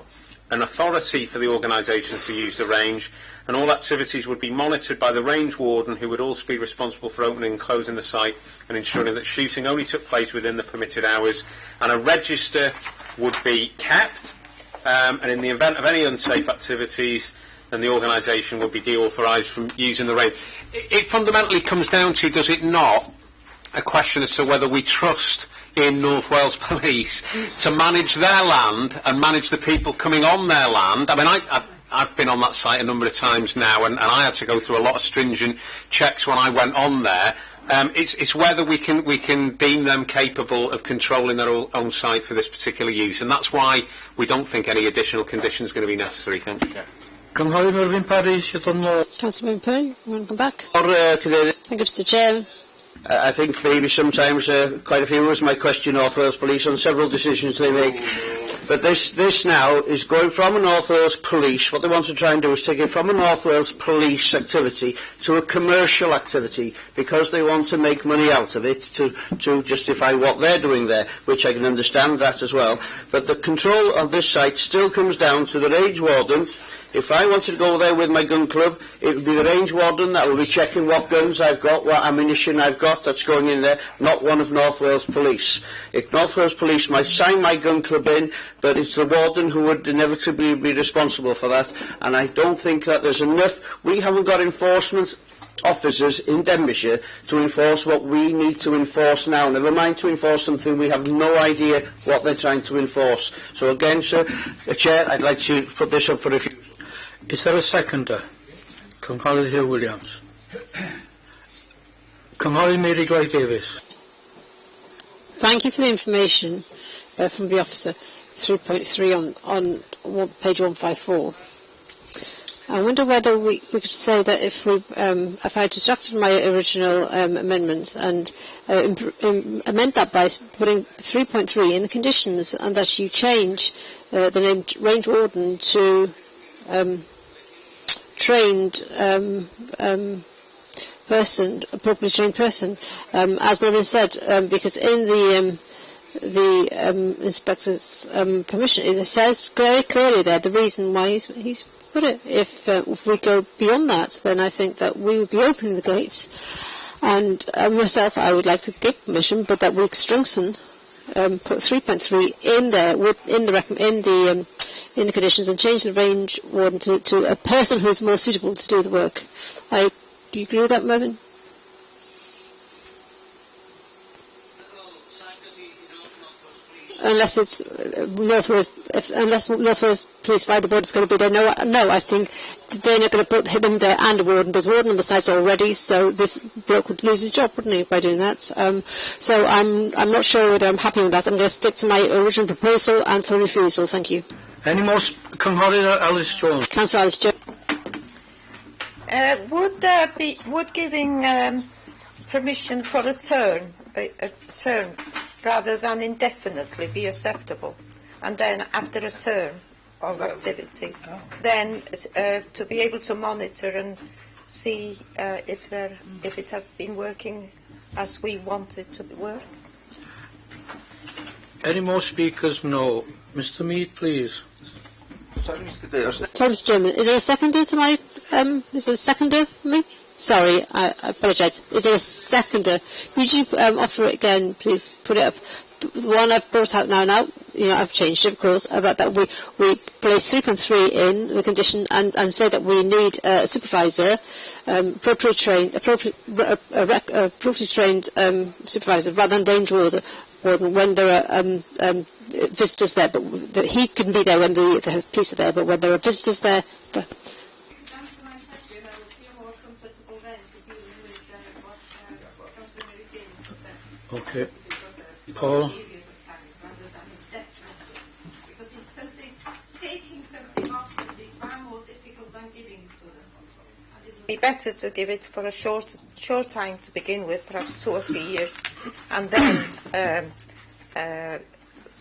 an authority for the organisations to use the range, and all activities would be monitored by the range warden, who would also be responsible for opening and closing the site and ensuring that shooting only took place within the permitted hours, and a register would be kept, and in the event of any unsafe activities, then the organisation will be deauthorised from using the range. It fundamentally comes down to, does it not, a question as to whether we trust, in North Wales Police to manage their land and manage the people coming on their land. I mean, I've been on that site a number of times now, and I had to go through a lot of stringent checks when I went on there. It's whether we can deem them capable of controlling their own site for this particular use, and that's why we don't think any additional conditions are going to be necessary. Thank you, Chair. Councillor Perry, you want to come back? Thank you, Mr. Chairman. I think maybe sometimes quite a few of us might question North Wales Police on several decisions they make. But this now is going from a North Wales Police. What they want to try and do is take it from a North Wales Police activity to a commercial activity, because they want to make money out of it to justify what they're doing there, which I can understand that as well. But the control of this site still comes down to the range warden. If I wanted to go there with my gun club, it would be the range warden that will be checking what guns I've got, what ammunition I've got that's going in there, not one of North Wales Police. If North Wales Police might sign my gun club in, but it's the warden who would inevitably be responsible for that, and I don't think that there's enough. We haven't got enforcement officers in Denbighshire to enforce what we need to enforce now. Never mind to enforce something we have no idea what they're trying to enforce. So again, sir, Chair, I'd like to put this up for review. Is there a seconder? Councillor Hugh Williams. Councillor Mary Gleig Davis. Thank you for the information from the officer. 3.3 on page 154. I wonder whether we could say that if I deducted my original amendment and amend that by putting 3.3 in the conditions, and that you change the name range warden to trained person, appropriately trained person, as Robin said, because in the inspector's permission, it says very clearly there the reason why he's put it. If we go beyond that, then I think that we would be opening the gates. And myself, I would like to give permission, but that we strengthen, put 3.3 in there in the conditions, and change the range warden to a person who is more suitable to do the work. Do you agree with that, Mervyn? Unless it's North Wales, unless North Wales Police by the board is going to be there. No, I think they're not going to put him there and a warden. There's a warden on the site already, so this bloke would lose his job, wouldn't he, by doing that? So I'm not sure whether I'm happy with that. I'm going to stick to my original proposal and for refusal. Thank you. Any more? Councillor Alice Jones. Councillor Alice Jones. Would giving permission for a term rather than indefinitely be acceptable, and then after a term of activity, then to be able to monitor and see if it has been working as we want it to work? Any more speakers? No. Mr. Mead, please. Sorry, Mr. Chairman, is there a seconder to my? Is there a seconder for me? Sorry, I apologise. Is there a seconder? Would you offer it again, please? Put it up. The one I've brought out now, I've changed it, of course, about that we place 3.3 in the condition and say that we need a supervisor, appropriately trained supervisor, rather than range warden when there are visitors there. But he can be there when the police are there, but when there are visitors there. Okay. Paul? It'd be better to give it for a short time to begin with, perhaps 2 or 3 years, and then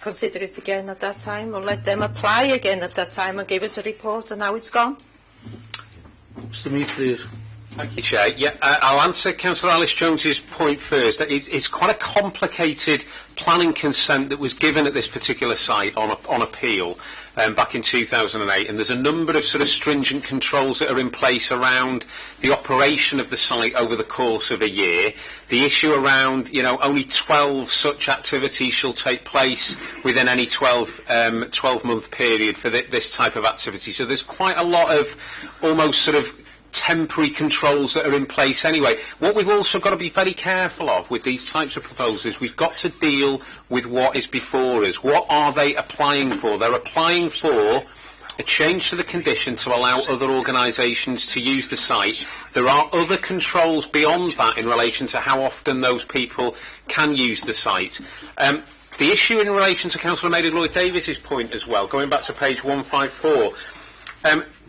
consider it again at that time, or let them apply again at that time and give us a report on how it's gone. Mr. Mead, please. Thank you, Chair. Yeah, I'll answer Councillor Alice Jones's point first. It's quite a complicated planning consent that was given at this particular site on appeal back in 2008, and there's a number of sort of stringent controls that are in place around the operation of the site over the course of a year. The issue around, only 12 such activities shall take place within any 12-month period for this type of activity. So there's quite a lot of almost sort of temporary controls that are in place anyway. What we've also got to be very careful of with these types of proposals, we've got to deal with what is before us. What are they applying for? They're applying for a change to the condition to allow other organisations to use the site. There are other controls beyond that in relation to how often those people can use the site. The issue in relation to Councillor Mary Lloyd Davies's point as well, going back to page 154,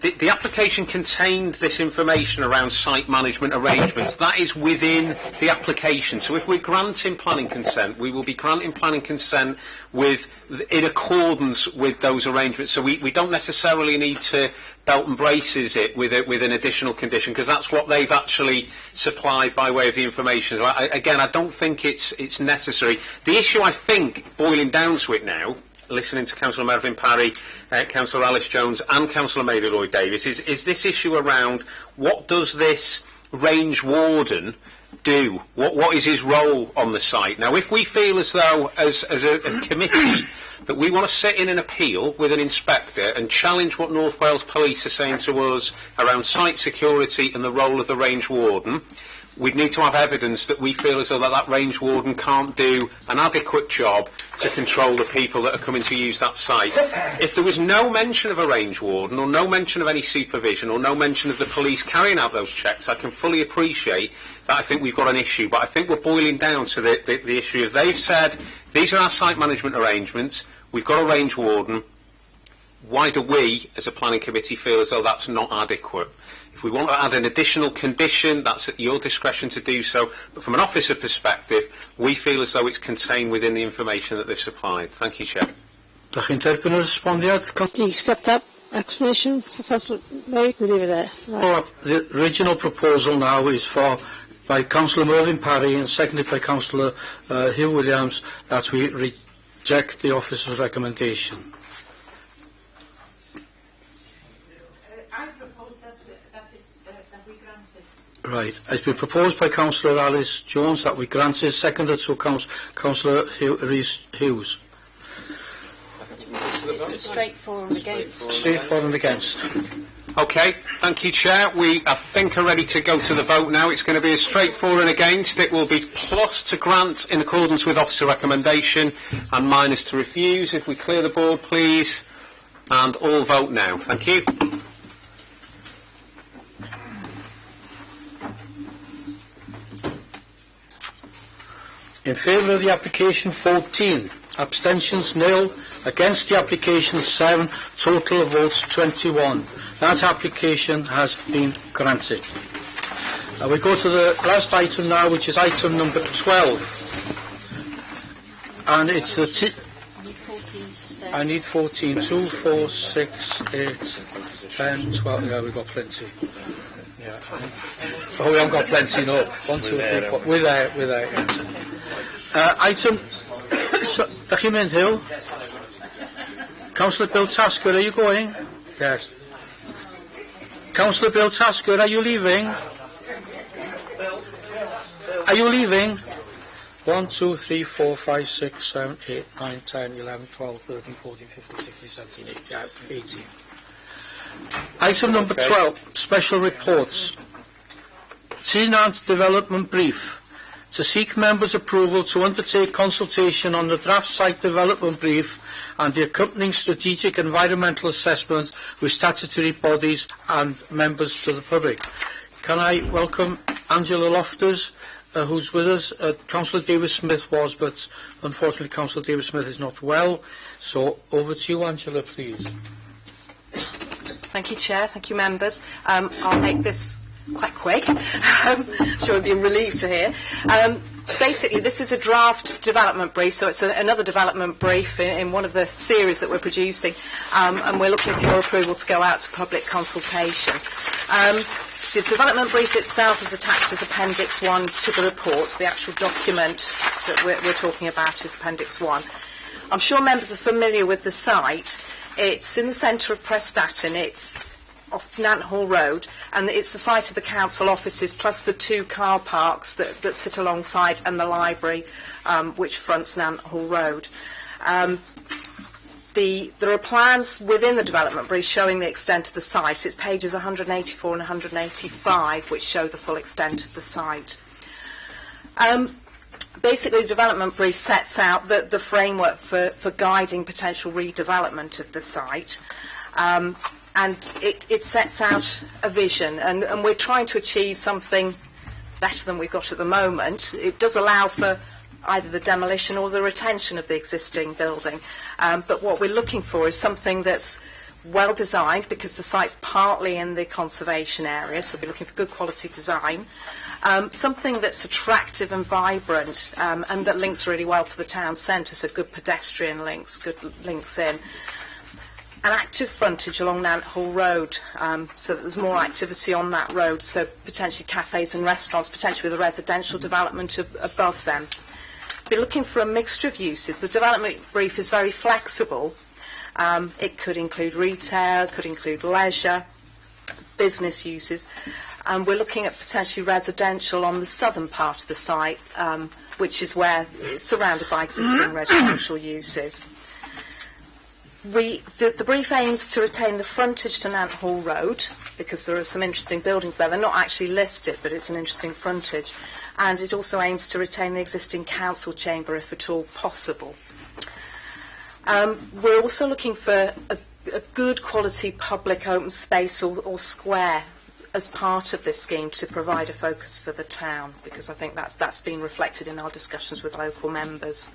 the application contained this information around site management arrangements. That is within the application. So if we're granting planning consent, we will be granting planning consent in accordance with those arrangements. So we don't necessarily need to belt and braces it with an additional condition, because that's what they've actually supplied by way of the information. So I don't think it's necessary. The issue, I think, boiling down to it now, listening to Councillor Mervyn Parry, Councillor Alice Jones and Councillor Mary Lloyd Davies, is this issue around what does this range warden do? What is his role on the site? Now, if we feel as though, as a committee, that we want to sit in an appeal with an inspector and challenge what North Wales Police are saying to us around site security and the role of the range warden, we'd need to have evidence that we feel as though that range warden can't do an adequate job to control the people that are coming to use that site. If there was no mention of a range warden, or no mention of any supervision, or no mention of the police carrying out those checks, I can fully appreciate that. I think we've got an issue, but I think we're boiling down to the issue of they've said, these are our site management arrangements, we've got a range warden, why do we, as a planning committee, feel as though that's not adequate? If we want to add an additional condition, that's at your discretion to do so. But from an officer perspective, we feel as though it's contained within the information that they've supplied. Thank you, Chair. Do you accept that explanation, Professor Mary? Can we leave it there? Right. The original proposal now is by Councillor Mervyn Parry and seconded by Councillor Hugh Williams, that we reject the officer's recommendation. Right. It's been proposed by Councillor Alice Jones that we grant it, seconded to Councillor Hughes. It's a straight for and against. Straight for and against. Okay, thank you, Chair. We, I think, are ready to go to the vote now. It's going to be a straight for and against. It will be plus to grant in accordance with officer recommendation and minus to refuse. If we clear the board, please. And all vote now. Thank you. In favour of the application, 14. Abstentions, nil. Against the application, 7. Total of votes, 21. That application has been granted. We go to the last item now, which is item number 12. And it's the... I need 14. 2, 4, 6, 8, 10, 12. Yeah, we've got plenty. Yeah. Oh, we haven't got plenty, no. 1, 2, 3, 4. We're there, yes. Item... Dach chi'n mynd, Hill? Councillor Bill Tasker, are you going? Yes. Councillor Bill Tasker, are you leaving? Are you leaving? 1, 2, 3, 4, 5, 6, 7, 8, 9, 10, 11, 12, 13, 14, 15, 16, 17, 18. Item number 12, special reports. Tenant development brief. To seek members' approval to undertake consultation on the draft site development brief and the accompanying strategic environmental assessment with statutory bodies and members to the public. Can I welcome Angela Loftus, who's with us? Councillor Davis-Smith was, but unfortunately Councillor Davis-Smith is not well. So over to you, Angela, please. Thank you, Chair. Thank you, members. I'll make this quite quick. Sure you'll be relieved to hear. Basically, this is a draft development brief, so it's another development brief in one of the series that we're producing, and we're looking for your approval to go out to public consultation. The development brief itself is attached as Appendix 1 to the reports. The actual document that we're talking about is Appendix 1. I'm sure members are familiar with the site. It's in the centre of Prestatyn. It's off Nant Hall Road, and it's the site of the council offices plus the 2 car parks that sit alongside, and the library which fronts Nant Hall Road. The There are plans within the development brief showing the extent of the site. It's pages 184 and 185 which show the full extent of the site. Basically, the development brief sets out the framework for guiding potential redevelopment of the site, and it sets out a vision, and we're trying to achieve something better than we've got at the moment. It does allow for either the demolition or the retention of the existing building, but what we're looking for is something that's well designed, because the site's partly in the conservation area, so we're looking for good quality design. Something that's attractive and vibrant, and that links really well to the town centre, so good pedestrian links, good links in. An active frontage along Nant Hall Road, so that there's more activity on that road, so potentially cafes and restaurants, potentially with a residential development above them. Be looking for a mixture of uses. The development brief is very flexible. It could include retail, could include leisure, business uses. We're looking at potentially residential on the southern part of the site, which is where it's surrounded by existing residential uses. The brief aims to retain the frontage to Nant Hall Road, because there are some interesting buildings there. They're not actually listed, but it's an interesting frontage. And it also aims to retain the existing council chamber, if at all possible. We're also looking for a good quality public open space or square as part of this scheme to provide a focus for the town, because I think that's been reflected in our discussions with local members.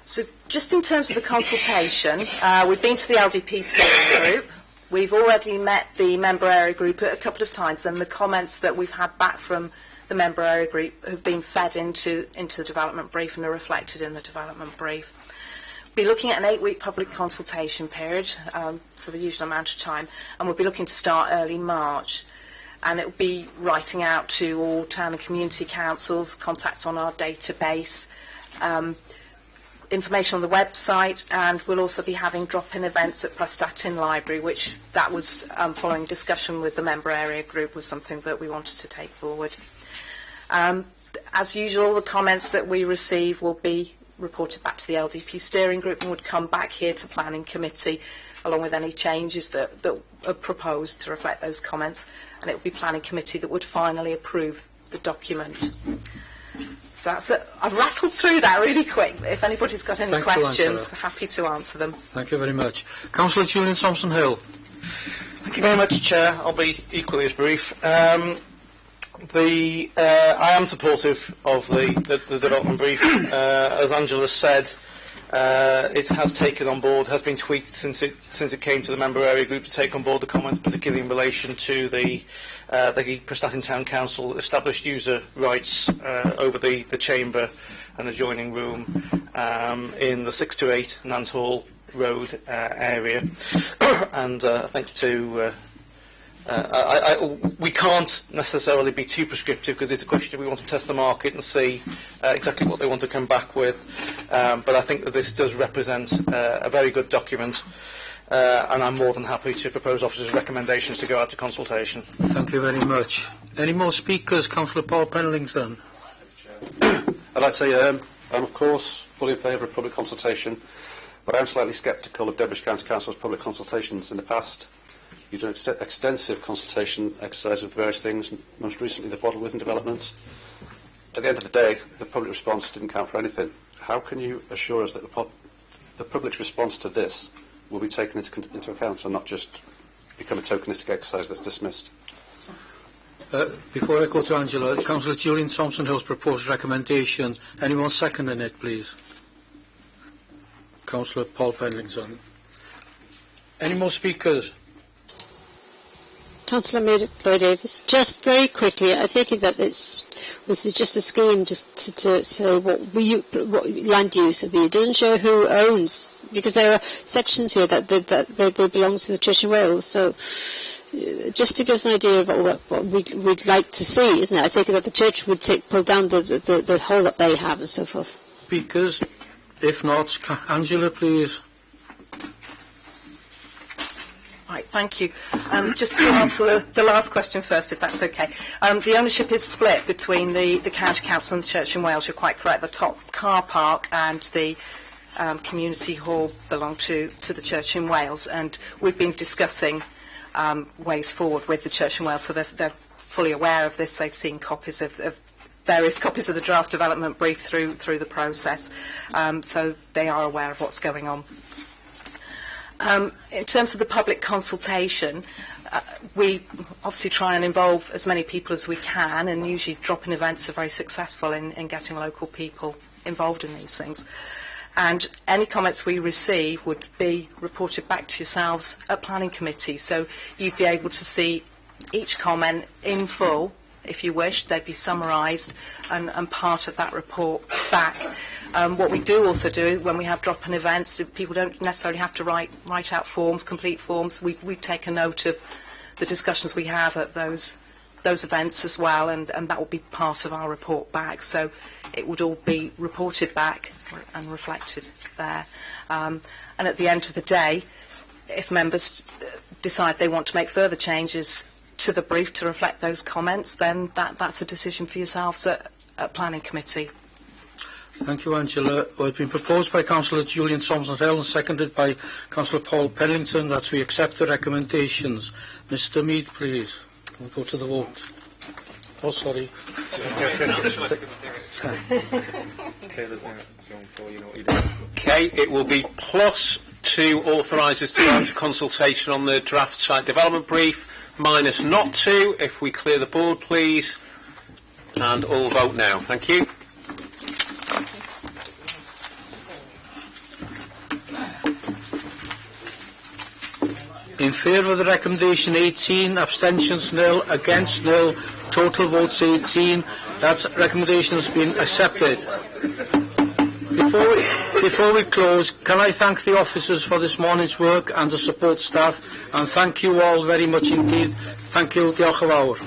So just in terms of the consultation, we've been to the LDP steering group. We've already met the member area group a couple of times, and the comments that we've had back from the member area group have been fed into the development brief and are reflected in the development brief. We'll be looking at an 8-week public consultation period, so the usual amount of time, and we'll be looking to start early March. And it will be writing out to all town and community councils, contacts on our database, information on the website, and we'll also be having drop-in events at Prestatyn Library, which that was following discussion with the member area group, was something that we wanted to take forward. As usual, the comments that we receive will be reported back to the LDP steering group and would come back here to planning committee, along with any changes that are proposed to reflect those comments, and it will be planning committee that would finally approve the document. So that's it. I've rattled through that really quick. If anybody's got any questions, happy to answer them. Thank you very much. Councillor Julian Thompson-Hill. Thank you very much, Chair. I'll be equally as brief. I am supportive of the development brief. As Angela said, it has taken on board, has been tweaked since it came to the member area group to take on board the comments, particularly in relation to the Prestatyn Town Council established user rights over the chamber and adjoining room in the 6 to 8 Nant Hall Road area. And I think we can't necessarily be too prescriptive, because it's a question we want to test the market and see exactly what they want to come back with. But I think that this does represent a very good document, and I'm more than happy to propose officers' recommendations to go out to consultation. Thank you very much. Any more speakers? Councillor Paul Penlington. I'd like to say I'm of course fully in favour of public consultation, but I'm slightly sceptical of Denbighshire County Council's public consultations in the past. You've done extensive consultation exercise with various things, most recently the Bottle Within development. At the end of the day, the public response didn't count for anything. How can you assure us that the public's response to this will be taken into account and not just become a tokenistic exercise that's dismissed? Before I go to Angela, Councillor Julian Thompson-Hill's proposed recommendation. Anyone seconding it, please? Councillor Paul Penlington. Any more speakers? Councillor Mary Davis, just very quickly, I take it that this is just a scheme just to say what land use would be. It doesn't show who owns, because there are sections here that they belong to the Church of Wales. So just to give us an idea of what we'd like to see, isn't it? I take it that the church would pull down the hole that they have and so forth. Speakers? If not, Angela, please. Right, thank you. Just to answer the last question first, if that's okay. The ownership is split between the County Council and the Church in Wales. You're quite correct. The top car park and the community hall belong to the Church in Wales, and we've been discussing ways forward with the Church in Wales, so they're fully aware of this. They've seen copies of various copies of the draft development brief through the process, so they are aware of what's going on. In terms of the public consultation, we obviously try and involve as many people as we can, and usually drop-in events are very successful in getting local people involved in these things. And any comments we receive would be reported back to yourselves at Planning Committee, so you'd be able to see each comment in full if you wish. They'd be summarised and part of that report back. What we do also do when we have drop-in events, people don't necessarily have to write out forms, complete forms. We take a note of the discussions we have at those events as well, and that will be part of our report back. So it would all be reported back and reflected there. And at the end of the day, if members decide they want to make further changes to the brief to reflect those comments, then that's a decision for yourselves at Planning Committee. Thank you, Angela. Well, it's been proposed by Councillor Julian Thompson-Hill and seconded by Councillor Paul Pellington that we accept the recommendations. Mr Mead, please. Can we go to the vote? Oh, sorry. Okay, it will be plus to authorise us to go into consultation on the draft site development brief, minus not to. If we clear the board, please. And all vote now. Thank you. In favour of the recommendation 18, abstentions nil, against nil, total votes 18. That recommendation has been accepted. Before we close, can I thank the officers for this morning's work and the support staff, and thank you all very much indeed. Thank you, diolch yn fawr.